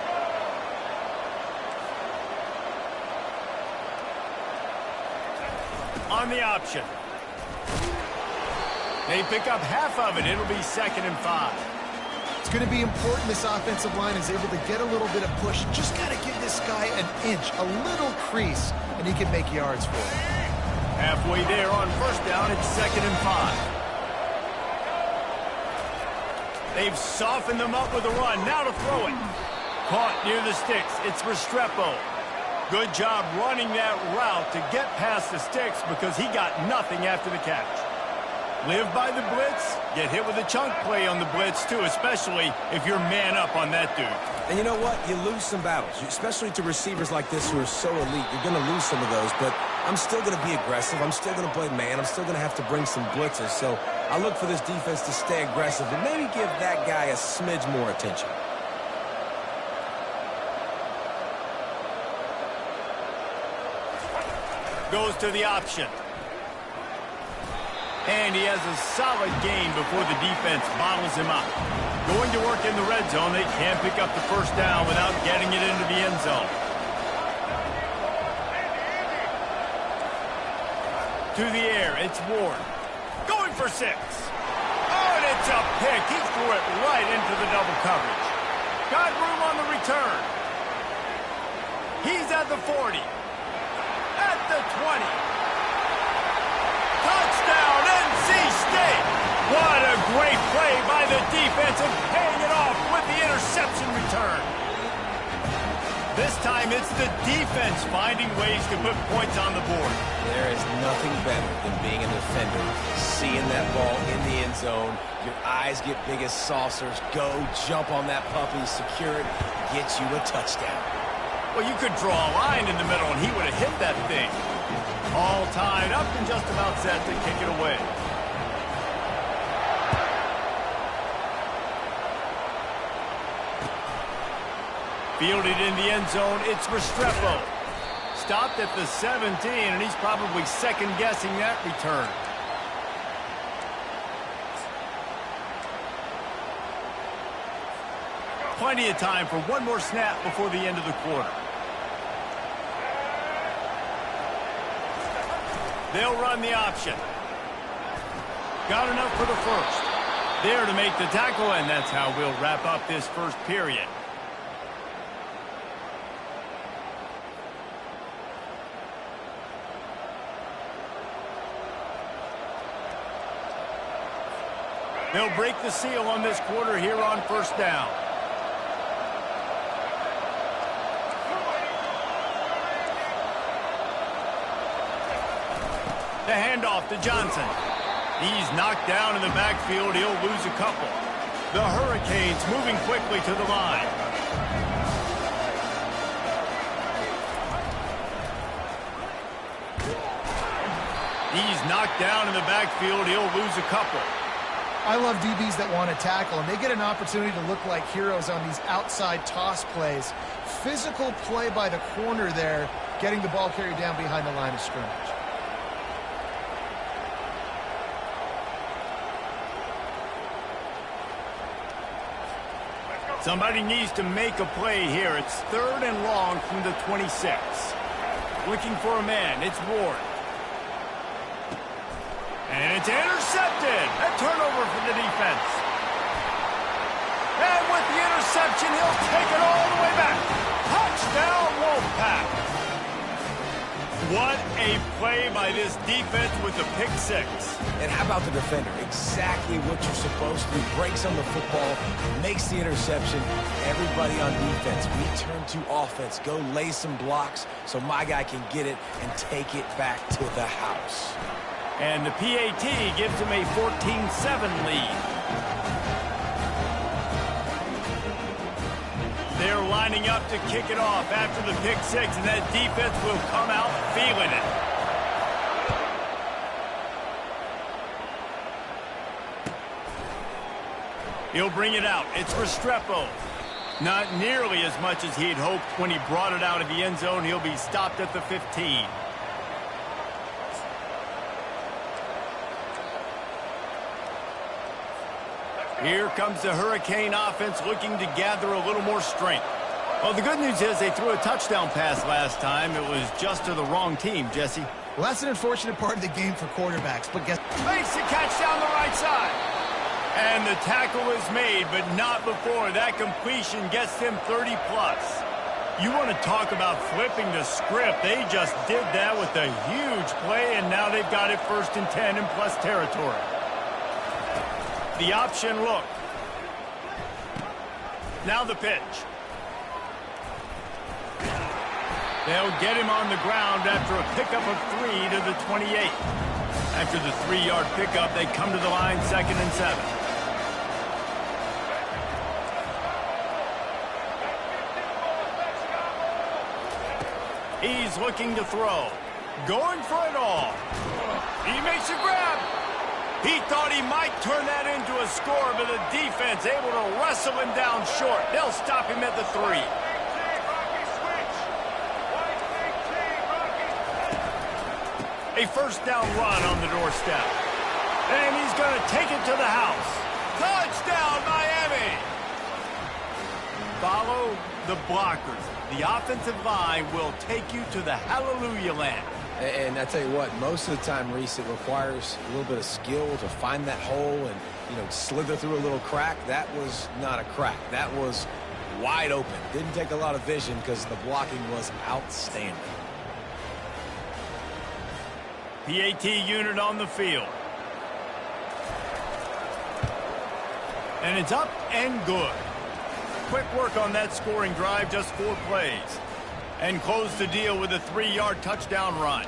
On the option. They pick up half of it. It'll be 2nd and 5. It's going to be important this offensive line is able to get a little bit of push. Just got to give this guy an inch, a little crease, and he can make yards for it. Halfway there on first down, it's 2nd and 5. They've softened them up with a run. Now to throw it. Caught near the sticks. It's Restrepo. Good job running that route to get past the sticks, because he got nothing after the catch. Live by the blitz. Get hit with a chunk play on the blitz, too, especially if you're man up on that dude. And you know what? You lose some battles, especially to receivers like this who are so elite. You're going to lose some of those, but I'm still going to be aggressive. I'm still going to play man. I'm still going to have to bring some blitzes. So I look for this defense to stay aggressive and maybe give that guy a smidge more attention. Goes to the option. And he has a solid gain before the defense bottles him up. Going to work in the red zone, they can't pick up the first down without getting it into the end zone. To the air, it's Ward. Going for 6. Oh, and it's a pick. He threw it right into the double coverage. Got room on the return. He's at the 40. At the 20. Touchdown, NC State! What a great play by the defense and paying it off with the interception return. This time it's the defense finding ways to put points on the board. There is nothing better than being a defender, seeing that ball in the end zone. Your eyes get big as saucers. Go, jump on that puppy, secure it, get you a touchdown. Well, you could draw a line in the middle and he would have hit that thing. All tied up and just about set to kick it away. Fielded in the end zone, it's Restrepo. Stopped at the 17, and he's probably second-guessing that return. Plenty of time for one more snap before the end of the quarter. They'll run the option. Got enough for the first. There to make the tackle, and that's how we'll wrap up this first period. They'll break the seal on this quarter here on first down. The handoff to Johnson. He's knocked down in the backfield. He'll lose a couple. The Hurricanes moving quickly to the line. He's knocked down in the backfield. He'll lose a couple. I love DBs that want to tackle, and they get an opportunity to look like heroes on these outside toss plays. Physical play by the corner there, getting the ball carried down behind the line of scrimmage. Somebody needs to make a play here. It's 3rd and long from the 26. Looking for a man. It's Ward. And it's intercepted. A turnover for the defense. And with the interception, he'll take it all the way back. Touchdown, Wolfpack. What a play by this defense with the pick 6. And how about the defender? Exactly what you're supposed to do. Breaks on the football, makes the interception. Everybody on defense, we turn to offense. Go lay some blocks so my guy can get it and take it back to the house. And the PAT gives him a 14-7 lead. They're lining up to kick it off after the pick 6, and that defense will come out feeling it. He'll bring it out. It's Restrepo. Not nearly as much as he'd hoped when he brought it out of the end zone. He'll be stopped at the 15. Here comes the Hurricane offense looking to gather a little more strength. Well, the good news is they threw a touchdown pass last time. It was just to the wrong team, Jesse. Well, that's an unfortunate part of the game for quarterbacks, but guess... Makes the catch down the right side. And the tackle is made, but not before. That completion gets them 30-plus. You want to talk about flipping the script. They just did that with a huge play, and now they've got it 1st and 10 in plus territory. The option look. Now the pitch. They'll get him on the ground after a pickup of 3 to the 28. After the 3-yard pickup, they come to the line 2nd and 7. He's looking to throw. Going for it all. He makes a grab. He thought he might turn that into a score, but the defense able to wrestle him down short. They'll stop him at the 3. A first down run on the doorstep. He's going to take it to the house. Touchdown, Miami! Follow the blockers. The offensive line will take you to the hallelujah land. And I tell you what, most of the time, Reese, it requires a little bit of skill to find that hole and, slither through a little crack. That was not a crack. That was wide open. Didn't take a lot of vision because the blocking was outstanding. PAT unit on the field. And it's up and good. Quick work on that scoring drive, just 4 plays. And close the deal with a 3-yard touchdown run.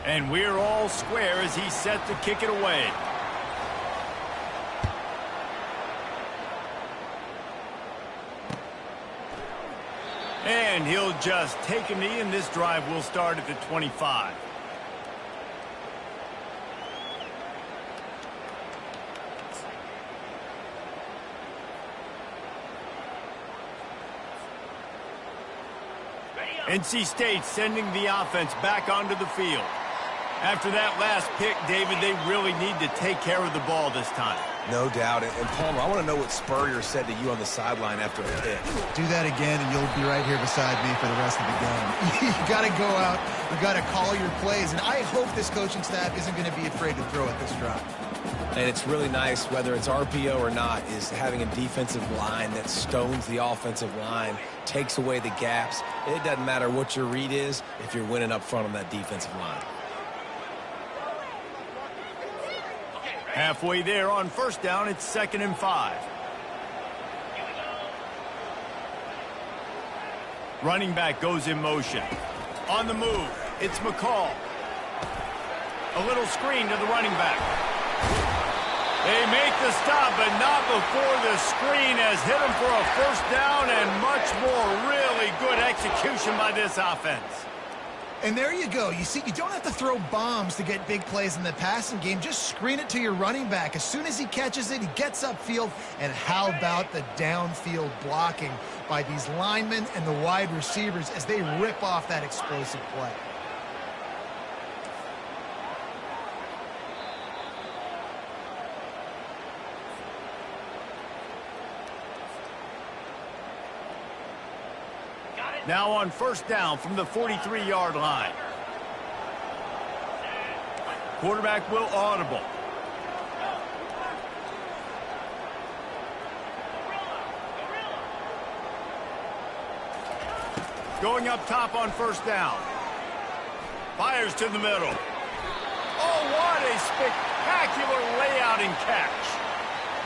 And we're all square as he's set to kick it away. And he'll just take a knee, and this drive will start at the 25. NC State sending the offense back onto the field. After that last pick, David, they really need to take care of the ball this time. No doubt. And Palmer, I want to know what Spurrier said to you on the sideline after the pick. Do that again, and you'll be right here beside me for the rest of the game. You got to go out. You got to call your plays. And I hope this coaching staff isn't going to be afraid to throw at this drive. And it's really nice, whether it's RPO or not, is having a defensive line that stones the offensive line, takes away the gaps. It doesn't matter what your read is if you're winning up front on that defensive line. Halfway there on first down, it's 2nd and 5. Running back goes in motion. On the move, it's McCall. A little screen to the running back. They make the stop, but not before the screen has hit him for a first down, and much more really good execution by this offense. And there you go. You see, you don't have to throw bombs to get big plays in the passing game. Just screen it to your running back. As soon as he catches it, he gets upfield. And how about the downfield blocking by these linemen and the wide receivers as they rip off that explosive play? Now on first down from the 43-yard line. Quarterback will audible. Going up top on first down. Fires to the middle. Oh, what a spectacular layout and catch.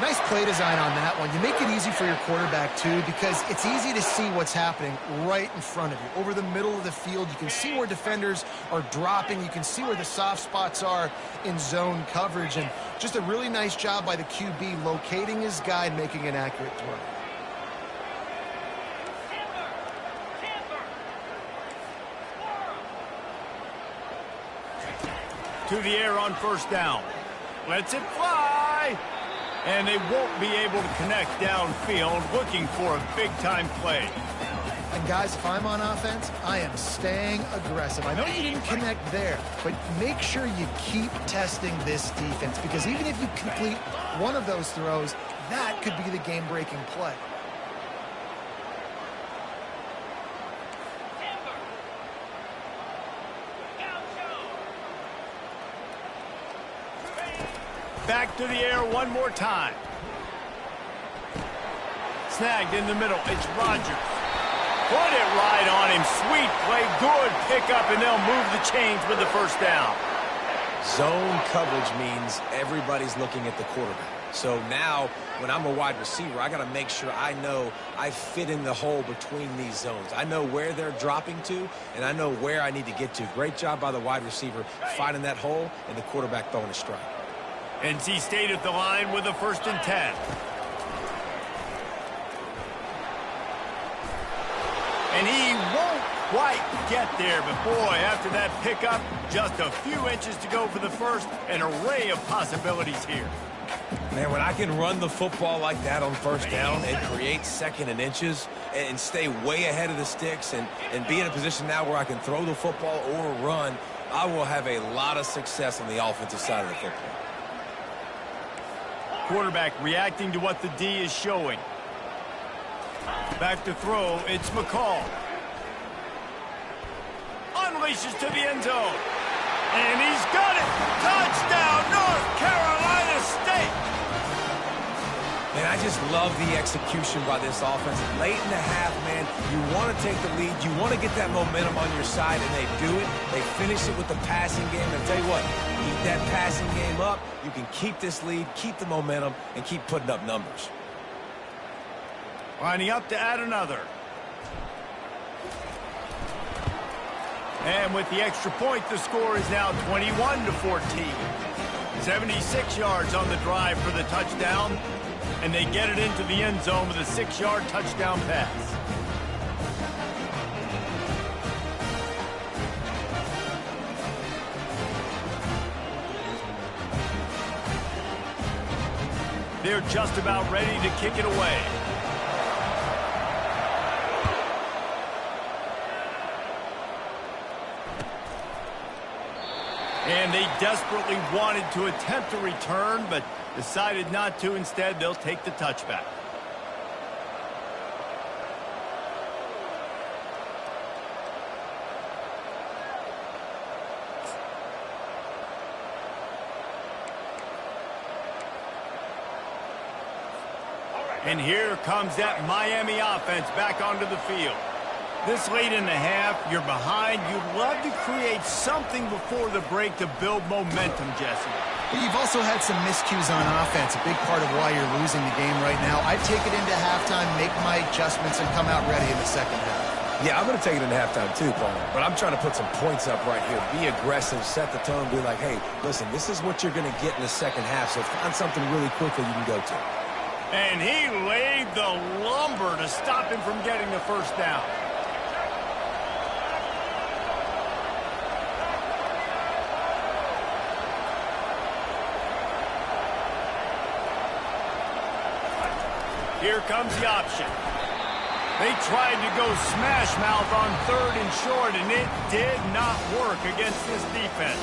Nice play design on that one. You make it easy for your quarterback, too, because it's easy to see what's happening right in front of you. Over the middle of the field, you can see where defenders are dropping. You can see where the soft spots are in zone coverage. And just a really nice job by the QB locating his guy and making an accurate throw. To the air on first down. Lets it fly. And they won't be able to connect downfield, looking for a big-time play. And, guys, if I'm on offense, I am staying aggressive. I know you didn't connect there, but make sure you keep testing this defense, because even if you complete one of those throws, that could be the game-breaking play. Back to the air one more time. Snagged in the middle. It's Rodgers. Put it right on him. Sweet play. Good pickup, and they'll move the chains with the first down. Zone coverage means everybody's looking at the quarterback. So now, when I'm a wide receiver, I got to make sure I know I fit in the hole between these zones. I know where they're dropping to, and I know where I need to get to. Great job by the wide receiver finding that hole, and the quarterback throwing a strike. NC State at the line with a 1st and 10. And he won't quite get there, but boy, after that pickup, just a few inches to go for the first, an array of possibilities here. Man, when I can run the football like that on first down and create second and inches and stay way ahead of the sticks and be in a position now where I can throw the football or run, I will have a lot of success on the offensive side of the football. Quarterback reacting to what the D is showing. Back to throw, it's McCall. Unleashes to the end zone. And he's got it! Touchdown, North Carolina State! Man, I just love the execution by this offense. Late in the half, man, you want to take the lead. You want to get that momentum on your side, and they do it. They finish it with the passing game. And I'll tell you what, keep that passing game up. You can keep this lead, keep the momentum, and keep putting up numbers. Lining up to add another. And with the extra point, the score is now 21-14. 76 yards on the drive for the touchdown. And they get it into the end zone with a 6-yard touchdown pass. They're just about ready to kick it away. And they desperately wanted to attempt a return, but decided not to. Instead, they'll take the touchback. And here comes that Miami offense back onto the field. This late in the half, you're behind. You'd love to create something before the break to build momentum, Jesse. But you've also had some miscues on offense, a big part of why you're losing the game right now. I'd take it into halftime, make my adjustments, and come out ready in the second half. Yeah, I'm going to take it into halftime too, Paul. But I'm trying to put some points up right here. Be aggressive, set the tone, be like, hey, listen, this is what you're going to get in the second half, so find something really quickly you can go to. And he laid the lumber to stop him from getting the first down. Here comes the option. They tried to go smash mouth on 3rd and short, and it did not work against this defense.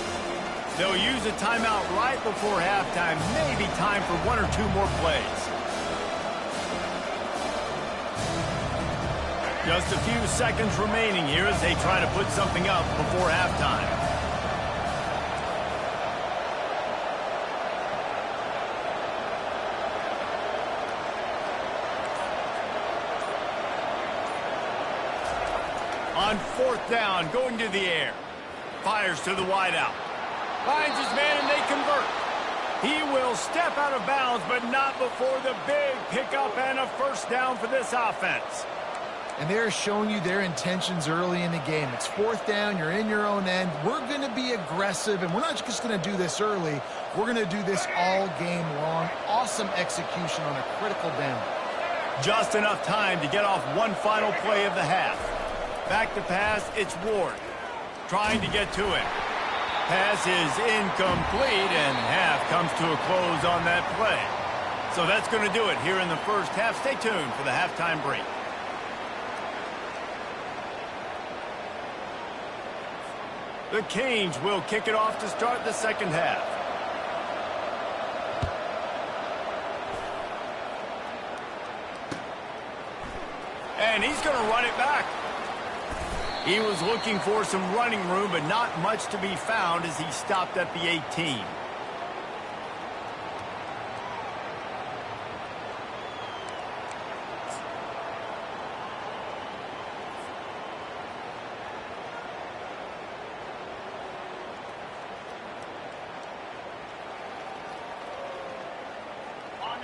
They'll use a timeout right before halftime, maybe time for 1 or 2 more plays. Just a few seconds remaining here as they try to put something up before halftime. On 4th down, going to the air. Fires to the wideout. Finds his man and they convert. He will step out of bounds, but not before the big pickup and a first down for this offense. And they're showing you their intentions early in the game. It's 4th down, you're in your own end. We're going to be aggressive, and we're not just going to do this early. We're going to do this all game long. Awesome execution on a critical down. Just enough time to get off one final play of the half. Back to pass, it's Ward. Trying to get to it. Pass is incomplete, and half comes to a close on that play. So that's going to do it here in the first half. Stay tuned for the halftime break. The Canes will kick it off to start the second half. And he's going to run it back. He was looking for some running room, but not much to be found as he stopped at the 18.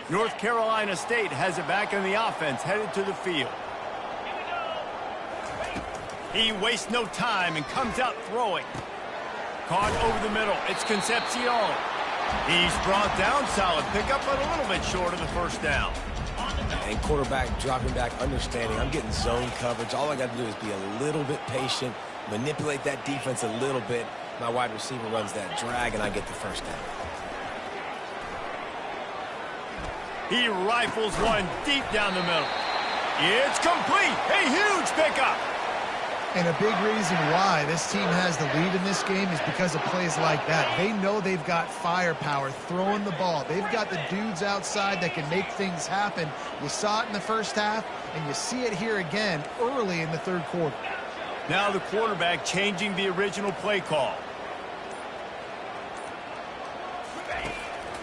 North Carolina State has it back in the offense, headed to the field. He wastes no time and comes out throwing. Caught over the middle. It's Concepcion. He's brought down, solid pickup, but a little bit short of the first down. And quarterback dropping back, understanding I'm getting zone coverage. All I got to do is be a little bit patient, manipulate that defense a little bit. My wide receiver runs that drag, and I get the first down. He rifles one deep down the middle. It's complete. A huge pickup. And a big reason why this team has the lead in this game is because of plays like that. They know they've got firepower throwing the ball. They've got the dudes outside that can make things happen. You saw it in the first half, and you see it here again early in the third quarter. Now the quarterback changing the original play call.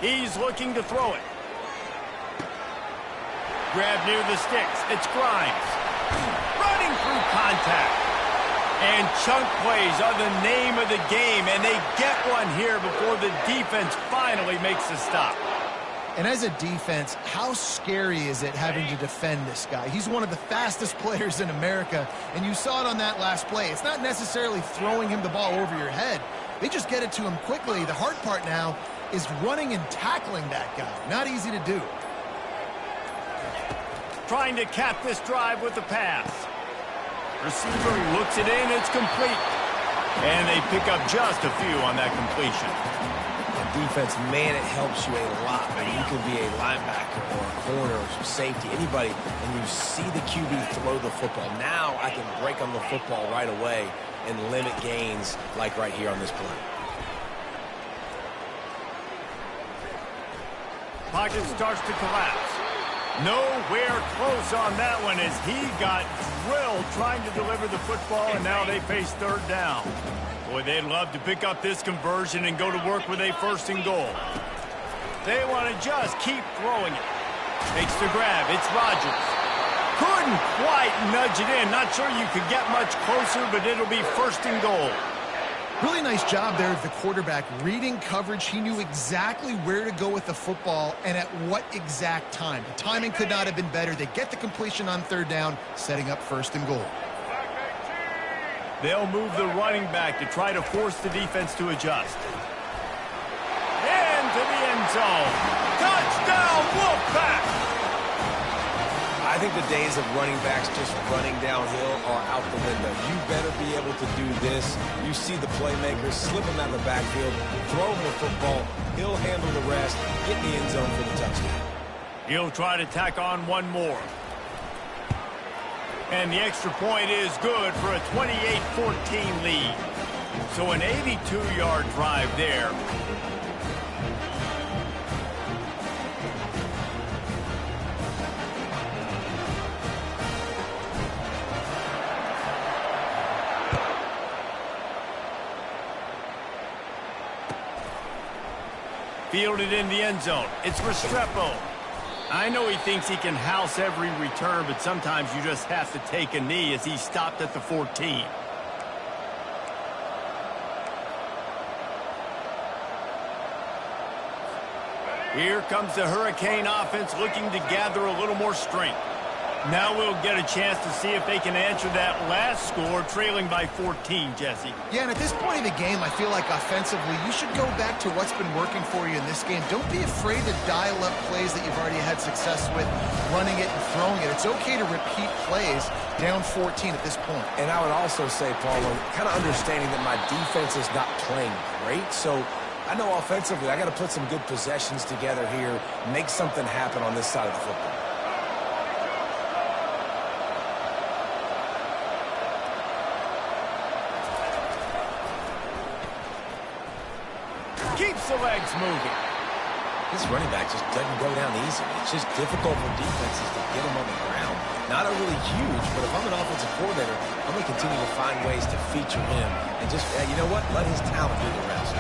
He's looking to throw it. Grab near the sticks. It's Grimes. Running through contact. And chunk plays are the name of the game, and they get one here before the defense finally makes a stop. And as a defense, how scary is it having to defend this guy? He's one of the fastest players in America, and you saw it on that last play. It's not necessarily throwing him the ball over your head. They just get it to him quickly. The hard part now is running and tackling that guy. Not easy to do. Trying to cap this drive with the pass. Receiver looks it in, it's complete. And they pick up just a few on that completion. On defense, man, it helps you a lot when you can be a linebacker or a corner or safety, anybody, and you see the QB throw the football. Now I can break on the football right away and limit gains like right here on this play. Pocket starts to collapse. Nowhere close on that one as he got drilled trying to deliver the football, and now they face third down. Boy, they'd love to pick up this conversion and go to work with a first and goal. They want to just keep throwing it. Makes the grab. It's Rodgers. Couldn't quite nudge it in. Not sure you could get much closer, but it'll be first and goal. Really nice job there of the quarterback reading coverage. He knew exactly where to go with the football and at what exact time. The timing could not have been better. They get the completion on third down, setting up first and goal. They'll move the running back to try to force the defense to adjust. Into the end zone. Touchdown, Wolfpack! I think the days of running backs just running downhill are out the window. You better be able to do this. You see the playmakers slip him out of the backfield, throw him the football, he'll handle the rest, get in the end zone for the touchdown. He'll try to tack on one more. And the extra point is good for a 28-14 lead. So an 82-yard drive there. Fielded in the end zone. It's Restrepo. I know he thinks he can house every return, but sometimes you just have to take a knee as he stopped at the 14. Here comes the Hurricane offense looking to gather a little more strength. Now we'll get a chance to see if they can answer that last score, trailing by 14, Jesse. Yeah, and at this point in the game, I feel like offensively, you should go back to what's been working for you in this game. Don't be afraid to dial up plays that you've already had success with, running it and throwing it. It's okay to repeat plays down 14 at this point. And I would also say, Paulo, kind of understanding that my defense is not playing great, so I know offensively I got to put some good possessions together here, make something happen on this side of the football. Keeps the legs moving. This running back just doesn't go down easily. It's just difficult for defenses to get him on the ground. Not a really huge, but if I'm an offensive coordinator, I'm going to continue to find ways to feature him and just, you know what, let his talent do the rest.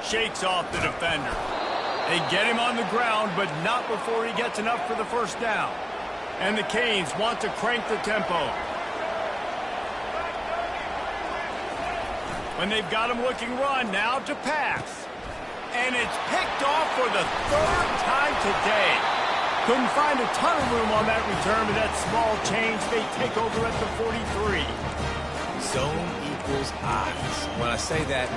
Shakes off the defender. They get him on the ground, but not before he gets enough for the first down. And the Canes want to crank the tempo. When they've got him looking run, now to pass. And it's picked off for the third time today. Couldn't find a ton of room on that return, but that small change, they take over at the 43. Zone equals eyes. When I say that,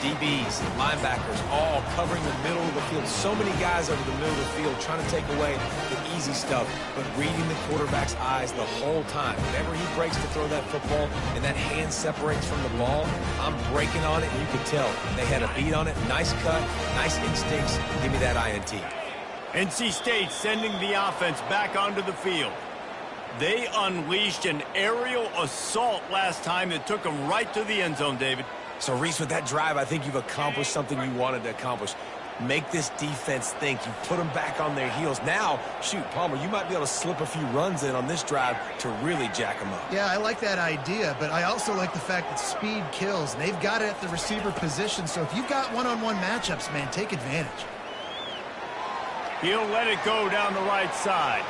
DBs, linebackers, all covering the middle of the field. So many guys over the middle of the field trying to take away the easy stuff, but reading the quarterback's eyes the whole time. Whenever he breaks to throw that football and that hand separates from the ball, I'm breaking on it, and you can tell they had a beat on it. Nice cut, nice instincts. Give me that INT. NC State sending the offense back onto the field. They unleashed an aerial assault last time that took them right to the end zone, David. So, Reese, with that drive, I think you've accomplished something you wanted to accomplish. Make this defense think. You put them back on their heels. Now, shoot, Palmer, you might be able to slip a few runs in on this drive to really jack them up. Yeah, I like that idea, but I also like the fact that speed kills. They've got it at the receiver position, so if you've got one-on-one matchups, man, take advantage. He'll let it go down the right side.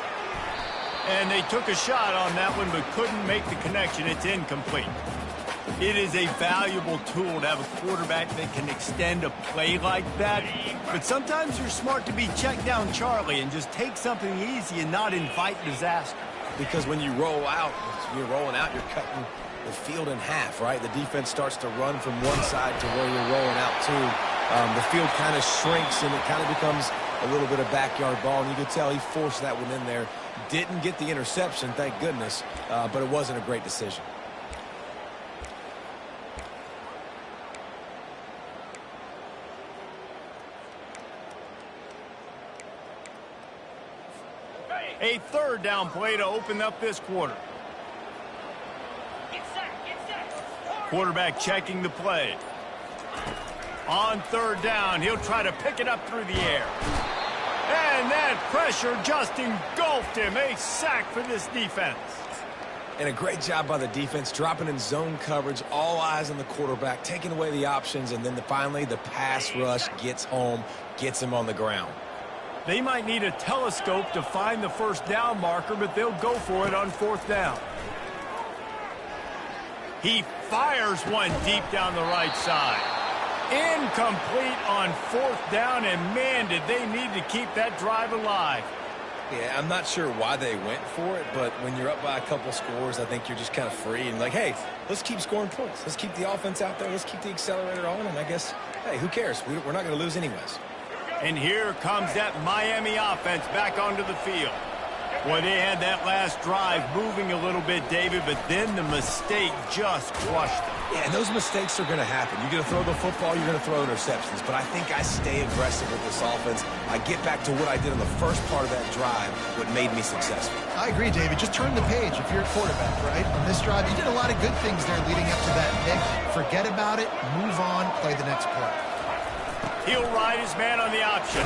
And they took a shot on that one, but couldn't make the connection. It's incomplete. It is a valuable tool to have a quarterback that can extend a play like that. But sometimes you're smart to be check down Charlie and just take something easy and not invite disaster. Because when you roll out, you're rolling out, you're cutting the field in half, right? The defense starts to run from one side to where you're rolling out to. The field kind of shrinks, and it kind of becomes a little bit of backyard ball. And you could tell he forced that one in there. Didn't get the interception, thank goodness, but it wasn't a great decision. A third down play to open up this quarter. Get set. Quarterback checking the play. On third down, he'll try to pick it up through the air. And that pressure just engulfed him. A sack for this defense. And a great job by the defense, dropping in zone coverage, all eyes on the quarterback, taking away the options, and then finally the pass rush gets home, gets him on the ground. They might need a telescope to find the first down marker, but they'll go for it on fourth down. He fires one deep down the right side. Incomplete on fourth down, and man, did they need to keep that drive alive. Yeah, I'm not sure why they went for it, but when you're up by a couple scores, I think you're just kind of free and like, hey, let's keep scoring points. Let's keep the offense out there. Let's keep the accelerator on, and I guess, hey, who cares? We're not going to lose anyways. And here comes that Miami offense back onto the field. Boy, they had that last drive moving a little bit, David, but then the mistake just crushed them. Yeah, and those mistakes are going to happen. You're going to throw the football, you're going to throw interceptions. But I think I stay aggressive with this offense. I get back to what I did in the first part of that drive, what made me successful. I agree, David. Just turn the page if you're a quarterback, right? On this drive, you did a lot of good things there leading up to that pick. Forget about it, move on, play the next play. He'll ride his man on the option.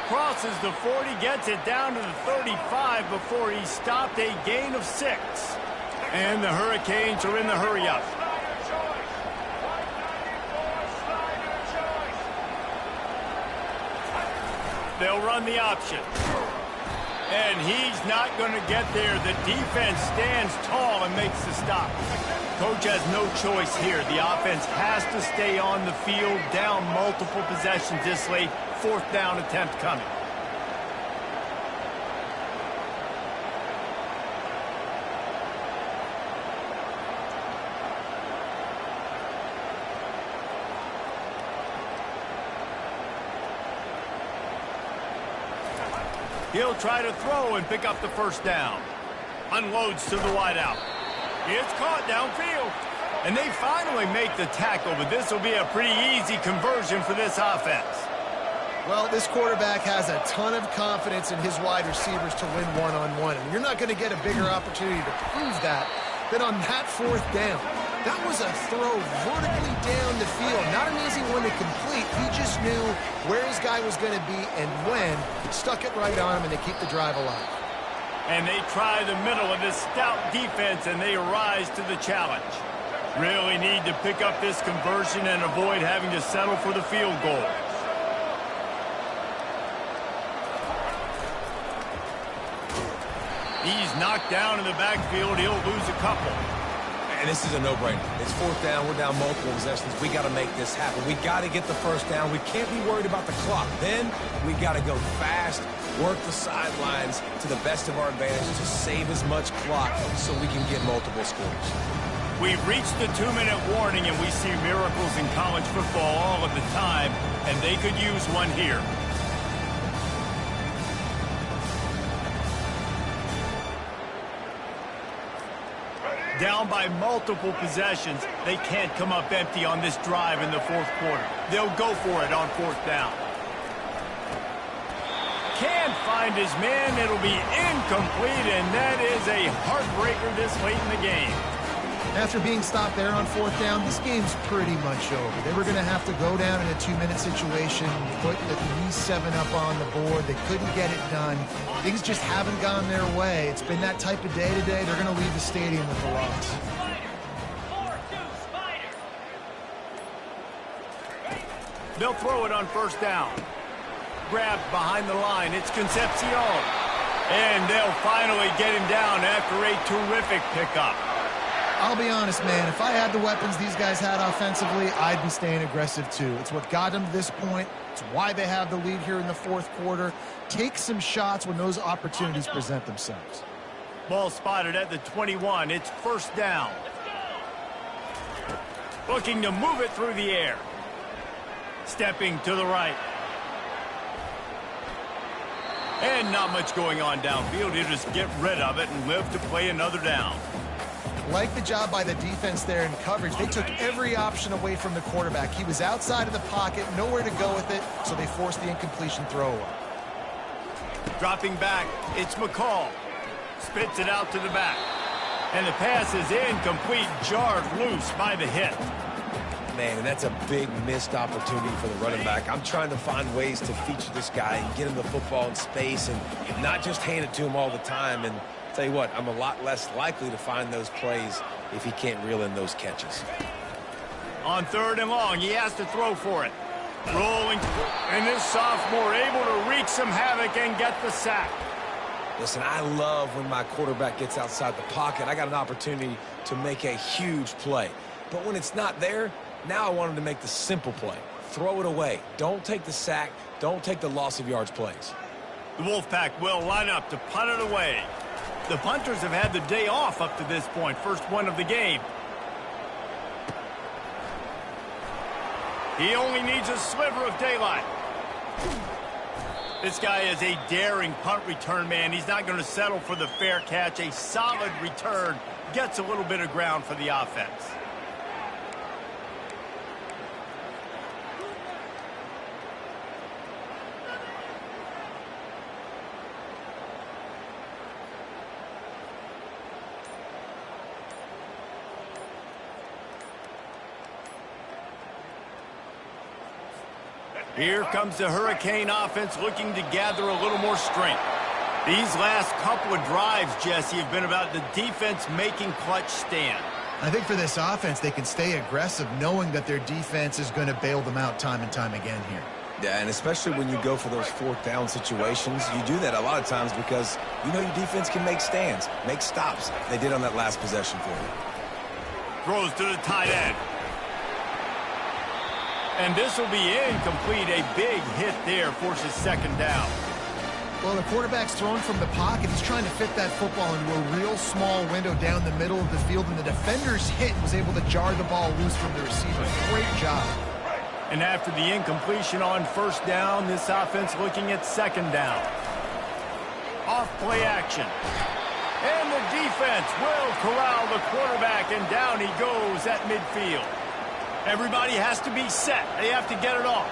Crosses the 40, gets it down to the 35 before he stopped, a gain of 6. And the Hurricanes are in the hurry-up. They'll run the option. And he's not going to get there. The defense stands tall and makes the stop. Coach has no choice here. The offense has to stay on the field, down multiple possessions this late. Fourth down attempt coming. He'll try to throw and pick up the first down. Unloads to the wideout. It's caught downfield. And they finally make the tackle, but this will be a pretty easy conversion for this offense. Well, this quarterback has a ton of confidence in his wide receivers to win one-on-one. And you're not going to get a bigger opportunity to prove that than on that fourth down. That was a throw vertically down the field. Not an easy one to complete. He just knew where his guy was going to be and when. Stuck it right on him, and they keep the drive alive. And they try the middle of this stout defense, and they rise to the challenge. Really need to pick up this conversion and avoid having to settle for the field goal. He's knocked down in the backfield. He'll lose a couple. And this is a no-brainer. It's fourth down. We're down multiple possessions. We got to make this happen. We got to get the first down. We can't be worried about the clock. Then we got to go fast, work the sidelines to the best of our advantage to save as much clock so we can get multiple scores. We've reached the 2-minute warning, and we see miracles in college football all of the time, and they could use one here. Down by multiple possessions, they can't come up empty on this drive in the fourth quarter. They'll go for it on fourth down. Can't find his man. It'll be incomplete, and that is a heartbreaker this late in the game. After being stopped there on fourth down, this game's pretty much over. They were going to have to go down in a 2-minute situation, put at least 7 up on the board. They couldn't get it done. Things just haven't gone their way. It's been that type of day today. They're going to leave the stadium with a loss. They'll throw it on first down. Grabbed behind the line. It's Concepcion. And they'll finally get him down after a terrific pickup. I'll be honest, man, if I had the weapons these guys had offensively, I'd be staying aggressive too. It's what got them to this point. It's why they have the lead here in the fourth quarter. Take some shots when those opportunities present themselves. Ball spotted at the 21. It's first down. Looking to move it through the air. Stepping to the right. And not much going on downfield. He'll just get rid of it and live to play another down. Like the job by the defense there in coverage. They took every option away from the quarterback. He was outside of the pocket, nowhere to go with it, so they forced the incompletion throw away. Dropping back, it's McCall. Spits it out to the back. And the pass is incomplete, jarred loose by the hit. Man, and that's a big missed opportunity for the running back. I'm trying to find ways to feature this guy and get him the football in space and not just hand it to him all the time. And tell you what, I'm a lot less likely to find those plays if he can't reel in those catches. On third and long, he has to throw for it. Rolling, and this sophomore able to wreak some havoc and get the sack. Listen, I love when my quarterback gets outside the pocket. I got an opportunity to make a huge play. But when it's not there, now I want him to make the simple play. Throw it away. Don't take the sack. Don't take the loss of yards plays. The Wolfpack will line up to punt it away. The punters have had the day off up to this point. First one of the game. He only needs a sliver of daylight. This guy is a daring punt return man. He's not going to settle for the fair catch. A solid return gets a little bit of ground for the offense. Here comes the Hurricane offense looking to gather a little more strength. These last couple of drives, Jesse, have been about the defense making clutch stand. I think for this offense, they can stay aggressive knowing that their defense is going to bail them out time and time again here. Yeah, and especially when you go for those fourth down situations, you do that a lot of times because you know your defense can make stands, make stops. They did on that last possession for you. Throws to the tight end. And this will be incomplete. A big hit there forces second down. Well, the quarterback's thrown from the pocket. He's trying to fit that football into a real small window down the middle of the field, and the defender's hit was able to jar the ball loose from the receiver. Great job. And after the incompletion on first down, this offense looking at second down. Off play action. And the defense will corral the quarterback, and down he goes at midfield. Everybody has to be set. They have to get it off.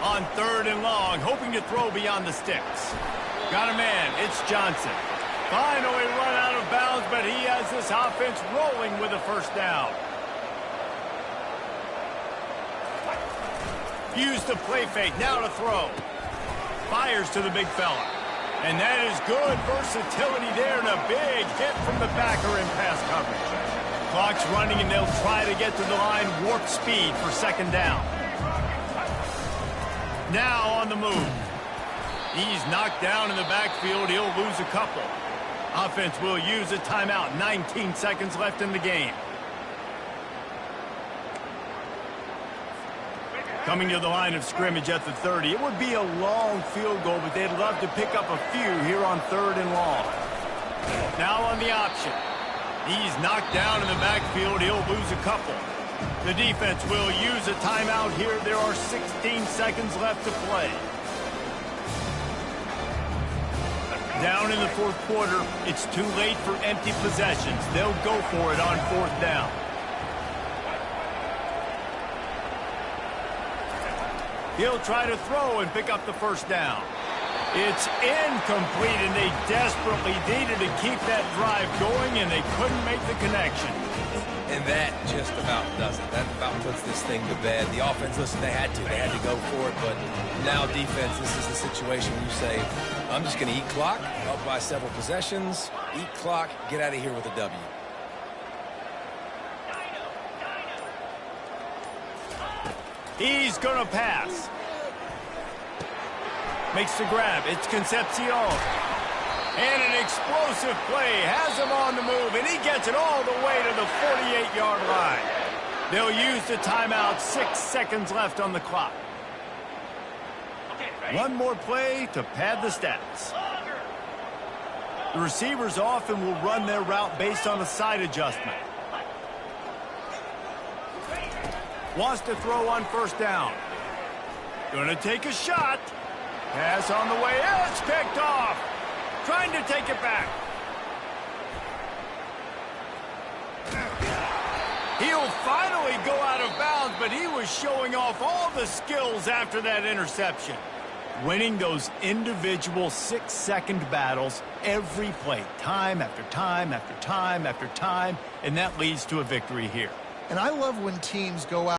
On third and long, hoping to throw beyond the sticks. Got a man. It's Johnson. Finally run out of bounds, but he has this offense rolling with a first down. Used the play fake. Now to throw. Fires to the big fella. And that is good versatility there, and a big hit from the backer in pass coverage. Clock's running, and they'll try to get to the line warp speed for second down. Now on the move. He's knocked down in the backfield. He'll lose a couple. Offense will use a timeout. 19 seconds left in the game. Coming to the line of scrimmage at the 30. It would be a long field goal, but they'd love to pick up a few here on third and long. Now on the option. He's knocked down in the backfield. He'll lose a couple. The defense will use a timeout here. There are 16 seconds left to play. Down in the fourth quarter, it's too late for empty possessions. They'll go for it on fourth down. He'll try to throw and pick up the first down. It's incomplete, and they desperately needed to keep that drive going, and they couldn't make the connection. And that just about does it. That about puts this thing to bed. The offense, listen, they had to go for it, but now defense, this is the situation where you say, I'm just going to eat clock, up by several possessions, eat clock, get out of here with a W. He's going to pass. Makes the grab. It's Concepcion. And an explosive play. Has him on the move, and he gets it all the way to the 48-yard line. They'll use the timeout. 6 seconds left on the clock. One more play to pad the stats. The receivers often will run their route based on a side adjustment. Wants to throw on first down. Going to take a shot. Pass on the way. It's picked off. Trying to take it back. He'll finally go out of bounds, but he was showing off all the skills after that interception. Winning those individual 6-second battles every play, time after time after time after time, and that leads to a victory here. And I love when teams go out